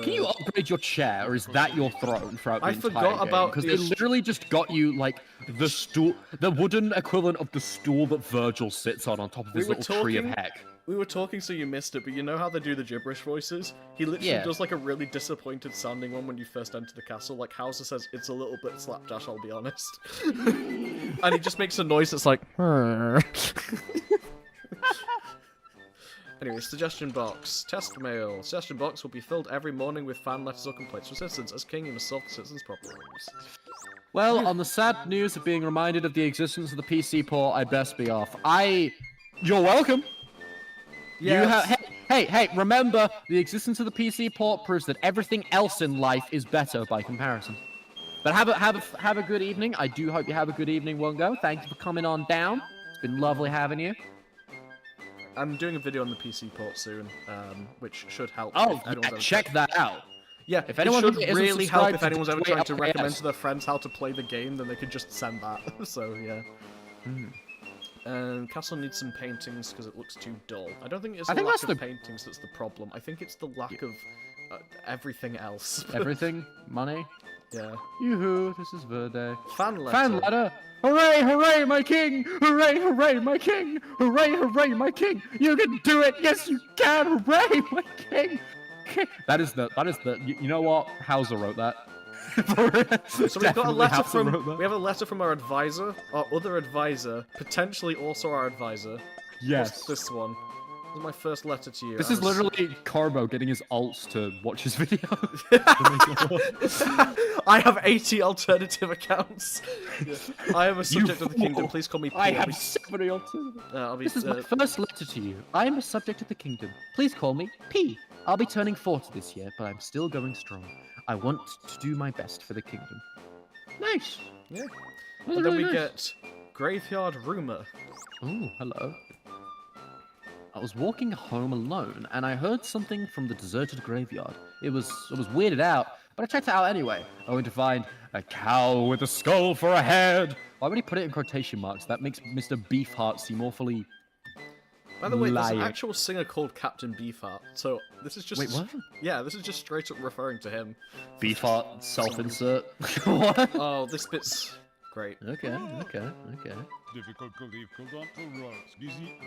Can you upgrade your chair, or is that your throne throughout the I entire forgot game? about Because the they ast- literally just got you like the stool, the wooden equivalent of the stool that Virgil sits on top of his We were little tree of talking- heck. We were talking so you missed it, but you know how they do the gibberish voices? He literally Yeah. does like a really disappointed sounding one when you first enter the castle. Like Hauser says, it's a little bit slapdash, I'll be honest. And he just makes a noise that's like... Anyway, suggestion box. Test mail. Suggestion box will be filled every morning with fan letters or complaints from citizens. As king, you must solve the citizens' problems. Well, on the sad news of being reminded of the existence of the PC port, I'd best be off. You're welcome. Yes. Hey, remember, the existence of the PC port proves that everything else in life is better by comparison. But have a good evening. I do hope you have a good evening, Wongo. Thank you for coming on down. It's been lovely having you. I'm doing a video on the PC port soon, which should help. Oh, if anyone's yeah, ever check that out. Yeah, If it anyone should isn't really help subscribed if to anyone's ever Gateway trying to recommend LKS. to their friends how to play the game, then they could just send that. So, yeah. Castle needs some paintings because it looks too dull. I don't think it's the think lack that's of the- paintings that's the problem. I think it's the lack of everything else. Everything, money. Yeah. Yoo-hoo, this is Verde. Fan letter. Fan letter! Hooray, hooray, my king! Hooray, hooray, my king! Hooray, hooray, my king! You can do it! Yes, you can! Hooray, my king! That is the, you know what? Hauser wrote that. So we've got a letter from, we have a letter from our advisor, our other advisor, potentially also our advisor. Yes. What's this one? This is my first letter to you. This is literally Carbo getting his alts to watch his video. I have 80 alternative accounts. I am a subject of the kingdom. Please call me P. I have 70 alternatives. This is my first letter to you. I am a subject of the kingdom. Please call me P. I'll be turning 40 this year, but I'm still going strong. I want to do my best for the kingdom. Nice. Yeah. And then we get Graveyard Rumor. Oh, hello. I was walking home alone, and I heard something from the deserted graveyard. I was weirded out, but I checked it out anyway, only to find a cow with a skull for a head. Why would he put it in quotation marks? That makes Mr. Beefheart seem awfully By the way, lying. there's an actual singer called Captain Beefheart, so this is just... Wait, what? Yeah, this is just straight up referring to him. Beefheart, self-insert. What? Oh, this bit's great. Okay.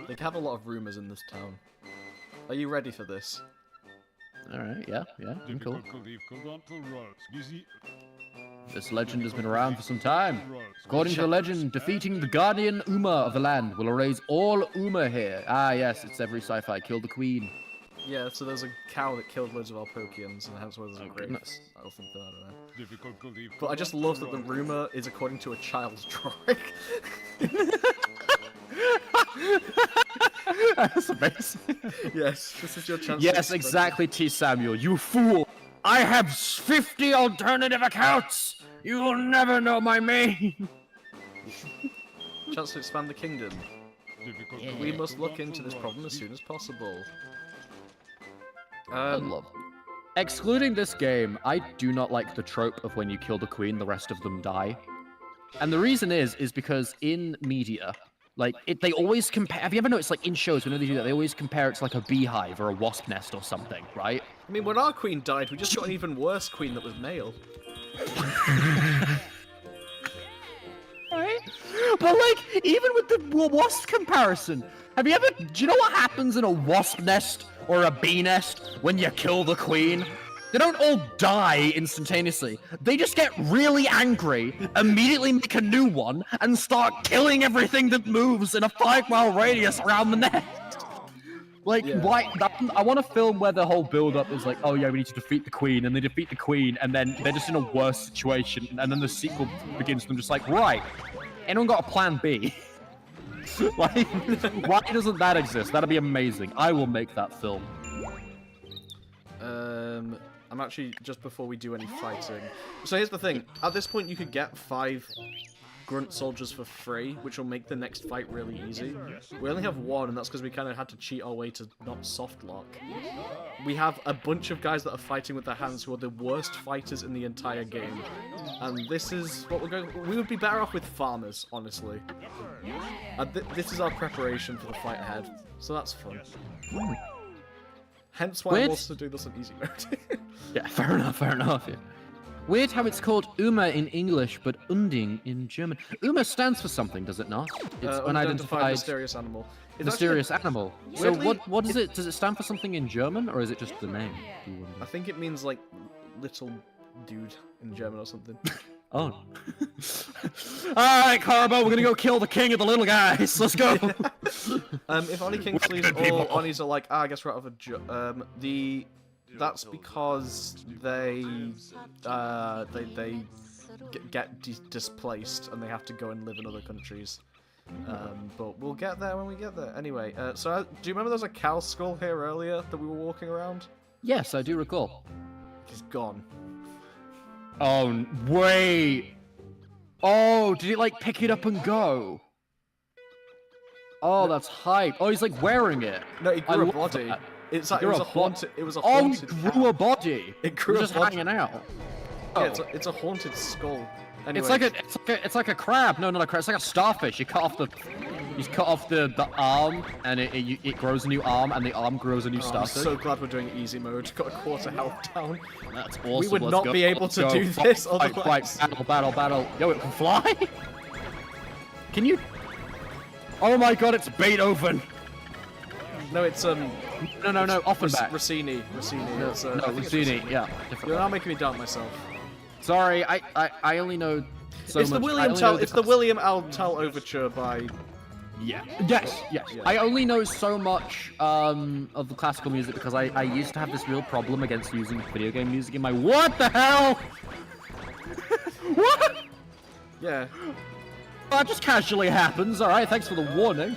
They have a lot of rumors in this town. Are you ready for this? Alright, yeah, I'm cool. This legend has been around for some time. According to the legend, defeating the guardian Uma of the land will erase all Uma here. Ah, yes, it's every sci-fi. Kill the queen. Yeah, so there's a cow that killed loads of Alpokians, and hence why there's a grave. goodness. I don't know. But I just love that the rumor is according to a child's drawing. That's amazing. Yes, this is your chance. Yes, exactly, T. Samuel. You fool! I have 50 alternative accounts! You will never know my name! Chance to expand the kingdom. We must look into this problem as soon as possible. Excluding this game, I do not like the trope of when you kill the queen, the rest of them die. And the reason is because in media, like, they always compare... Have you ever noticed, like, in shows, whenever they do that, they always compare it to, like, a beehive or a wasp nest or something, right? I mean, when our queen died, we just got an even worse queen that was male. Right? But, like, even with the wasp comparison, have you ever... Do you know what happens in a wasp nest or a bee nest when you kill the queen? They don't all die instantaneously. They just get really angry, immediately make a new one, and start killing everything that moves in a 5-mile radius around the nest. Like, why? I want a film where the whole build-up is like, oh yeah, we need to defeat the queen, and they defeat the queen, and then they're just in a worse situation, and then the sequel begins, and I'm just like, right, anyone got a plan B? Like, why doesn't that exist? That'd be amazing. I will make that film. I'm actually, just before we do any fighting... So here's the thing. At this point, you could get 5 grunt soldiers for free, which will make the next fight really easy. We only have 1, and that's because we kind of had to cheat our way to not softlock. We have a bunch of guys that are fighting with their hands who are the worst fighters in the entire game. And this is what we're going... We would be better off with farmers, honestly. And this is our preparation for the fight ahead. So that's fun. Hence why I'm also doing this on easy mode. Yeah, fair enough, yeah. Weird how it's called Uma in English, but Unding in German. Uma stands for something, does it not? It's unidentified mysterious animal. It's mysterious animal. So weirdly... what is it? Does it stand for something in German, or is it just the name? I think it means, like, little dude in German or something. Oh. Alright, Carbo, we're gonna go kill the king of the little guys. Let's go. If Oni Kingsley's all Onis are like, I guess we're out of a job. That's because they get displaced and they have to go and live in other countries. But we'll get there when we get there. Anyway, so do you remember there was a cow skull here earlier that we were walking around? Yes, I do recall. He's gone. Oh, wait. Oh, did he, like, pick it up and go? Oh, that's hype. Oh, he's, like, wearing it. No, he grew a body. That. It's like, it was a haunted Oh, he grew a body. It grew just hanging out. Yeah, it's a haunted skull. Anyway. It's like a crab. No, not a crab. It's like a starfish. You cut off the You cut off the arm, and it grows a new arm, and the arm grows a new I'm starter. so glad we're doing easy mode. Got a quarter health down. That's awesome. We would Let's not go. be able Let's to go. do Fight, this fight, otherwise. fight. Battle. Yo, it can fly? Can you... Oh my god, it's Beethoven! No, it's No, off and back. Rossini. No, It's, I no, think it's Rossini, yeah. You're now making me doubt myself. Sorry, I only know so It's much. the I William only Tell. know It's the William L. Tell overture by. Yeah. Yes. Yeah. I only know so much of the classical music because I used to have this real problem against using video game music in my... What the hell? What? Yeah. That just casually happens. Alright, thanks for the warning.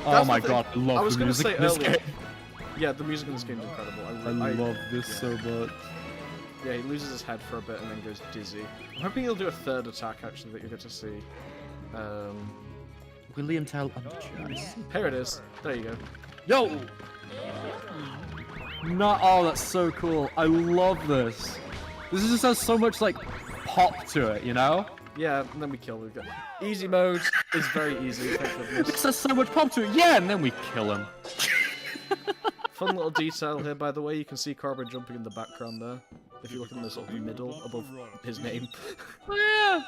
Oh That's my the thing. god, I love I was the gonna music say in this earlier. game. Yeah, the music in this game is incredible. I love this so much. Yeah, he loses his head for a bit and then goes dizzy. I'm hoping he'll do a third attack actually that you get to see. William Tell Underchoice. Here it is. There you go. Yo! No, oh, that's so cool. I love this. This just has so much, like, pop to it, you know? Yeah, and then we kill him. Easy mode is very easy, thank goodness. Because there's so much pop to it. Yeah, and then we kill him. Fun little detail here, by the way. You can see Carbon jumping in the background there. If you look in the sort of middle above his name. Oh, yeah.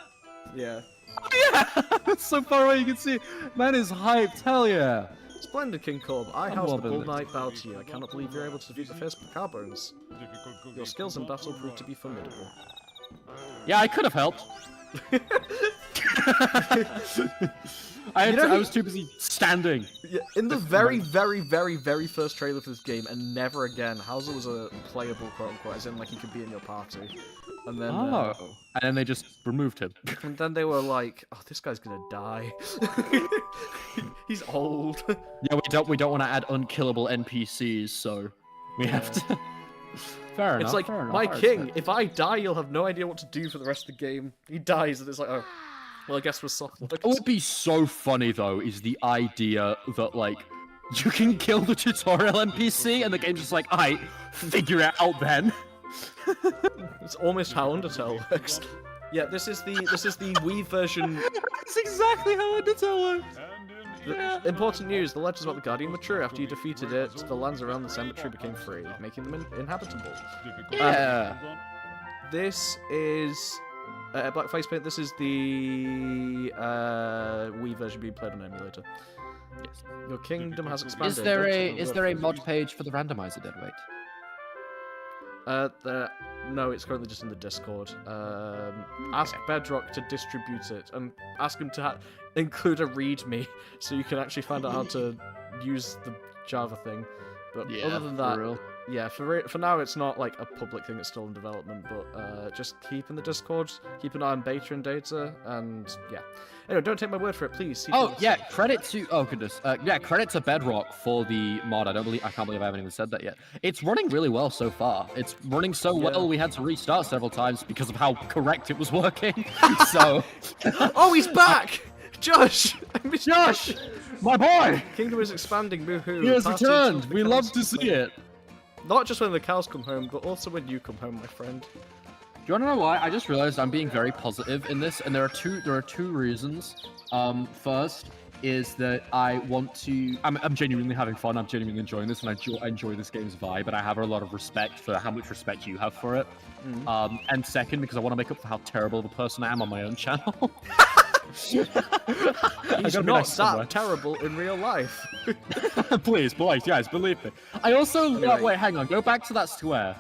Yeah. Oh, yeah. It's so far away you can see. Man is hyped. Hell yeah. Splendid, King Corb. I I'm house the loving Bull this. Knight bow to you. I cannot believe you're able to defeat the fierce Carbones. Your skills in battle prove to be formidable. Yeah, I could have helped. I was too busy standing. Yeah, in the very, very, very, very first trailer for this game, and never again, Hauser was a playable, quote-unquote, as in, like, he could be in your party. And then, Oh. And then they just removed him. and then they were like, oh, this guy's gonna die. He's old. Yeah, we don't want to add unkillable NPCs, so we have to. Fair enough. It's like, fair enough, my I king, respect. if I die, you'll have no idea what to do for the rest of the game. He dies, and it's like, oh, well, I guess we're Softlocks. What would be so funny though is the idea that like you can kill the tutorial NPC and the game's just like, alright, figure it out then. It's almost how Undertale works. Yeah, this is the Wii version. That's exactly how Undertale works. Important news: the legends about the Guardian were true. After you defeated it, the lands around the cemetery became free, making them inhabitable. Yeah. This is Black Face Paint. This is the Wii version being played on emulator. Yes. Your kingdom has expanded. Is there a mod page for the randomizer then? Wait. No, it's currently just in the Discord. Ask Bedrock to distribute it, and ask him to include a README, so you can actually find out how to use the Java thing. But Yeah, other than for that, real. yeah, for now it's not like a public thing; it's still in development. But just keep in the Discord, keep an eye on beta and data, and yeah. Anyway, don't take my word for it, please. See Oh for yeah, yourself. credit to credit to Bedrock for the mod. I can't believe I haven't even said that yet. It's running really well so far. It's running so Yeah. well we had to restart several times because of how correct it was working. So Oh, he's back! Josh! I missed Josh, my boy, Kingdom is expanding, boo-hoo. he has Party returned. until the We cows love to come see home. it. Not just when the cows come home, but also when you come home, my friend. Do you want to know why? I just realized I'm being very positive in this, and there are two reasons. First is that I want to. I'm genuinely having fun. I'm genuinely enjoying this, and I enjoy this game's vibe, and I have a lot of respect for how much respect you have for it. And second, because I want to make up for how terrible of a person I am on my own channel. He's gotta be not nice somewhere. that terrible in real life. Please, guys, believe me. I also Anyway. wait. Hang on. Go back to that square.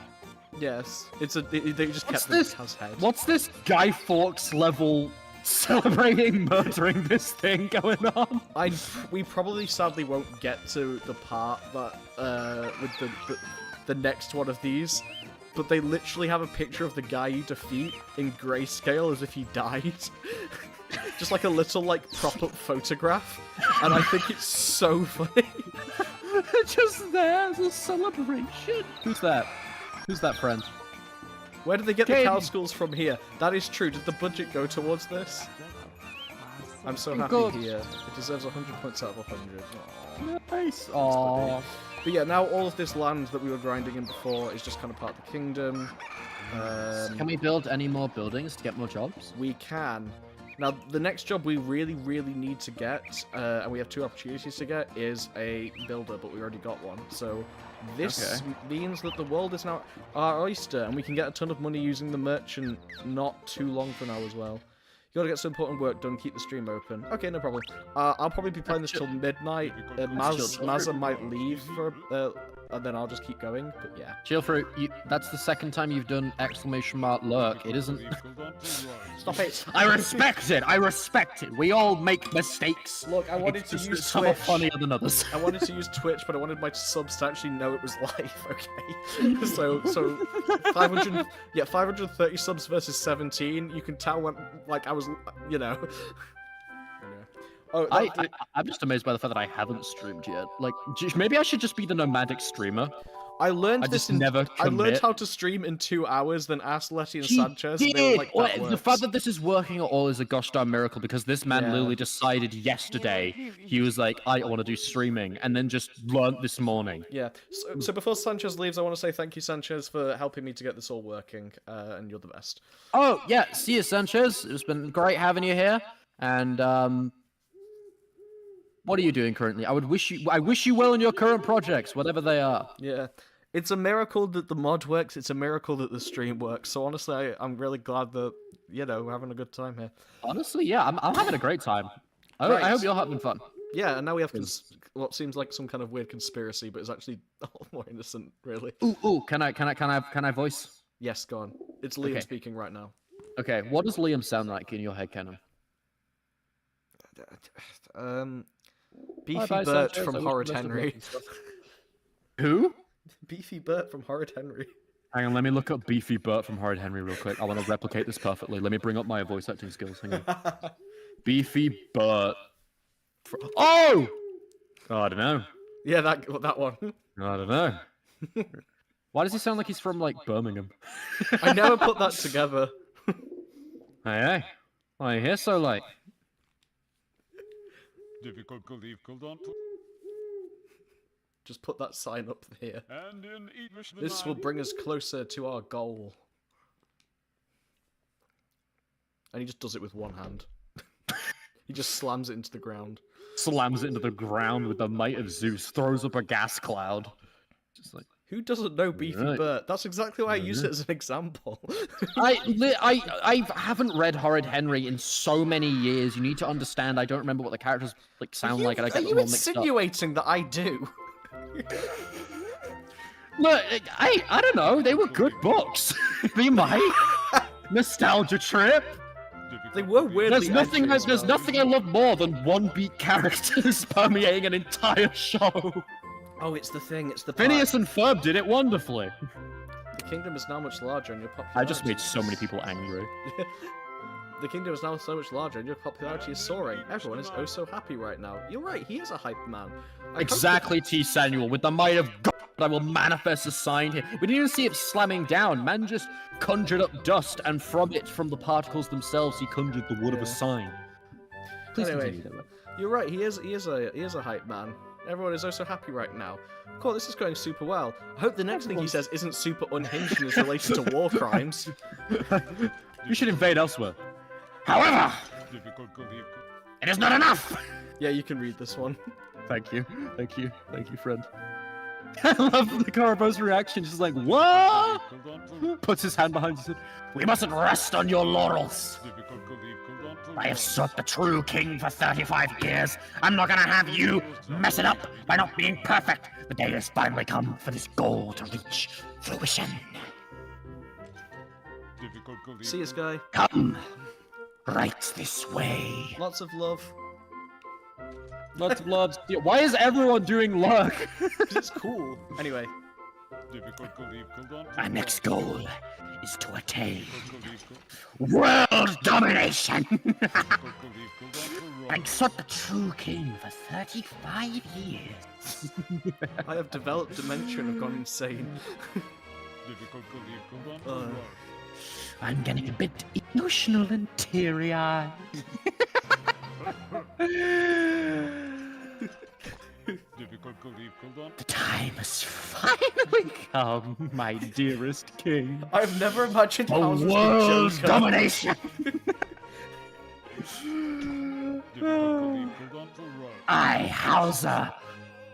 Yes, they just What's kept the this? cow's head. What's this Guy Fawkes level celebrating murdering this thing going on? We probably sadly won't get to the part that with the next one of these, but they literally have a picture of the guy you defeat in grayscale as if he died. Just like a little like prop-up photograph, and I think it's so funny. Just there as a celebration. Who's that? Who's that friend? Where did they get the Kid. cow schools from here? That is true. Did the budget go towards this? I'm so happy God. here. It deserves 100 points out of 100. Aw. Nice. Aww. But yeah, now all of this land that we were grinding in before is just kind of part of the kingdom. Can we build any more buildings to get more jobs? We can. Now, the next job we really, really need to get, and we have 2 opportunities to get, is a builder, but we already got one. So this means that the world is now our oyster, and we can get a ton of money using the merchant not too long from now as well. You gotta get some important work done, keep the stream open. Okay, no problem. I'll probably be playing this till midnight. Mazza might leave for, and then I'll just keep going, but yeah. Chillfruit, that's the second time you've done exclamation mark lurk. It isn't... Stop it! I respect it! I respect it! We all make mistakes. Look, I wanted to use some Twitch. are funnier than others. I wanted to use Twitch, but I wanted my subs to actually know it was live, okay? So 500, yeah, 530 subs versus 17, you can tell when, like, I was, you know... Oh, I'm just amazed by the fact that I haven't streamed yet. Like, maybe I should just be the nomadic streamer. I learned I learned how to stream in 2 hours, then asked Letty and Sanchez. And they were like, the fact that this is working at all is a gosh darn miracle, because this man literally decided yesterday, he was like, I want to do streaming, and then just learned this morning. Yeah. So before Sanchez leaves, I want to say thank you, Sanchez, for helping me to get this all working, and you're the best. Oh, yeah, see you, Sanchez. It's been great having you here, and, what are you doing currently? I wish you well in your current projects, whatever they are. Yeah. It's a miracle that the mod works. It's a miracle that the stream works. So honestly, I'm really glad that, you know, we're having a good time here. Honestly, yeah, I'm having a great time. I hope you're having fun. Yeah, and now we have what seems like some kind of weird conspiracy, but it's actually a lot more innocent, really. Ooh, can I voice? Yes, go on. It's Liam speaking right now. Okay, what does Liam sound like in your head, Canon? Beefy Bert from Horrid Henry. Who? Beefy Bert from Horrid Henry. Hang on, let me look up Beefy Bert from Horrid Henry real quick. I want to replicate this perfectly. Let me bring up my voice acting skills. Hang on. Beefy Bert. Oh! I don't know. Yeah, that one. I don't know. Why does he sound like he's from, like, Birmingham? I never put that together. Hey. Why are you here so late? Difficult to leave cooldown. Just put that sign up here. And in English, This will bring us closer to our goal. And he just does it with one hand. He just slams it into the ground. Slams it into the ground with the might of Zeus. Throws up a gas cloud. Just like... Who doesn't know Beefy Bert? That's exactly why I use it as an example. I haven't read Horrid Henry in so many years. You need to understand. I don't remember what the characters like sound like, and I get them all mixed up. Are you insinuating that I do? Look, I don't know. They were good books. They might. Nostalgia trip. They were weirdly. There's nothing I love more than one-beat characters permeating an entire show. Oh, it's the thing. It's the. Phineas and Ferb did it wonderfully. The kingdom is now much larger, and your popularity. I just made so many people angry. The kingdom is now so much larger, and your popularity is soaring. Everyone is oh so happy right now. You're right. He is a hype man. Exactly, T. Samuel. With the might of God, I will manifest a sign here. We didn't even see it slamming down. Man just conjured up dust, and from the particles themselves, he conjured the wood of a sign. Please continue. You're right. He is a hype man. Everyone is oh so happy right now. Cool, this is going super well. I hope the next thing he says isn't super unhinged and is related to war crimes. You should invade elsewhere. However, it is not enough! Yeah, you can read this one. Thank you, friend. I love the Karabo's reaction. She's like, what? Puts his hand behind his head. We mustn't rest on your laurels. I have sought the true king for 35 years. I'm not gonna have you mess it up by not being perfect. The day has finally come for this goal to reach fruition. See you, Sky. Come, right this way. Lots of love. Lots of love. Why is everyone doing lurk? Because it's cool. Anyway. Our next goal is to attain world domination. I've sought the true king for 35 years. I have developed dementia and have gone insane. I'm getting a bit emotional and teary-eyed. The time has finally come, my dearest king. I've never imagined a world domination. Difficult to leave Kuldon to run. I, Hauser,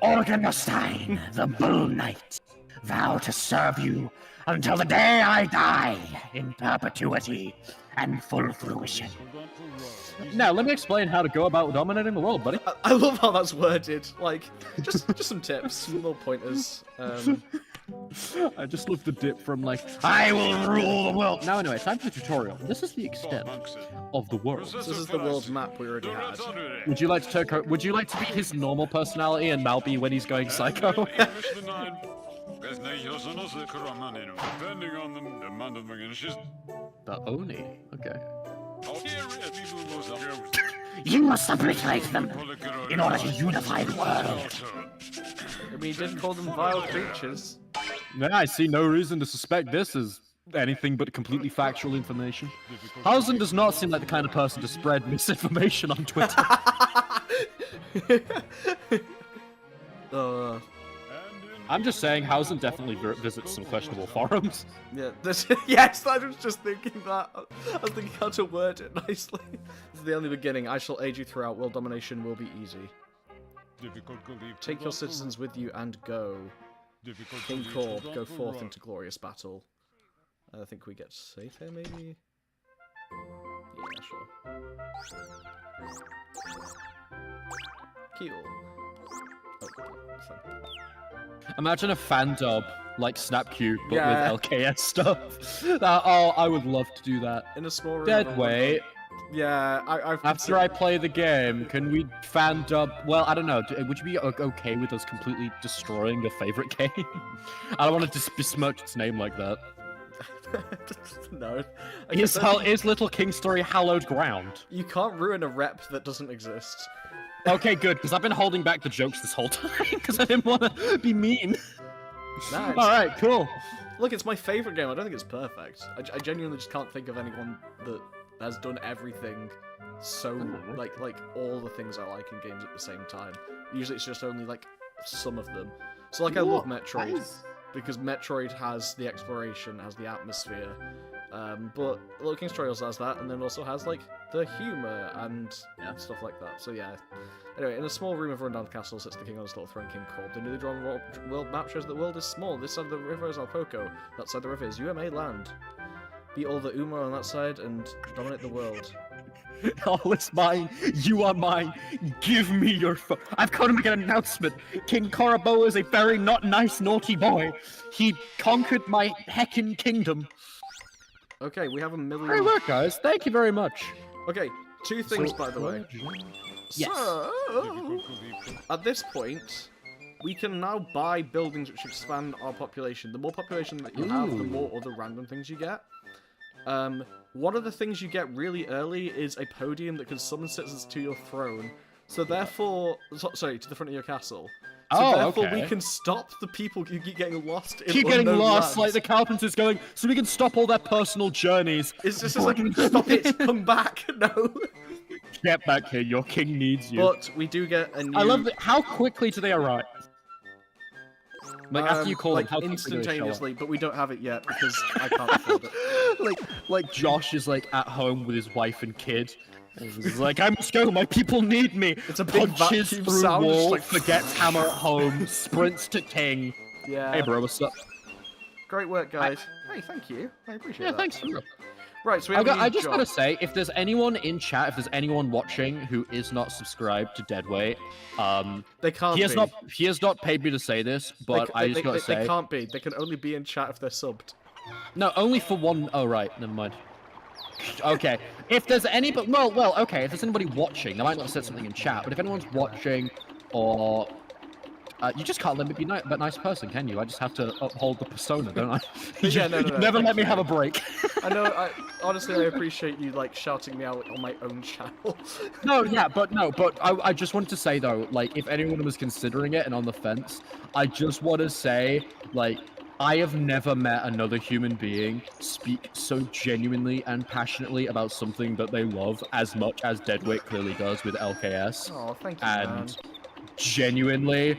Organstein, the Bull Knight, vow to serve you until the day I die in perpetuity and full fruition. Kuldon to run. Now, let me explain how to go about dominating the world, buddy. I love how that's worded. Like, just some tips, some little pointers. I just love the dip from like, I will rule the world. Now, anyway, time for the tutorial. This is the extent of the world. This is the world map we already had. Would you like to take? Would you like to be his normal personality and Mal be when he's going psycho? Depending on the demand of the The Oni. Okay. You must obliterate them in order to unify the world. I mean, he did call them vile creatures. Yeah, I see no reason to suspect this as anything but completely factual information. Hausen does not seem like the kind of person to spread misinformation on Twitter. I'm just saying, Hausen definitely visits some questionable forums. Yeah, yes, I was just thinking that. I was thinking how to word it nicely. This is the only beginning. I shall aid you throughout. World domination will be easy. Take your citizens with you and go. King Corb, go forth into glorious battle. I think we get safe here, maybe? Yeah, sure. Keel. Oh, fine. Imagine a fan dub like Snapcube, but Yeah. with LKS stuff. Oh, I would love to do that. In a small room. Dead weight. Yeah, I've After I play the game, can we fan dub? Well, I don't know. Would you be okay with us completely destroying your favorite game? I don't want to besmirch its name like that. No. Is Little King Story hallowed ground? You can't ruin a rep that doesn't exist. Okay, good, because I've been holding back the jokes this whole time, because I didn't want to be mean. Nah, Alright, cool. Look, it's my favorite game. I don't think it's perfect. I genuinely just can't think of anyone that has done everything so, like all the things I like in games at the same time. Usually it's just only, like, some of them. So, like, I love Metroid, because Metroid has the exploration, has the atmosphere, but Little King Story also has that, and then also has, like, the humour and stuff like that. So, yeah. Anyway, in a small room of rundown castle sits the king on his little throne, King Corb. The newly drawn world map shows that the world is small. This side of the river is Alpoco. That side of the river is UMA land. Beat all the Uma on that side and dominate the world. All is mine. You are mine. Give me your phone. I've come to make an announcement. King Korabo is a very not nice, naughty boy. He conquered my heckin' kingdom. Okay, we have a million... Great work, guys. Thank you very much. Okay, two things, by the way. Yes. So, at this point, we can now buy buildings which expand our population. The more population that you have, the more other random things you get. One of the things you get really early is a podium that can summon citizens to your throne. So therefore, sorry, to the front of your castle. So therefore we can stop the people who keep getting lost in Keep getting lost, lands. like the carpenter's going, so we can stop all their personal journeys. It's just like, stop it, come back, no. Get back here, your king needs you. But we do get a new... I love that. How quickly do they arrive? Like, after you call like them, how quickly do they show up? instantaneously, but we don't have it yet because I can't afford it. like Josh is like at home with his wife and kid. And he's like, I must go, my people need me. It's a big Punches vacuum through sound, wall, just like... forgets hammer at home, sprints to king. Yeah. Hey bro, what's up? Great work, guys. Hey, thank you. I appreciate that. Yeah, thanks. Bro. Right, so we have a new I just job. gotta say, if there's anyone in chat, if there's anyone watching who is not subscribed to Deadweight, They can't he has be. he has not paid me to say this, but I just gotta say, They can't be. They can only be in chat if they're subbed. no, only for one. Oh right, never mind. Okay, if there's anybody, well, okay, if there's anybody watching, they might not have said something in chat, but if anyone's watching, or you just can't let me be a nice person, can you? I just have to uphold the persona, don't I? Yeah, no, You never let me have a break. I know. Honestly, I appreciate you like shouting me out on my own channel. But I just wanted to say though, like, if anyone was considering it and on the fence, I just want to say, like, I have never met another human being speak so genuinely and passionately about something that they love as much as Deadweight clearly does with LKS. Oh, thank you, And man. genuinely,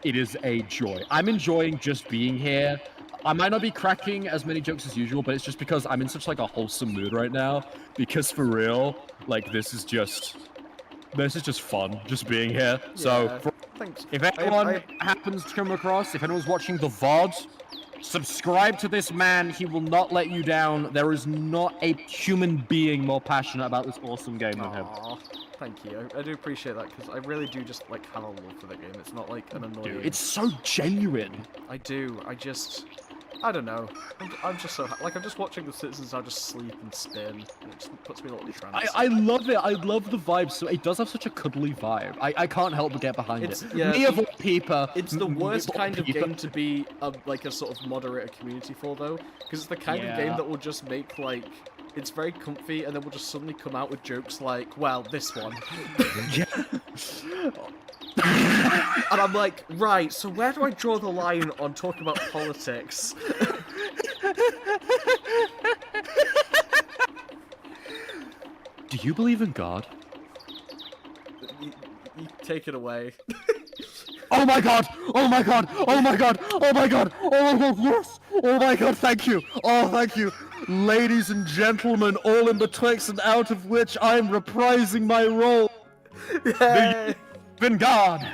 it is a joy. I'm enjoying just being here. I might not be cracking as many jokes as usual, but it's just because I'm in such like a wholesome mood right now. Because for real, like this is just fun, just being here. Yeah, So thanks. if anyone happens to come across, if anyone's watching the VOD, subscribe to this man. He will not let you down. There is not a human being more passionate about this awesome game than him. Aw, thank you. I do appreciate that because I really do just like have a love for the game. It's not like an annoying. Dude, it's so genuine. I do. I don't know. I'm just so like I'm just watching the citizens now just sleep and spin. And it just puts me in a little trance. I love it. I love the vibe. So it does have such a cuddly vibe. I can't help but get behind It's- it. yeah, Me of all people. It's the worst me of all kind of people. game to be like a sort of moderator community for, though, because it's the kind of game Yeah. that will just make like it's very comfy, and then we'll just suddenly come out with jokes like, "Well, this one," and I'm like, "Right, so where do I draw the line on talking about politics?" Do you believe in God? You take it away. Oh my god! Oh my god! Oh my god! Oh my god! Oh my god! Yes! Oh my god! Thank you! Oh, thank you! Ladies and gentlemen, all in betwixt and out of which I'm reprising my role. Yay! In God.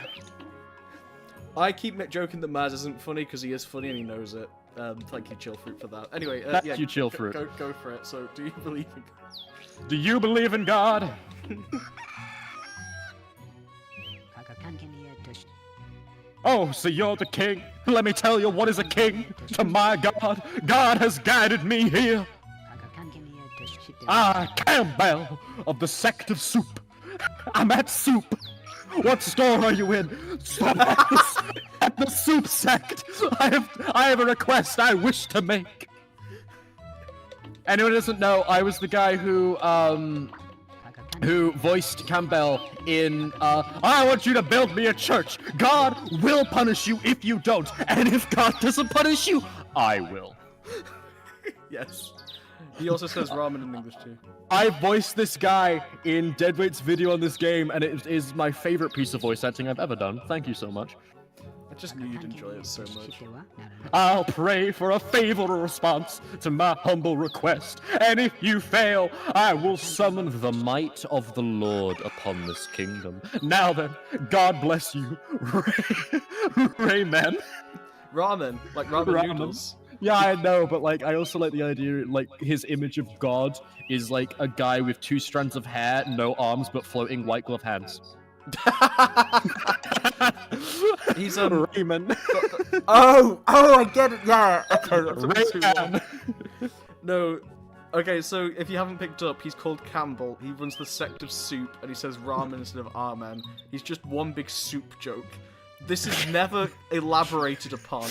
I keep joking that Maz isn't funny because he is funny and he knows it. Thank you, Chillfruit, for that. Anyway, Thank yeah, you, Chillfruit. Go for it. So, do you believe in? Do you believe in God? Oh, so you're the king? Let me tell you what is a king. To my God, God has guided me here. Ah, Campbell of the sect of soup. I'm at soup. What store are you in? Stop at the soup sect. I have a request I wish to make. Anyone who doesn't know, I was the guy who voiced Campbell in I want you to build me a church. God will punish you if you don't, and if God doesn't punish you, I will. Yes. He also says ramen in English too. I voiced this guy in Deadweight's video on this game, and it is my favorite piece of voice acting I've ever done. Thank you so much. I just knew you'd enjoy it so much. I'll pray for a favorable response to my humble request, and if you fail, I will summon the might of the Lord upon this kingdom. Now then, God bless you, Rayman. Ramen, like ramen noodles. Yeah, I know, but like, I also like the idea, like, his image of God is like a guy with 2 strands of hair, no arms, but floating white glove hands. He's Rayman. Oh, I get it. Yeah. Okay, that took me too long. Rayman. No. Okay, so if you haven't picked up, he's called Campbell. He runs the sect of soup, and he says ramen instead of amen. He's just one big soup joke. This is never elaborated upon.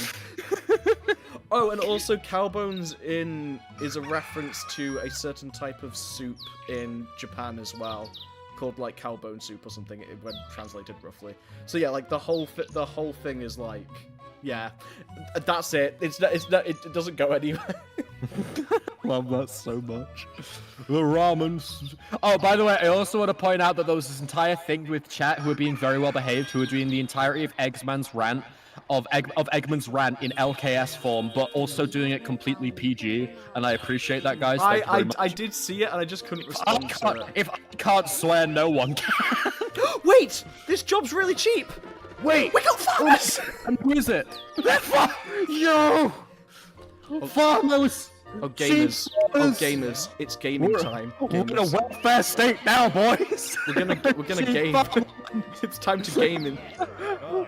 Oh, and also Cowbones is a reference to a certain type of soup in Japan as well, called like cowbone soup or something when translated roughly. So yeah, like the whole thing is like, yeah, that's it. It doesn't go anywhere. Love that so much. The ramen. Oh, by the way, I also want to point out that there was this entire thing with chat who were being very well behaved, who were doing the entirety of Eggman's rant, of Eggman's rant in LKS form, but also doing it completely PG, and I appreciate that, guys. Thank you very much. I did see it, and I just couldn't respond to it. If I can't swear, no one can. Wait! This job's really cheap! Wait! We got farmers! And who is it? Yo! Farmers! Oh, gamers. Oh, Cheapers! gamers. It's gaming time. We're in a Gamers. welfare state now, boys! We're gonna game. Cheap It's time to gaming.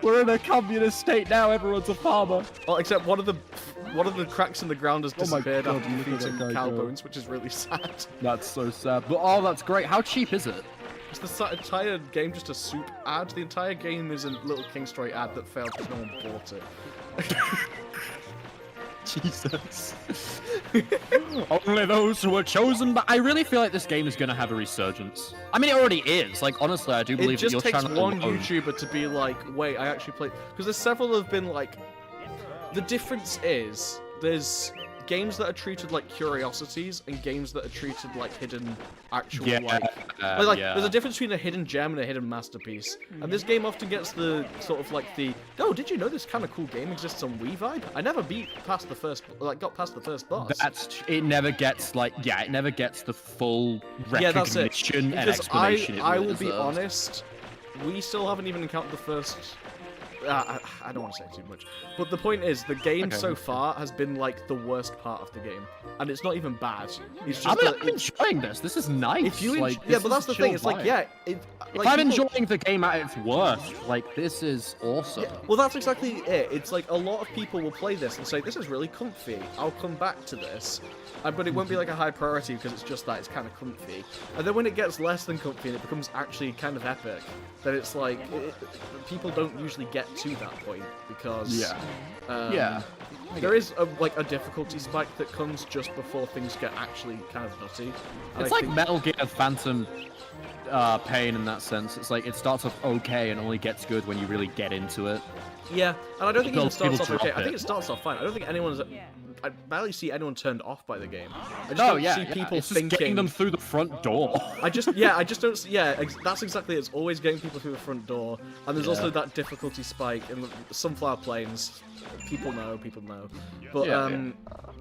We're in a communist state now, everyone's a farmer. Well, except one of the cracks in the ground has Oh my disappeared God, after look at defeating that guy go. Cowbones, which is really sad. That's so sad. But oh, that's great. How cheap is it? Is the entire game just a soup ad? The entire game is a Little King Story ad that failed because no one bought it. Jesus. Only those who are chosen, but I really feel like this game is going to have a resurgence. I mean, it already is. Like, honestly, I do It believe that just your takes channel one alone... YouTuber to be like, wait, I actually played... Because there's several that have been like... The difference is, there's games that are treated like curiosities and games that are treated like hidden actual Yeah, like yeah. there's a difference between a hidden gem and a hidden masterpiece. And this game often gets the sort of like the, oh, did you know this kind of cool game exists on Wii vibe? I never got past the first boss. It never gets like, it never gets the full Yeah, that's it. recognition and Because explanation. I will be honest, we still haven't even encountered the first. I don't want to say too much, but the point is, the game so far has been like the worst part of the game, and it's not even bad. It's just I'm enjoying this. This is nice. If you like, yeah, this but that's is the a chill thing. It's like, vibe. yeah, If like, I'm people- enjoying the game at its worst, like this is awesome. Well, that's exactly it. It's like a lot of people will play this and say, this is really comfy. I'll come back to this. But it won't be like a high priority because it's just that it's kind of comfy. And then when it gets less than comfy and it becomes actually kind of epic, then it's like, people don't usually get to that point because there is a difficulty spike that comes just before things get actually kind of nutty. And It's I like think- Metal Gear Phantom Pain in that sense. It's like it starts off okay and only gets good when you really get into it. Yeah, and I don't think it even starts People off okay. drop I think it. it starts off fine. I don't think anyone's. I barely see anyone turned off by the game. I just Oh don't yeah, see people it's just thinking. getting them through the front door. I just don't. That's exactly it. It's always getting people through the front door, and there's also that difficulty spike in the Sunflower Plains. People know, but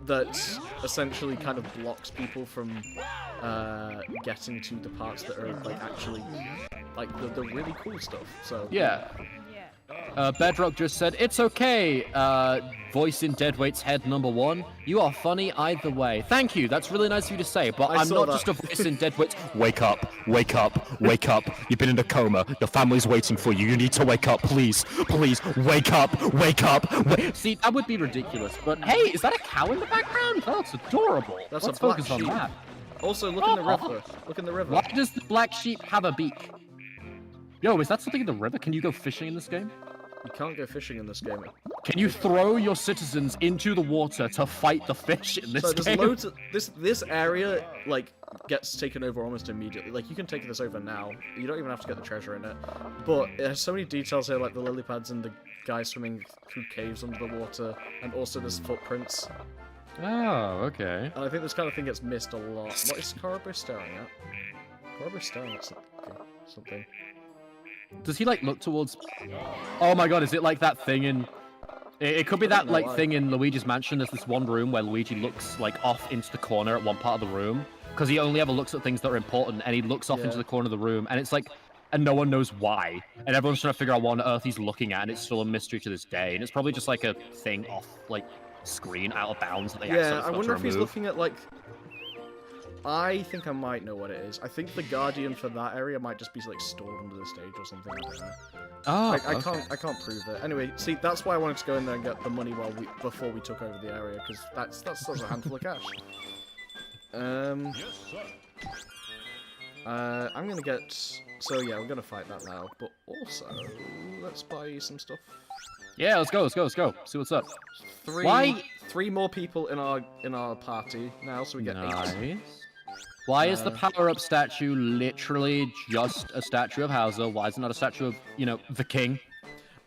that essentially kind of blocks people from getting to the parts that are like actually like the really cool stuff. So Yeah. Bedrock just said, it's okay, voice in Deadweight's head #1. You are funny either way. Thank you, that's really nice of you to say, but I'm saw not that. just a voice in Deadweight's. Wake up, wake up, wake up. You've been in a coma. Your family's waiting for you. You need to wake up, please. Please, wake up, wake up. See, that would be ridiculous, but hey, is that a cow in the background? That's adorable. That's Let's a black focus on sheep. that. Also, look in the river. Look in the river. Why does the black sheep have a beak? Yo, is that something in the river? Can you go fishing in this game? You can't go fishing in this game. Can you throw your citizens into the water to fight the fish in this So there's game? loads of this area like gets taken over almost immediately. Like you can take this over now. You don't even have to get the treasure in it. But it has so many details here, like the lily pads and the guy swimming through caves under the water, and also there's footprints. Oh, okay. And I think this kind of thing gets missed a lot. What is Korobo staring at? Korobo's staring at something. Does he like look towards? Oh my god, is it like that thing in? It could be that know like why. thing in Luigi's mansion. There's this one room where Luigi looks like off into the corner at one part of the room because he only ever looks at things that are important, and he looks off into the corner of the room, and it's like, and no one knows why, and everyone's trying to figure out what on earth he's looking at, and it's still a mystery to this day, and it's probably just like a thing off like screen out of bounds that they Yeah, accidentally I forgot wonder to if he's remove. looking at like. I think I might know what it is. I think the guardian for that area might just be like stored under the stage or something. I don't know. Oh, I can't prove it. Anyway, see, that's why I wanted to go in there and get the money before we took over the area, because that's a handful of cash. Yes, sir. I'm gonna get. So yeah, we're gonna fight that now. But also, let's buy some stuff. Yeah, let's go. See what's up. Three more people in our party now, so we get 8. Nice. Why is the power-up statue literally just a statue of Hauser? Why is it not a statue of, the king?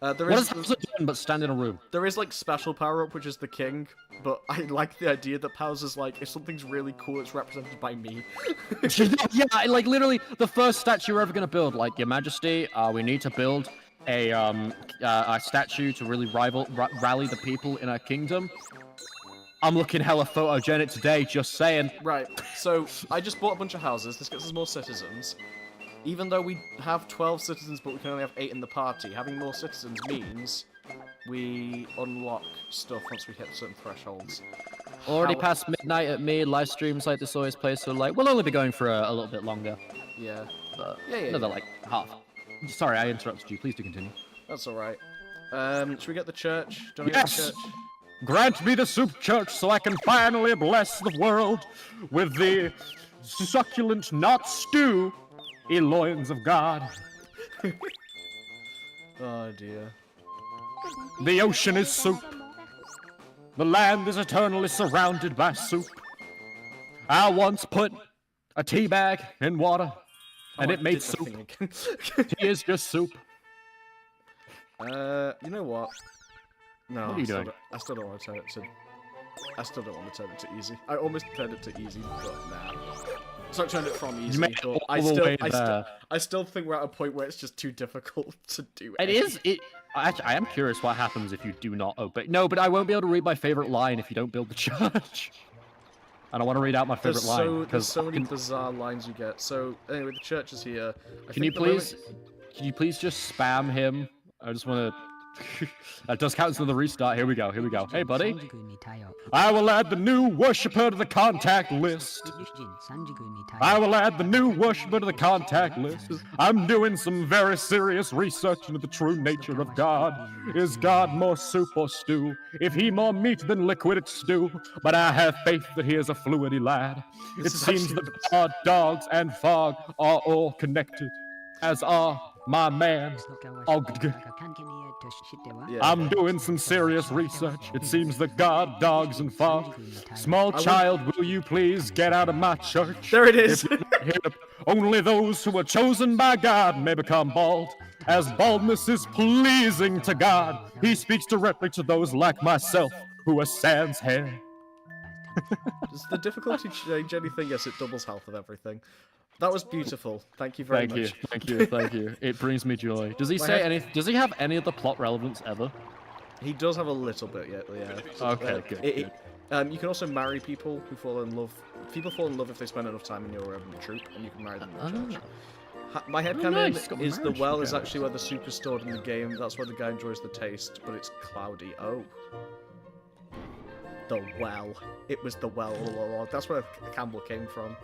There What is is Hauser doing but stand in a room? there is like special power up, which is the king. But I like the idea that Bowser's like, if something's really cool, it's represented by me. Yeah, like literally the first statue we're ever gonna build. Like, Your Majesty, we need to build a statue to really rally the people in our kingdom. I'm looking hella photogenic today, just saying. Right, so I just bought a bunch of houses. This gets us more citizens. Even though we have 12 citizens, but we can only have 8 in the party, having more citizens means we unlock stuff once we hit certain thresholds. Already How- past midnight at me, live streams like this always play, so like, we'll only be going for a little bit longer. Yeah, But Yeah. another like half. Sorry, I interrupted you. Please do continue. that's alright. Should we get the church? Do you wanna get the Yes! church? Grant me the soup church so I can finally bless the world with the succulent, not stew, loins of God. Oh dear. The ocean is soup. The land is eternally surrounded by soup. I once put a tea bag in water, and Oh, it I made did the soup. thing again. Tea is just soup. You know what? No, What are you doing? I still don't want to I still don't want to turn it to easy. I almost turned it to easy, but nah. So I turned it from easy, made it but all I still think we're at a point where it's just too difficult to do. It is. Actually, I am curious what happens if you do not open. No, but I won't be able to read my favorite line if you don't build the church. And I want to read out my favorite line There's so many bizarre lines you get. So anyway, the church is here. Can you please just spam him? I just want to. That does count as the restart. Here we go. Here we go. Hey, buddy. I will add the new worshiper to the contact list. I will add the new worshiper to the contact list. I'm doing some very serious research into the true nature of God. Is God more soup or stew? If he more meat than liquid, it's stew. But I have faith that he is a fluidy lad. It seems that God, dogs, and fog are all connected, as are my man. I'm doing some serious research. It seems that God, dogs, and fog. Small child, will you please get out of my church? There it is. Only those who are chosen by God may become bald, as baldness is pleasing to God. He speaks directly to those like myself who are sans hair. Does the difficulty change anything? Yes, it doubles health and everything. That was beautiful. Thank you very much. Thank you. It brings me joy. Does he say any? Does he have any other plot relevance ever? He does have a little bit, yeah. Okay, good. You can also marry people who fall in love. People fall in love if they spend enough time in your troop, and you can marry them in the church. My headcanon is the well is actually where the soup is stored in the game. That's where the guy enjoys the taste, but it's cloudy. Oh. The well. It was the well all along. That's where Campbell came from.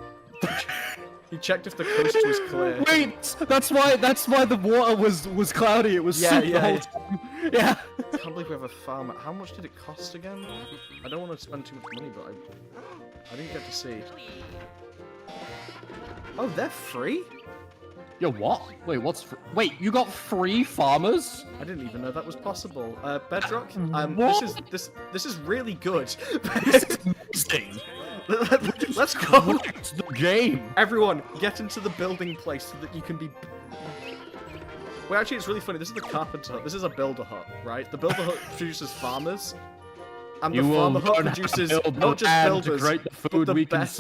He checked if the coast was clear. Wait, that's why the water was cloudy. It was soup the whole time. Yeah. I can't believe we have a farmer. How much did it cost again? I don't want to spend too much money, but I didn't get to see. Oh, they're free? Yo, what? Wait, wait, you got free farmers? I didn't even know that was possible. Bedrock, what? this is really good. This is amazing. Let's go. It's the game. Everyone, get into the building place so that you can be. Well, actually, it's really funny. This is the carpenter hut. This is a builder hut, right? The builder hut produces farmers, and the farmer hut produces not just builders, but the best.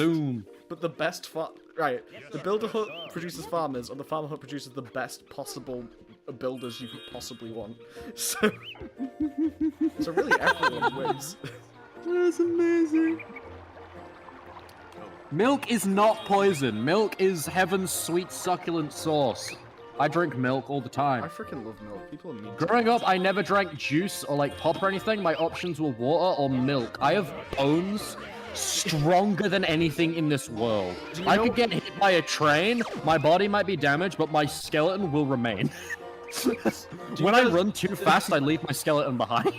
But the best right. The builder hut produces farmers, and the farmer hut produces the best possible builders you could possibly want. So really, everyone wins. That's amazing. Milk is not poison. Milk is heaven's sweet, succulent sauce. I drink milk all the time. I freaking love milk. People are mean. Growing up, I never drank juice or like pop or anything. My options were water or milk. I have bones stronger than anything in this world. I could get hit by a train, my body might be damaged, but my skeleton will remain. When I run too fast, I leave my skeleton behind.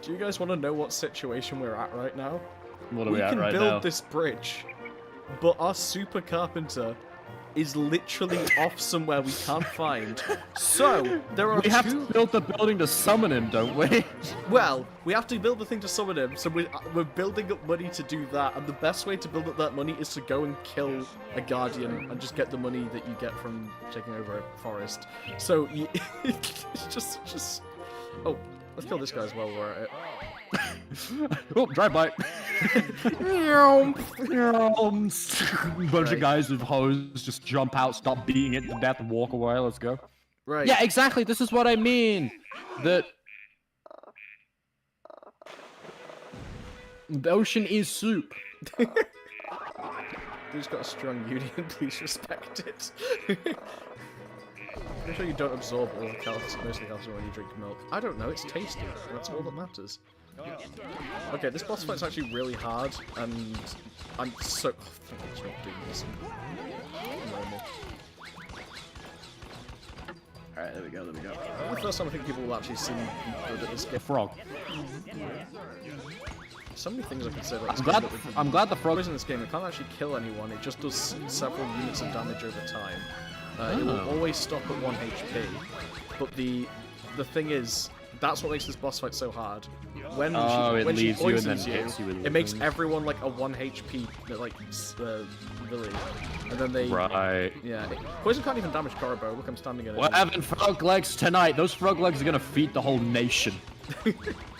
Do you guys want to know what situation we're at right now? What are we at right now? We can build this bridge, but our super carpenter is literally off somewhere we can't find. So, there are We have to build the building to summon him, don't we? Well, we have to build the thing to summon him, so we're building up money to do that, and the best way to build up that money is to go and kill a guardian and just get the money that you get from taking over a forest. So, it's just... Oh, let's kill this guy as well while we're at it. Oh, drive-by. Bunch of guys with hose just jump out, stop beating it to death, and walk away. Let's go. Right. Yeah, exactly. This is what I mean. That the ocean is soup. Who's got a strong union? Please respect it. Make sure you don't absorb all the calcium, mostly calcium when you drink milk. I don't know. It's tasty. That's all that matters. Okay, this boss fight's actually really hard, and I'm so... What's wrong doing this? Normal. Alright, there we go, there we go. The first time I think people will actually see me good at this game. Frog. So many things I can say about this I'm glad the frog is in this game. It can't actually kill anyone. It just does several units of damage over time. It will always stop at 1 HP. But the thing is, that's what makes this boss fight so hard. When she poisons you, it makes everyone like a 1 HP like village, and then they yeah. Poison can't even damage Korobo. Look, I'm standing in it. We're having frog legs tonight. Those frog legs are gonna feed the whole nation.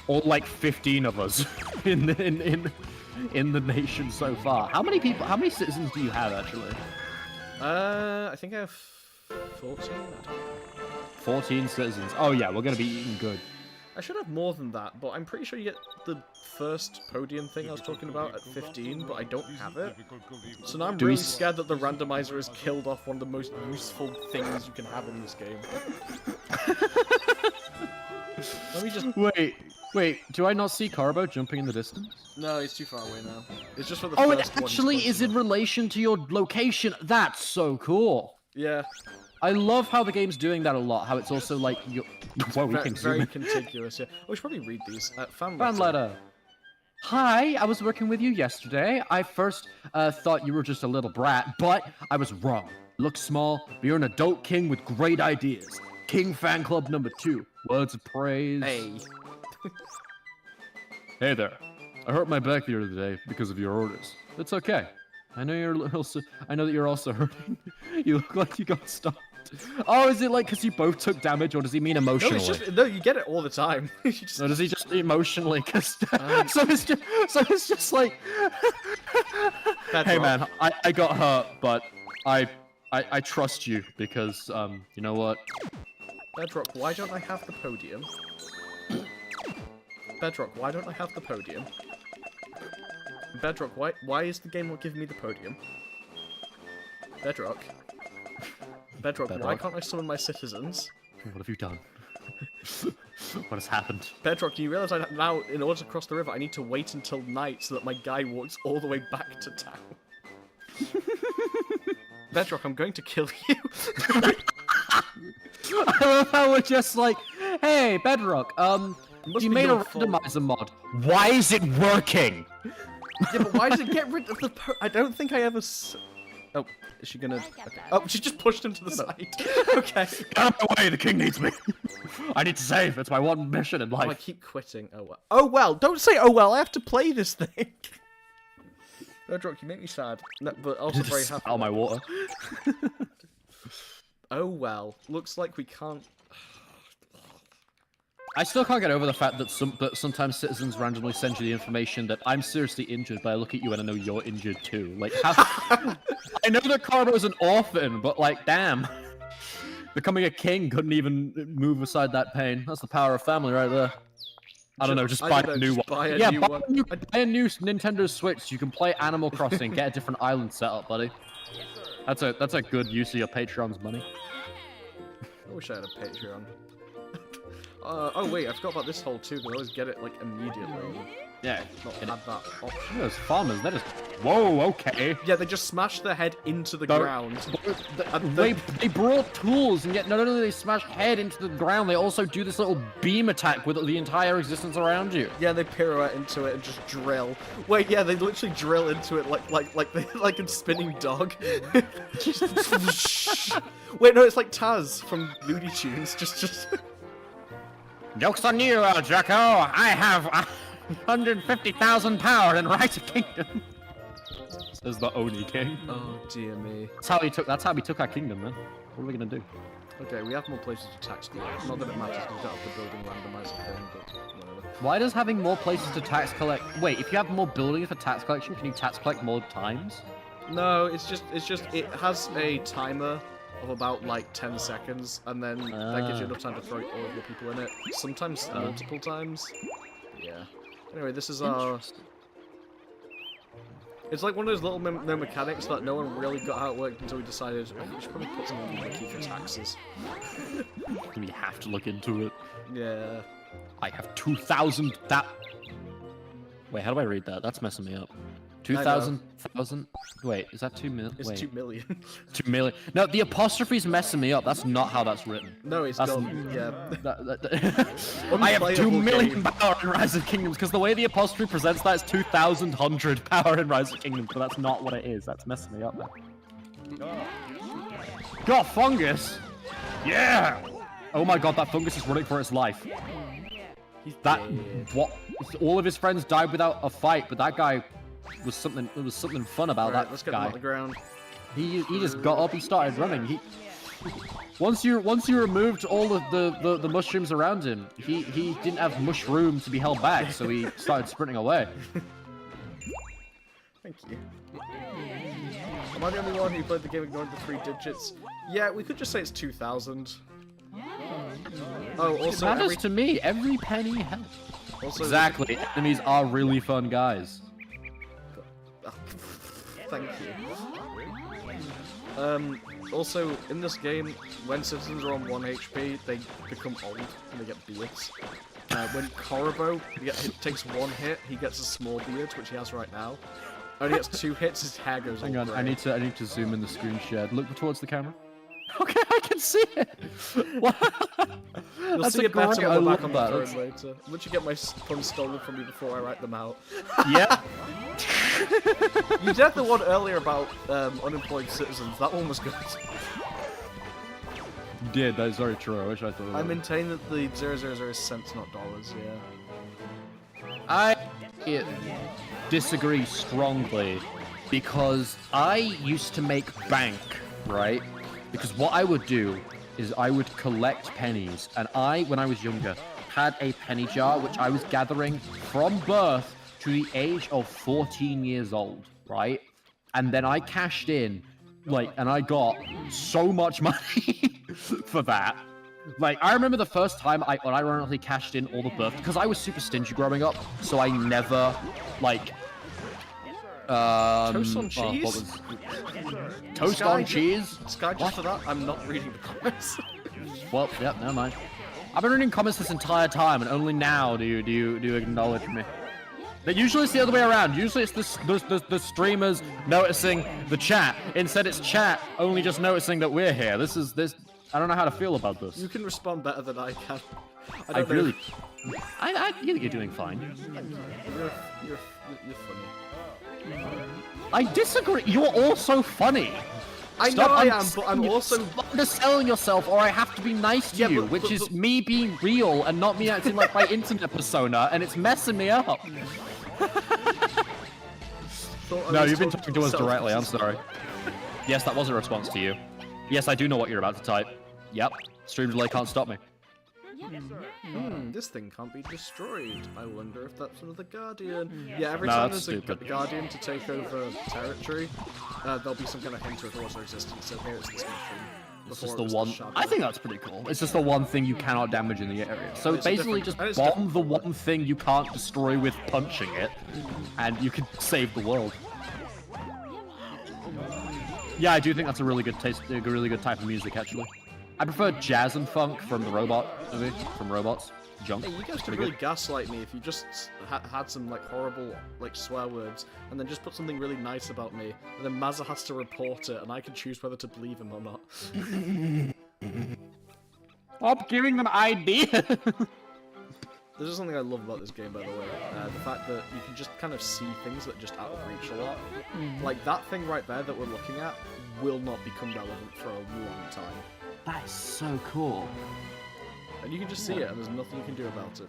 all like 15 of us in the nation so far. How many citizens do you have actually? I think I have 14. 14 citizens. Oh yeah, we're gonna be eating good. I should have more than that, but I'm pretty sure you get the first podium thing I was talking about at 15, but I don't have it. So now I'm really scared that the randomizer has killed off one of the most useful things you can have in this game. Let me just... Wait, do I not see Carbo jumping in the distance? No, he's too far away now. It's just for the Oh, first it one actually he's is in relation to your location. That's so cool. Yeah. I love how the game's doing that a lot. How it's also like your... Whoa, we can zoom very in. contiguous, yeah. Oh, we should probably read these. Fan letter. Hi, I was working with you yesterday. I first thought you were just a little brat, but I was wrong. Look small, but you're an adult king with great ideas. King fan club number 2. Words of praise. Hey. Hey there. I hurt my back the other day because of your orders. It's okay. I know I know that you're also hurting. You look like you got stopped. Oh, is it like because you both took damage, or does he mean emotionally? No, you get it all the time. No, does he just emotionally? Cause so it's just like, hey man, I got hurt, but I trust you because you know what? Bedrock, why don't I have the podium? Bedrock, why don't I have the podium? Bedrock, why is the game not giving me the podium? Bedrock, why can't I summon my citizens? What have you done? What has happened? Bedrock, you realize now, in order to cross the river, I need to wait until night so that my guy walks all the way back to town. Bedrock, I'm going to kill you. I love how we're just like, hey, Bedrock, you made a randomizer mod. Why is it working? Yeah, but why does it get rid of the I don't think I ever Oh, is she gonna... Okay. Oh, she just pushed him to the side. Okay. Get out of the way, the king needs me. I need to save, it's my one mission in life. Oh, I keep quitting. Oh well. Oh well, don't say oh well, I have to play this thing. Bedrock, you make me sad. No, but also very happy. Oh, my water. Oh well, looks like we can't... I still can't get over the fact that sometimes citizens randomly send you the information that I'm seriously injured, but I look at you and I know you're injured too. Like, how... I know that Carbo's an orphan, but like, damn. Becoming a king couldn't even move aside that pain. That's the power of family right there. I don't know, just buy a new one. Buy a new Nintendo Switch so you can play Animal Crossing, get a different island set up, buddy. That's a good use of your Patreon's money. I wish I had a Patreon. Oh wait, I forgot about this hole too, because I always get it like immediately. Yeah, not had that option. Those farmers, they're just... Whoa, okay. Yeah, they just smash their head into the ground. They brought tools, and yet not only do they smash head into the ground, they also do this little beam attack with the entire existence around you. Yeah, they pirouette into it and just drill. Wait, yeah, they literally drill into it like in Spinning Dog. Wait, no, it's like Taz from Looney Tunes. Just. Joke's on you, El Draco. I have 150,000 power and right of kingdom. Says the Oni King. Oh dear me. That's how we took our kingdom, man. What are we gonna do? Okay, we have more places to tax collect. Not that it matters because we don't have the building randomizer thing, but whatever. Why does having more places to tax collect... Wait, if you have more buildings for tax collection, can you tax collect more times? No, it's just it has a timer of about like 10 seconds, and then that gives you enough time to throw all of your people in it. Sometimes multiple times. Yeah. Anyway, this is our... It's like one of those little no mechanics that no one really got how it worked until we decided, I think we should probably put something in the key for taxes. We have to look into it. Yeah. I have 2,000 that... Wait, how do I read that? That's messing me up. 2,000... Wait, is that 2 million? It's 2 million. 2 million. No, the apostrophe's messing me up. That's not how that's written. No, it's not. Yeah. I have 2 million power in Rise of Kingdoms, because the way the apostrophe presents that is 2,100 power in Rise of Kingdoms, but that's not what it is. That's messing me up, man. Got fungus! Yeah! Oh my god, that fungus is running for its life. What? All of his friends died without a fight, but that guy... There was something fun about that let's get guy. him on the ground. He just got up and started running. Once you removed all of the mushrooms around him, he didn't have much room to be held back, so he started sprinting away. Thank you. Am I the only one who played the game ignoring the 3 digits? Yeah, we could just say it's 2,000. Oh, also It matters to me. Every penny helps. Also, Exactly. Enemies are really fun guys. Thank you. Also, in this game, when citizens are on 1 HP, they become old and they get beards. When Korobo takes 1 hit, he gets a small beard, which he has right now. Only gets 2 hits, his hair goes Hang all on, grey. I need to zoom in the screen shared. Look towards the camera. Okay, I can see it. Wow. You'll That's see a it better great- when I we're back love on the that. throne later. Once you get my puns stolen from me before I write them out. Yeah. You did the one earlier about unemployed citizens. That one was good. You did. That is very true. I wish I thought of I that. maintain that the 000 is cents, not dollars. Yeah. I disagree strongly because I used to make bank, right? Because what I would do is I would collect pennies, and when I was younger, had a penny jar which I was gathering from birth to the age of 14 years old, right? And then I cashed in, and I got so much money for that. Like, I remember the first time I unironically cashed in all the birth, because I was super stingy growing up, so I never, Toast on what cheese? was- Toast Sky, on cheese? Sky, just for that, I'm not reading the comments. Well, yeah, never mind. I've been reading comments this entire time, and only now do you acknowledge me. But usually it's the other way around. Usually it's the streamers noticing the chat. Instead, it's chat only just noticing that we're here. This. I don't know how to feel about this. You can respond better than I can. I don't know. really. I think you're doing fine. You're funny. I disagree. You're also funny. I Stop know I am, but I'm also. Stop underselling yourself, or I have to be nice to Yeah, you, but- which but- is but- me being real and not me acting like my internet persona, and it's messing me up. No, you've been talking to us directly. I'm sorry. Yes, that was a response to you. Yes, I do know what you're about to type. Yep. Stream delay can't stop me. This thing can't be destroyed. I wonder if that's another Guardian. Yeah, every No, time that's there's a stupid. Guardian to take over territory, there'll be some kind of hint of water existence. So here it's this mushroom. It's Before just it the was one. shadow. I think that's pretty cool. It's just the one thing you cannot damage in the area. So It's a basically, different- just and it's bomb the one thing you can't destroy with punching it, and you can save the world. Yeah, I do think that's a really good taste, a really good type of music actually. I prefer jazz and funk from the Robot movie, from Robots. Junk. Hey, you guys could Pretty really good. gaslight me if you just had some horrible swear words and then just put something really nice about me, and then Mazza has to report it, and I can choose whether to believe him or not. Stop giving them ideas. There's just something I love about this game, by the way. The fact that you can just kind of see things that are just out of reach a lot. Like that thing right there that we're looking at will not become relevant for a long time. That is so cool. And you can just see it, and there's nothing you can do about it.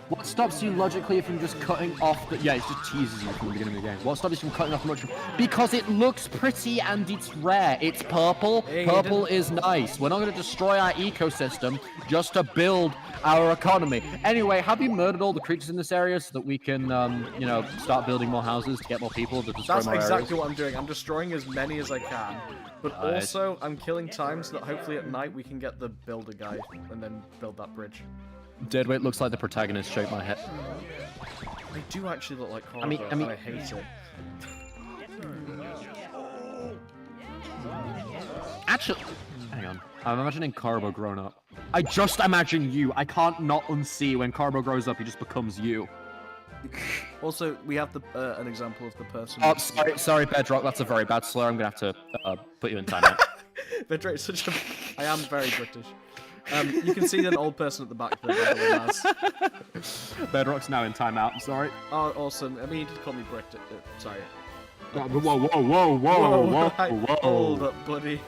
What stops you logically from just cutting off the... Yeah, it just teases you from the beginning of the game. What stops you from cutting off the mushroom? Because it looks pretty and it's rare. It's purple. Hey, you Purple didn't- is nice. We're not going to destroy our ecosystem just to build our economy. Anyway, have you murdered all the creatures in this area so that we can, you know, start building more houses to get more people to destroy That's more exactly areas? what I'm doing. I'm destroying as many as I can. But Right. also, I'm killing time so that hopefully at night we can get the builder guy and then build that bridge. Deadweight looks like the protagonist shake my head. They do actually look like horror, I mean- and I hate it. Actually, hang on. I'm imagining Carbo grown up. I just imagine you. I can't not unsee when Carbo grows up, he just becomes you. Also, we have the an example of the person. Oh, sorry, Bedrock. That's a very bad slur. I'm gonna have to put you in timeout. Bedrock's such a. I am very British. You can see an old person at the back there, by the way, Maz. Bedrock's now in timeout. I'm sorry. Oh, awesome. I mean, he did call me British. Sorry. Whoa, whoa, whoa, Hold up, buddy.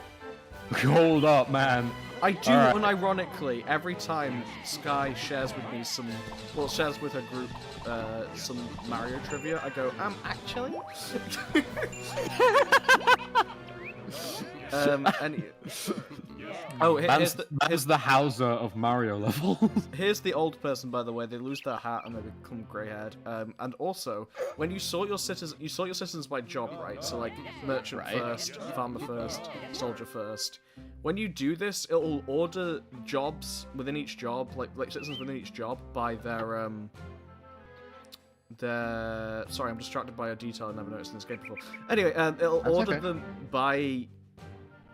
Hold up, man. I do, Alright. unironically, every time Sky shares with me shares with her group some Mario trivia, I go, actually? Oh, That's the Hauser of Mario levels. here's the old person, by the way. They lose their hat and they become grey-haired. And also, when you sort your citizens by job, right? So like merchant first, farmer first, soldier first. When you do this, it'll order jobs within each job, like citizens within each job, by their sorry, I'm distracted by a detail I never noticed in this game before. Anyway, it'll order them by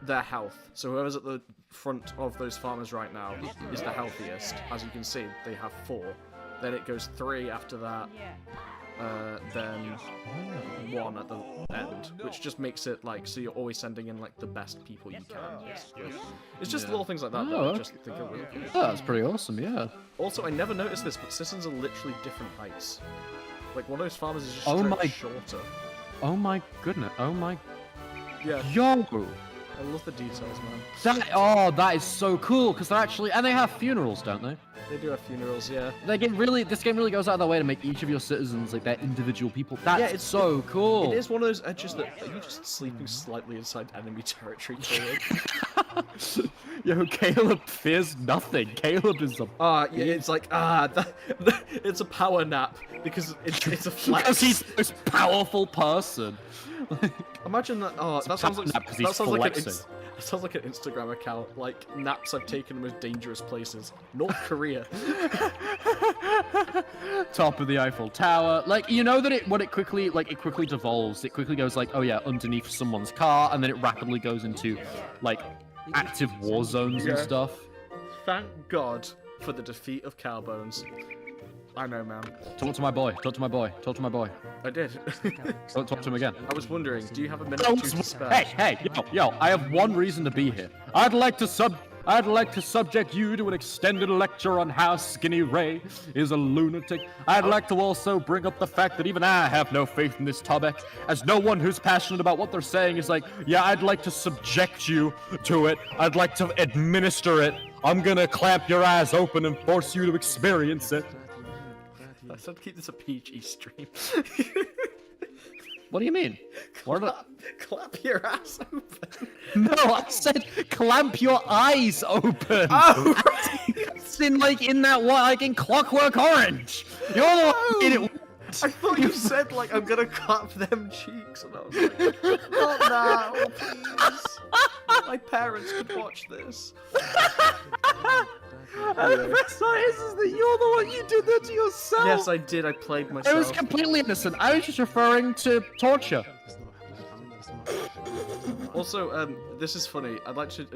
their health. So whoever's at the front of those farmers right now is the healthiest. As you can see, they have 4. Then it goes 3 after that. Then 1 at the end, which just makes it like so you're always sending in like the best people you can. Basically. It's just little things like that that I just think are really cool. Oh, that's pretty awesome, yeah. Also, I never noticed this, but citizens are literally different heights. Like one of those farmers is just shorter. Oh my goodness. Oh my. Yeah. Yo. I love the details, man. That is so cool because they're actually and they have funerals, don't they? They do have funerals, yeah. This game really goes out of their way to make each of your citizens like their individual people. That's it's so cool. It is one of those edges that are you just sleeping slightly inside enemy territory, Caleb? Yo, Caleb fears nothing. Caleb is a. Yeah, it's like it's a power nap because it's a flex. Because he's the most powerful person. Imagine that. Oh, that sounds like flexing. It sounds like an Instagram account, like naps I've taken in the most dangerous places. North Korea. Top of the Eiffel Tower. Like, you know that it quickly devolves. It quickly goes like, oh yeah, underneath someone's car, and then it rapidly goes into like active war zones and stuff. Thank God for the defeat of Cowbones. I know, man. Talk to my boy. Talk to my boy. Talk to my boy. I did. Talk to him again. I was wondering, do you have a minute or 2 to spare? Hey, yo! I have one reason to be here. I'd like to subject you to an extended lecture on how Skinny Ray is a lunatic. I'd like to also bring up the fact that even I have no faith in this topic, as no one who's passionate about what they're saying is like, yeah, I'd like to subject you to it. I'd like to administer it. I'm gonna clamp your eyes open and force you to experience it. I said keep this a PG stream. What do you mean? Clap your ass open. No, I said clamp your eyes open. Oh, right. It's in that one, like in Clockwork Orange. You're the one who made it. I thought you said like I'm gonna clap them cheeks, and I was like, not now, please. My parents could watch this. And the best part is that you're the one, you did that to yourself. Yes, I did. I played myself. It was completely innocent. I was just referring to torture. Also, this is funny. I'd like to.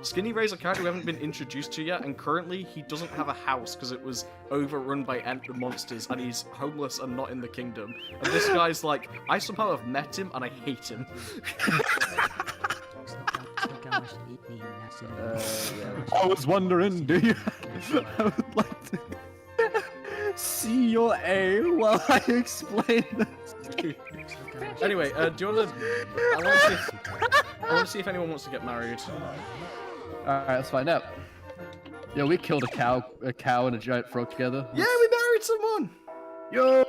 Skinny Ray's a character we haven't been introduced to yet, and currently he doesn't have a house because it was overrun by monsters, and he's homeless and not in the kingdom. And this guy's like, I somehow have met him, and I hate him. I was wondering, do you? I would like to see your A while I explain this. Anyway, do you want to? I want to see if anyone wants to get married. Alright, let's find out. Yeah, we killed a cow and a giant frog together. Yeah, we married someone. Yo!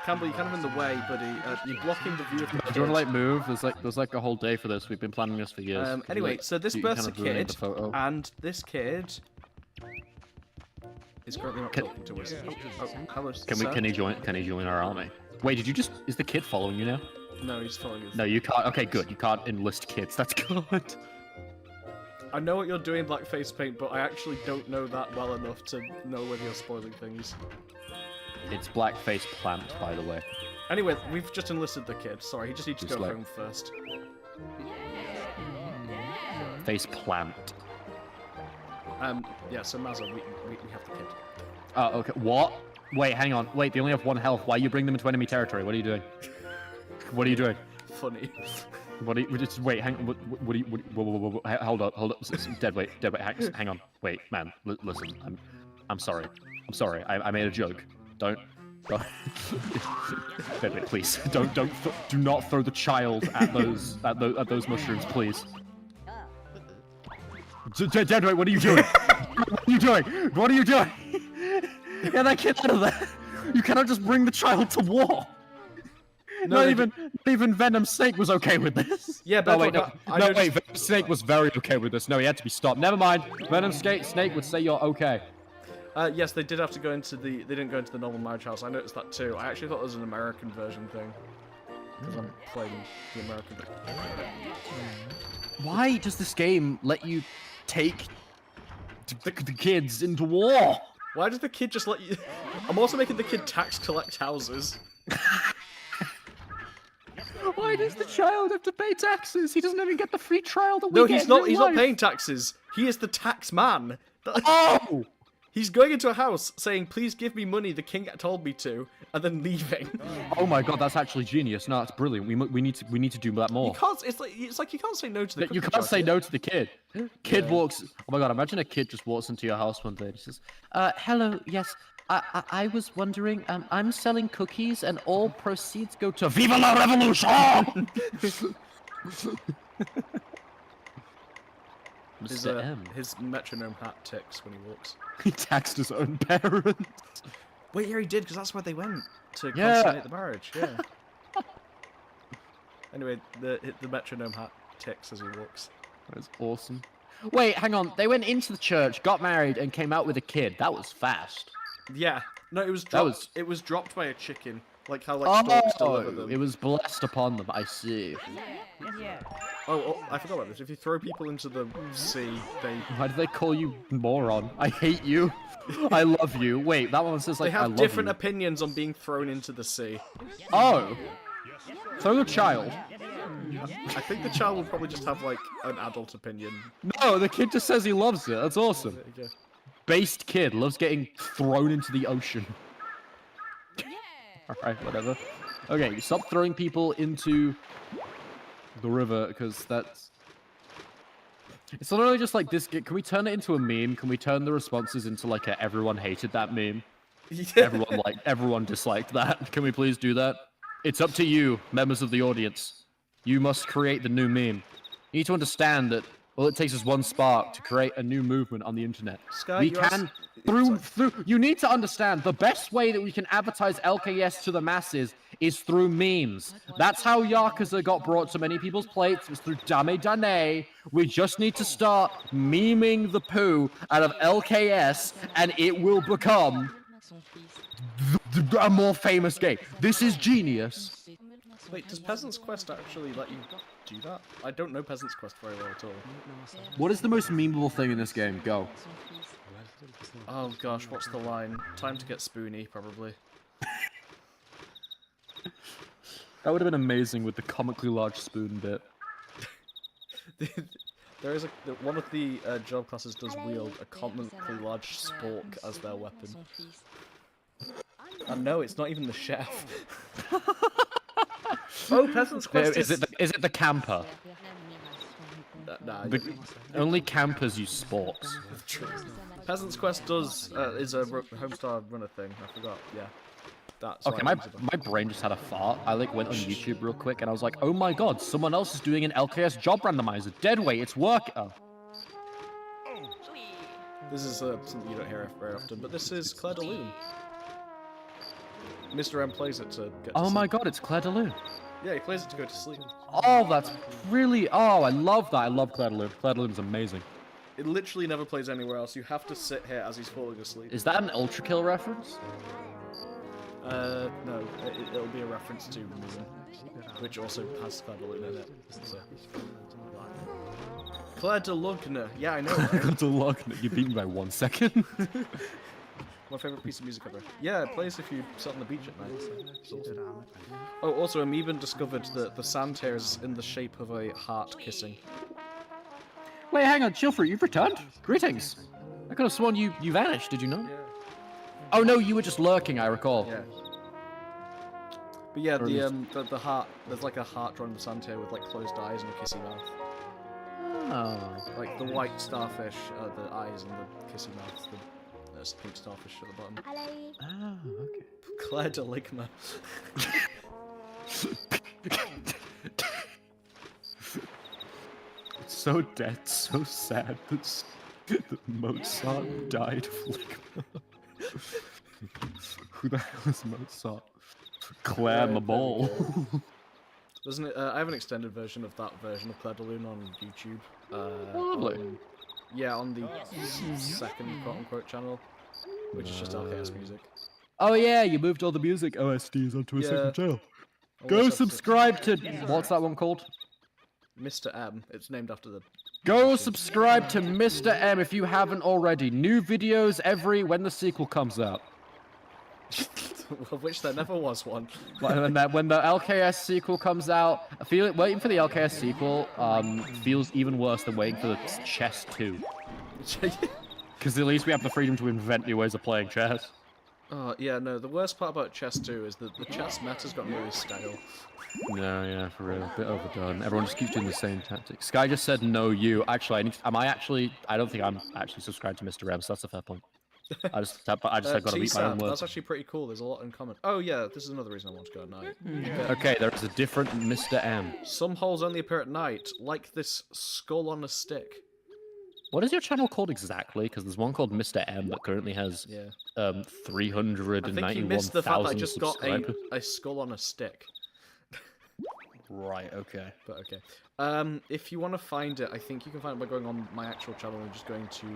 Campbell, you're kind of in the way, buddy. You're blocking the view of the kid. Do you want to move? There's like a whole day for this. We've been planning this for years. Anyway, so this birth's a kid, and this kid is currently not talking to us. Hello, Can he join our army? Wait, is the kid following you now? No, he's following us. No, you can't. Okay, good. You can't enlist kids. That's good. I know what you're doing, Blackface Paint, but I actually don't know that well enough to know whether you're spoiling things. It's Blackface Plant, by the way. Anyway, we've just enlisted the kid. Sorry, he just needs to go home first. Face Plant. Yeah, so Mazza, we have the kid. Oh, okay. What? Wait, hang on. Wait, they only have 1 health. Why you bring them into enemy territory? What are you doing? What are you doing? Funny. What are you? Just wait. Hang. What are you? Whoa, hold up. Dead weight. Hang on. Wait, man. Listen. I'm sorry. I made a joke. Don't. Wait, please. Do not throw the child at those mushrooms, please. Deadweight, what are you doing? What are you doing? Get that kid out of there! You cannot just bring the child to war. No, Not even Venom's Snake was okay with this. Yeah, No, wait, Bedrock, no, I no, know wait. just- Venom Snake was very okay with this. No, he had to be stopped. Never mind. Venom Snake would say you're okay. Yes, they did have to go into the. They didn't go into the normal marriage house. I noticed that too. I actually thought it was an American version thing. Because I'm playing the American version. Why does this game let you take the kids into war? Why does the kid just let you? I'm also making the kid tax collect houses. Why does the child have to pay taxes? He doesn't even get the free trial that we No, get he's in not. real He's not life. paying taxes. He is the tax man. Oh! He's going into a house saying, "Please give me money. The king told me to," and then leaving. Oh my god, that's actually genius. No, that's brilliant. We need to do that You more. can't. It's like you can't say no to the. You cookie can't say jar, no to the kid. Kid walks. Oh my god, imagine a kid just walks into your house one day and says, "Hello, yes, I was wondering. I'm selling cookies, and all proceeds go to Viva la Revolution." His, Mr. M. his metronome hat ticks when he walks. He taxed his own parents. Wait, yeah, he did, because that's where they went to Yeah. consummate the marriage. Yeah. Anyway, the metronome hat ticks as he walks. That's awesome. Wait, hang on. They went into the church, got married, and came out with a kid. That was fast. Yeah. No, it was That dropped. was- It was dropped by a chicken, like how storks deliver Oh, them. it was blessed upon them. I see. Oh, I forgot about this. If you throw people into the sea, they Why do they call you moron? I hate you. I love you. Wait, that one says like they I have love different you. opinions on being thrown into the sea. Oh. Throw the child. I think the child will probably just have like an adult opinion. No, the kid just says he loves it. That's awesome. There you go. Based kid loves getting thrown into the ocean. Alright, whatever. Okay, stop throwing people into the river, because that's... It's not only just like this... Can we turn it into a meme? Can we turn the responses into like a everyone hated that meme? Everyone disliked that. Can we please do that? It's up to you, members of the audience. You must create the new meme. You need to understand that all it takes is one spark to create a new movement on the internet. Sky, We you can through you need to understand the best way that we can advertise LKS to the masses is through memes. That's how Yakuza got brought to many people's plates. It's through Dame Dane. We just need to start memeing the poo out of LKS and it will become a more famous game. This is genius. Wait, does Peasant's Quest actually let you do that? I don't know Peasant's Quest very well at all. What is the most memeable thing in this game? Go. Oh gosh, what's the line? Time to get spoony, probably. That would have been amazing with the comically large spoon bit. There is one of the job classes does wield a comically large spork as their weapon. And no, it's not even the chef. Oh, Peasant's Quest Is it the camper? Nah, Only campers use sporks. true. Peasant's Quest does is a Homestar Runner thing. I forgot. Yeah, that's Okay, my brain just had a fart. I like went on YouTube real quick and I was like, oh my god, someone else is doing an LKS job randomizer. Deadweight, it's work. Oh. This is something you don't hear very often, but this is Claire de Lune. Mr. M plays it to get. Oh to my sleep. god, it's Claire de Lune. Yeah, he plays it to go to sleep. Oh, that's really. Oh, I love that. I love Claire de Lune. Claire de Lune's amazing. It literally never plays anywhere else. You have to sit here as he's falling asleep. Is that an Ultra Kill reference? No, it'll be a reference to Moon, which also has Claire de Lune in it. So. Claire de Lune. Yeah, I know. Right? Got to look. You beat me by 1 second. My favorite piece of music ever. Yeah, it plays if you sit on the beach at night. It's awesome. Oh, also, I'm even discovered that the sand here is in the shape of a heart kissing. Wait, hang on, Chillfruit, you've returned? Greetings. I could have sworn you vanished, did you know? Yeah. Oh no, you were just lurking, I recall. Yeah. But yeah, Or at the heart. There's like a heart drawn in the sand here with like closed eyes and a kissy mouth. Oh. Like the white starfish, the eyes and the kissy mouth. There's pink starfish at the bottom. Oh, okay. Claire de Ligma. It's so dead, so sad that Mozart died of Ligma. Who the hell is Mozart? Claire Mabol. Doesn't it? I have an extended version of that version of Cledaloon on YouTube. Lovely. On the second quote-unquote channel, which is just LKS music. Oh yeah, you moved all the music OSTs onto a Yeah. second channel. All Go this subscribe to what's that one called? Mr. M. It's named after the. Go subscribe to Mr. M if you haven't already. New videos when the sequel comes out. Of which there never was one. When the LKS sequel comes out, waiting for the LKS sequel feels even worse than waiting for the chess 2. Because at least we have the freedom to invent new ways of playing chess. Oh, yeah, no, the worst part about chess 2 is that the chess meta's gotten really stale. No, yeah, for real. A bit overdone. Everyone just keeps doing the same tactics. Sky just said no, you. Actually, I don't think I'm actually subscribed to Mr. M, so that's a fair point. I just have got to beat my own words. That's actually pretty cool. There's a lot in common. Oh, yeah, this is another reason I want to go at night. Okay, there is a different Mr. M. Some holes only appear at night, like this skull on a stick. What is your channel called exactly? Because there's one called Mr. M that currently has Yeah. 391,000 I think you missed the fact that I just got subscribers. a skull on a stick. Right, okay. But okay. If you want to find it, I think you can find it by going on my actual channel and just going to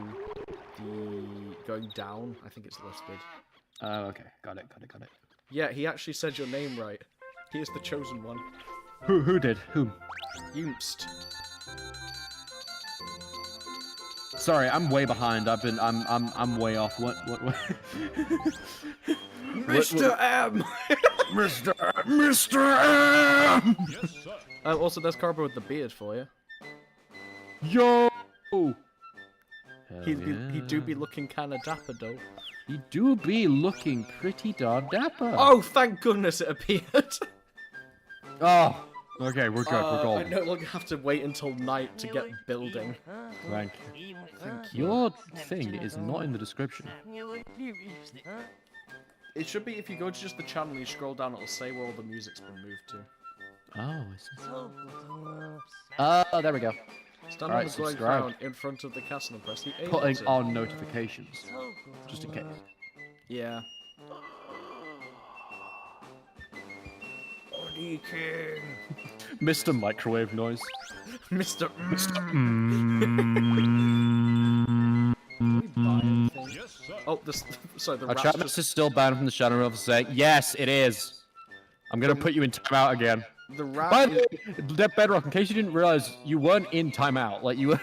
going down. I think it's listed. Oh, okay. Got it. Yeah, he actually said your name right. He is the chosen one. Who did? Whom? Yoomst. Sorry, I'm way behind. I'm way off. What? Mr. M! Mr. M! Yes, sir. Also, there's Carbo with the beard for you. Yo! He do be looking kinda dapper, though. He do be looking pretty darn dapper. Oh, thank goodness it appeared! Oh! Okay, we're good. We're I golden. no longer have to wait until night to get building. Thank you. Your thing is not in the description. It should be if you go to just the channel and you scroll down, it'll say where all the music's been moved to. Oh, I see. There we go. Stand Alright, on the glowing subscribe. crown in front of the castle and press the A Putting button. on notifications. Just in case. Yeah. Odie King. Mr. Microwave Noise. Mr. Yes, sir. Oh, this. Sorry, the Our rat's chat just. message is still banned from the channel of saying, yes, it is. I'm gonna put you in timeout again. The rat. By is- the way, Bedrock, in case you didn't realize, you weren't in timeout. Like you were.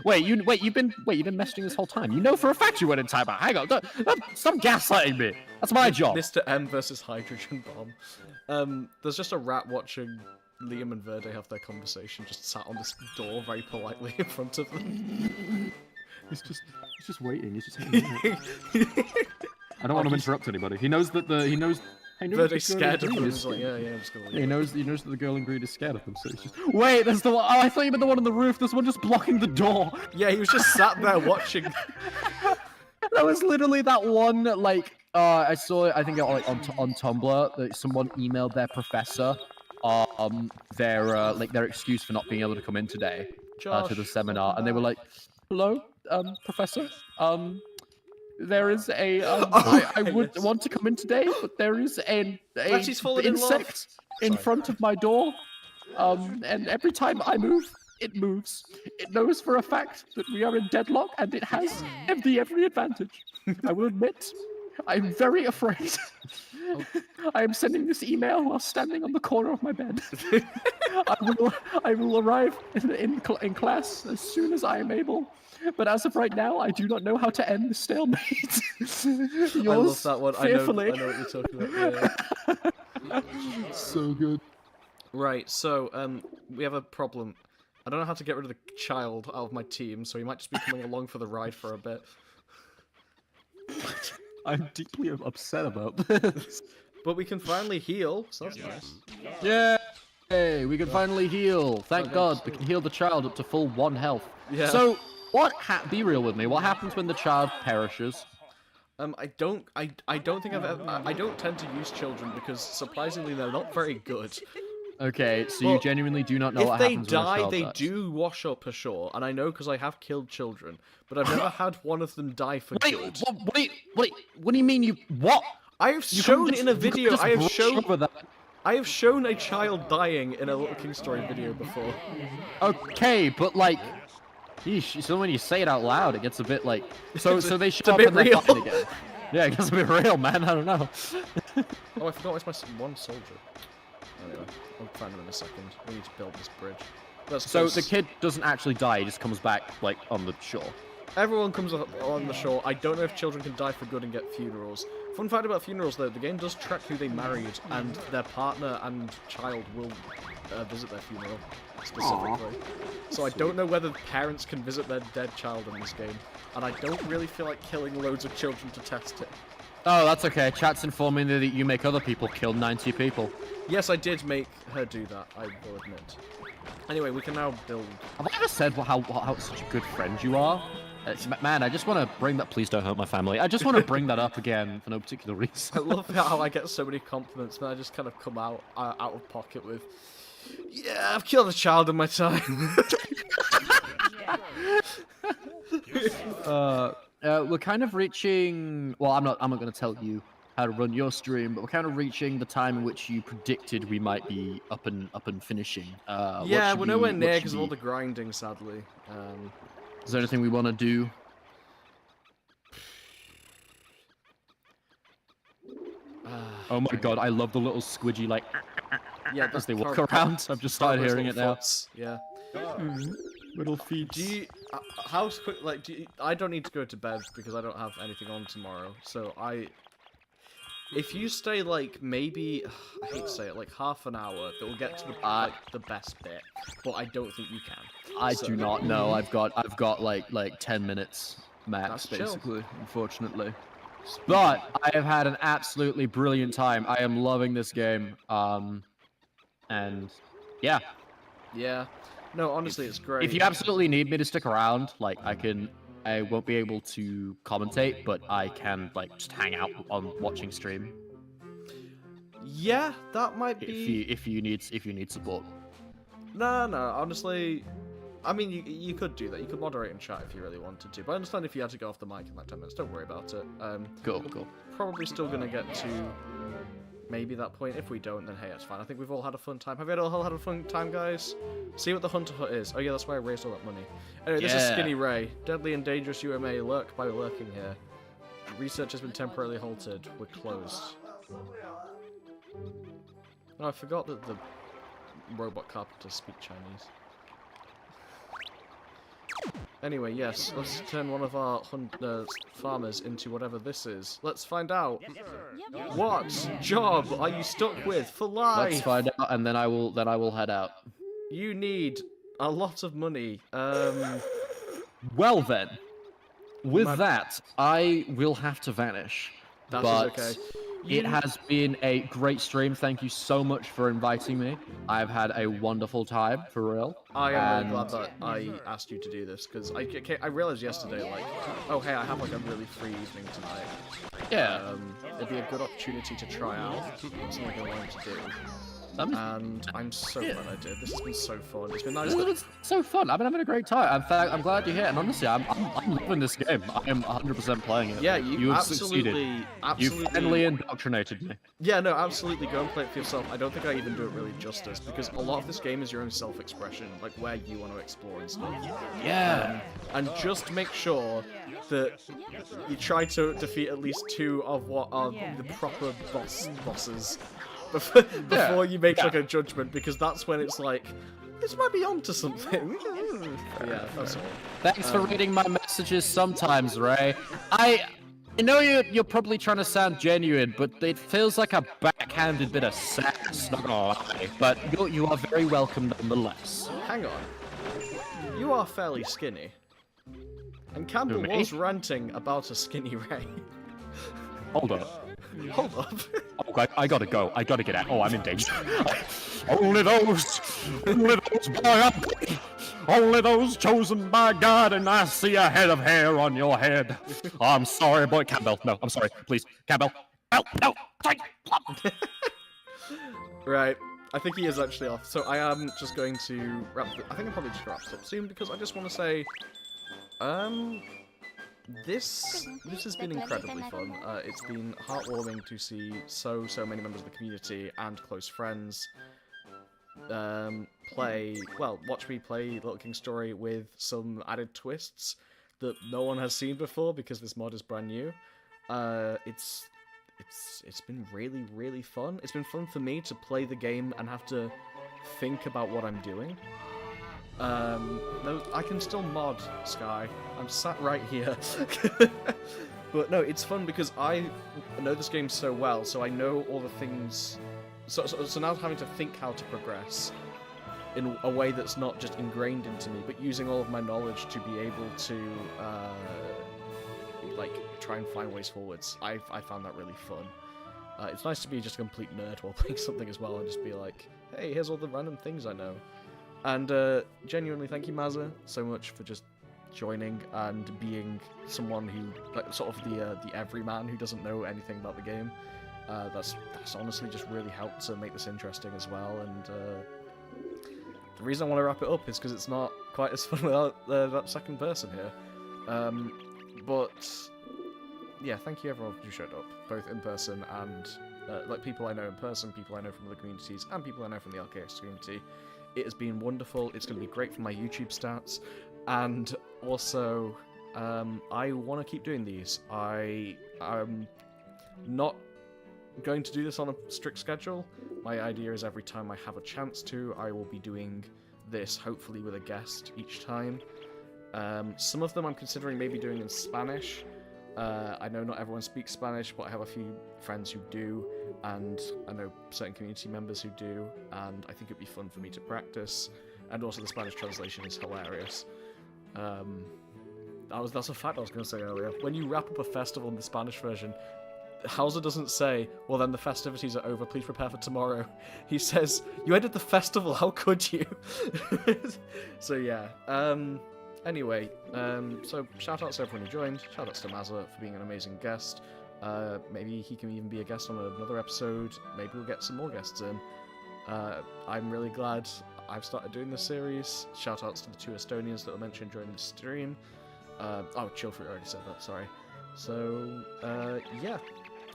You've been messaging this whole time. You know for a fact you went in timeout. Hang on, stop gaslighting me. That's my job. Mr. M versus Hydrogen Bomb. There's just a rat watching Liam and Verde have their conversation, just sat on this door very politely in front of them. He's just waiting. He's just hanging out. I don't want to interrupt anybody. He knows that Verde's scared of them. He's like, yeah, I'm just gonna leave. He knows that the girl in green is scared of them, so he's just... Wait, there's the one... Oh, I thought you meant the one on the roof. There's one just blocking the door. Yeah, he was just sat there watching. That was literally that one, like... I saw it, I think, on Tumblr, that someone emailed their professor their excuse for not being able to come in today to the seminar, and they were like, hello, professor, there is a I would want to come in today, but there is an She's fallen in love. insect in front of my door, and every time I move, it moves. It knows for a fact that we are in deadlock, and it has every advantage. I will admit, I'm very afraid. I am sending this email while standing on the corner of my bed. I will arrive in class as soon as I am able. But as of right now, I do not know how to end the stalemate. Yours, I love that one. fearfully. I know what you're talking about. Yeah. So good. Right, so we have a problem. I don't know how to get rid of the child out of my team, so he might just be coming along for the ride for a bit. I'm deeply upset about this. But we can finally heal, so that's nice. Yay! We can finally heal. Thank God, we can heal the child up to full 1 health. Yeah. So, be real with me. What happens when the child perishes? I don't think I've ever, I don't tend to use children because surprisingly they're not very good. Okay, so Well, you genuinely do not know If what they happens when a die, child they dies. do wash up for sure, and I know because I have killed children, but I've never had one of them die for good. What do you mean you what? I have You shown couldn't in a just- you couldn't video. just I have brush shown. over that. I have shown a child dying in a Little King Story video before. Okay, but like, yeesh, so when you say it out loud, it gets a bit like, so they show a up bit and they're real. fighting again. Yeah, it gets a bit real, man. I don't know. Oh, I forgot it's my one soldier. Anyway, I'll find him in a second. We need to build this bridge. So the kid doesn't actually die; he just comes back like on the shore. Everyone comes up on the shore. I don't know if children can die for good and get funerals. Fun fact about funerals, though, the game does track who they married, and their partner and child will visit their funeral, specifically. So I don't know whether parents can visit their dead child in this game, and I don't really feel like killing loads of children to test it. Oh, that's okay. Chat's informing me that you make other people kill 90 people. Yes, I did make her do that, I will admit. Anyway, we can now build... Have I ever said how such a good friend you are? Man, I just want to bring that. Please don't hurt my family. I just want to bring that up again for no particular reason. I love how I get so many compliments, and I just kind of come out of pocket with, "Yeah, I've killed a child in my time." We're kind of reaching. Well, I'm not going to tell you how to run your stream, but we're kind of reaching the time in which you predicted we might be up and finishing. Yeah, we're nowhere near because of all the grinding, sadly. Is there anything we want to do? Oh my god, I love the little squidgy, like, yeah, as they walk around. I've just started hearing it now. Yeah. Little feet. Do you... how quick... Like, I don't need to go to bed because I don't have anything on tomorrow, so if you stay, like, maybe... I hate to say it, like, half an hour, that will get to the best bit, but I don't think you can. I do not know. I've got like 10 minutes max, That's chill. basically, unfortunately. But I have had an absolutely brilliant time. I am loving this game. And yeah. Yeah. No, honestly, it's great. If you absolutely need me to stick around, like I won't be able to commentate, but I can like just hang out on watching stream. Yeah, that might be. If you need support. No, honestly, I mean, you could do that. You could moderate and chat if you really wanted to. But I understand if you had to go off the mic in like 10 minutes. Don't worry about it. Cool. Probably still gonna get to maybe that point. If we don't, then hey, it's fine. I think we've all had a fun time. Have you all had a fun time, guys? See what the Hunter Hut is. Oh yeah, that's why I raised all that money. Anyway, this is Skinny Ray. Deadly and dangerous you may lurk by lurking here. Research has been temporarily halted. We're closed. Oh, I forgot that the robot carpenters speak Chinese. Anyway, yes, let's turn one of our farmers into whatever this is. Let's find out. What job are you stuck with for life? Let's find out, and then I will head out. You need a lot of money. Well then, with that, I will have to vanish. That but is okay. It has been a great stream. Thank you so much for inviting me. I've had a wonderful time, for real. I am really glad that I asked you to do this, because I realized yesterday, like, oh hey, I have like a really free evening tonight. Yeah. It'd be a good opportunity to try out something I wanted to do. And I'm so glad I did. This has been so fun. It's been nice. It's so fun. I've been having a great time. In fact, I'm glad you're here. And honestly, I'm loving this game. I am 100% playing it. Yeah, you have succeeded. You finally indoctrinated me. Yeah, no, absolutely. Go and play it for yourself. I don't think I even do it really justice, because a lot of this game is your own self-expression, like where you want to explore and stuff. Yeah. And just make sure that you try to defeat at least 2 of what are the proper bosses. Before you make like a judgment, because that's when it's like, this might be onto something. Yeah, that's all. Thanks for reading my messages sometimes, Ray. I know you're probably trying to sound genuine, but it feels like a backhanded bit of sass, not gonna lie. But you are very welcome nonetheless. Hang on. You are fairly skinny. And Campbell Who, me? was ranting about a skinny Ray. Hold up. Hold up. Oh, I gotta go. I gotta get out. Oh, I'm in danger. Only those boy, I'm good. Only those chosen by God, and I see a head of hair on your head. I'm sorry, boy. Campbell, no, I'm sorry. Please, Campbell. No, sorry. Right. I think he is actually off. So I am just going to wrap. I think I'm probably just gonna wrap this up soon, because I just want to say, this has been incredibly fun. It's been heartwarming to see so many members of the community and close friends watch me play Little King Story with some added twists that no one has seen before because this mod is brand new. It's been really fun. It's been fun for me to play the game and have to think about what I'm doing. No, I can still mod, Sky. I'm sat right here. But no, it's fun because I know this game so well, so I know all the things. So now having to think how to progress in a way that's not just ingrained into me, but using all of my knowledge to be able to like try and find ways forwards. I found that really fun. It's nice to be just a complete nerd while playing something as well, and just be like, hey, here's all the random things I know. And genuinely, thank you, Mazza, so much for just joining and being someone who, like, sort of the everyman who doesn't know anything about the game. That's honestly just really helped to make this interesting as well. And the reason I want to wrap it up is because it's not quite as fun without that second person here. But yeah, thank you everyone who showed up, both in person and like people I know in person, people I know from other communities, and people I know from the LKX community. It has been wonderful. It's going to be great for my YouTube stats, and also I want to keep doing these. I'm not going to do this on a strict schedule. My idea is every time I have a chance to, I will be doing this, hopefully with a guest each time. Some of them I'm considering maybe doing in Spanish. I know not everyone speaks Spanish, but I have a few friends who do, and I know certain community members who do, and I think it'd be fun for me to practice. And also the Spanish translation is hilarious. That's a fact I was going to say earlier. When you wrap up a festival in the Spanish version, Hauser doesn't say, well then the festivities are over, please prepare for tomorrow. He says, you ended the festival, how could you? So yeah, anyway, so shoutouts to everyone who joined, shoutouts to Mazza for being an amazing guest. Maybe he can even be a guest on another episode, maybe we'll get some more guests in. I'm really glad I've started doing this series. Shoutouts to the 2 Estonians that were mentioned during the stream. Oh, Chillfruit already said that, sorry. So, yeah.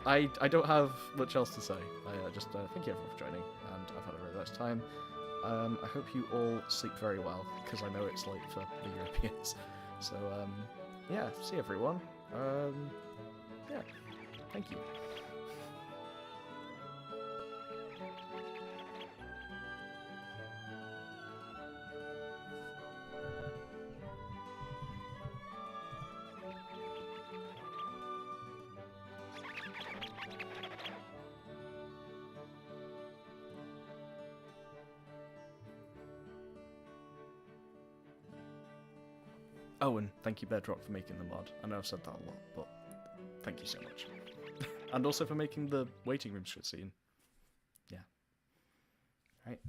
I don't have much else to say. I just thank you everyone for joining, and I've had a really nice time. I hope you all sleep very well, because I know it's late for the Europeans. So, yeah, see everyone. Yeah, thank you. Oh, and thank you, Bedrock, for making the mod. I know I've said that a lot, but thank you so much. And also for making the waiting room scene. Yeah. Right.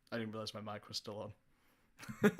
I didn't realize my mic was still on.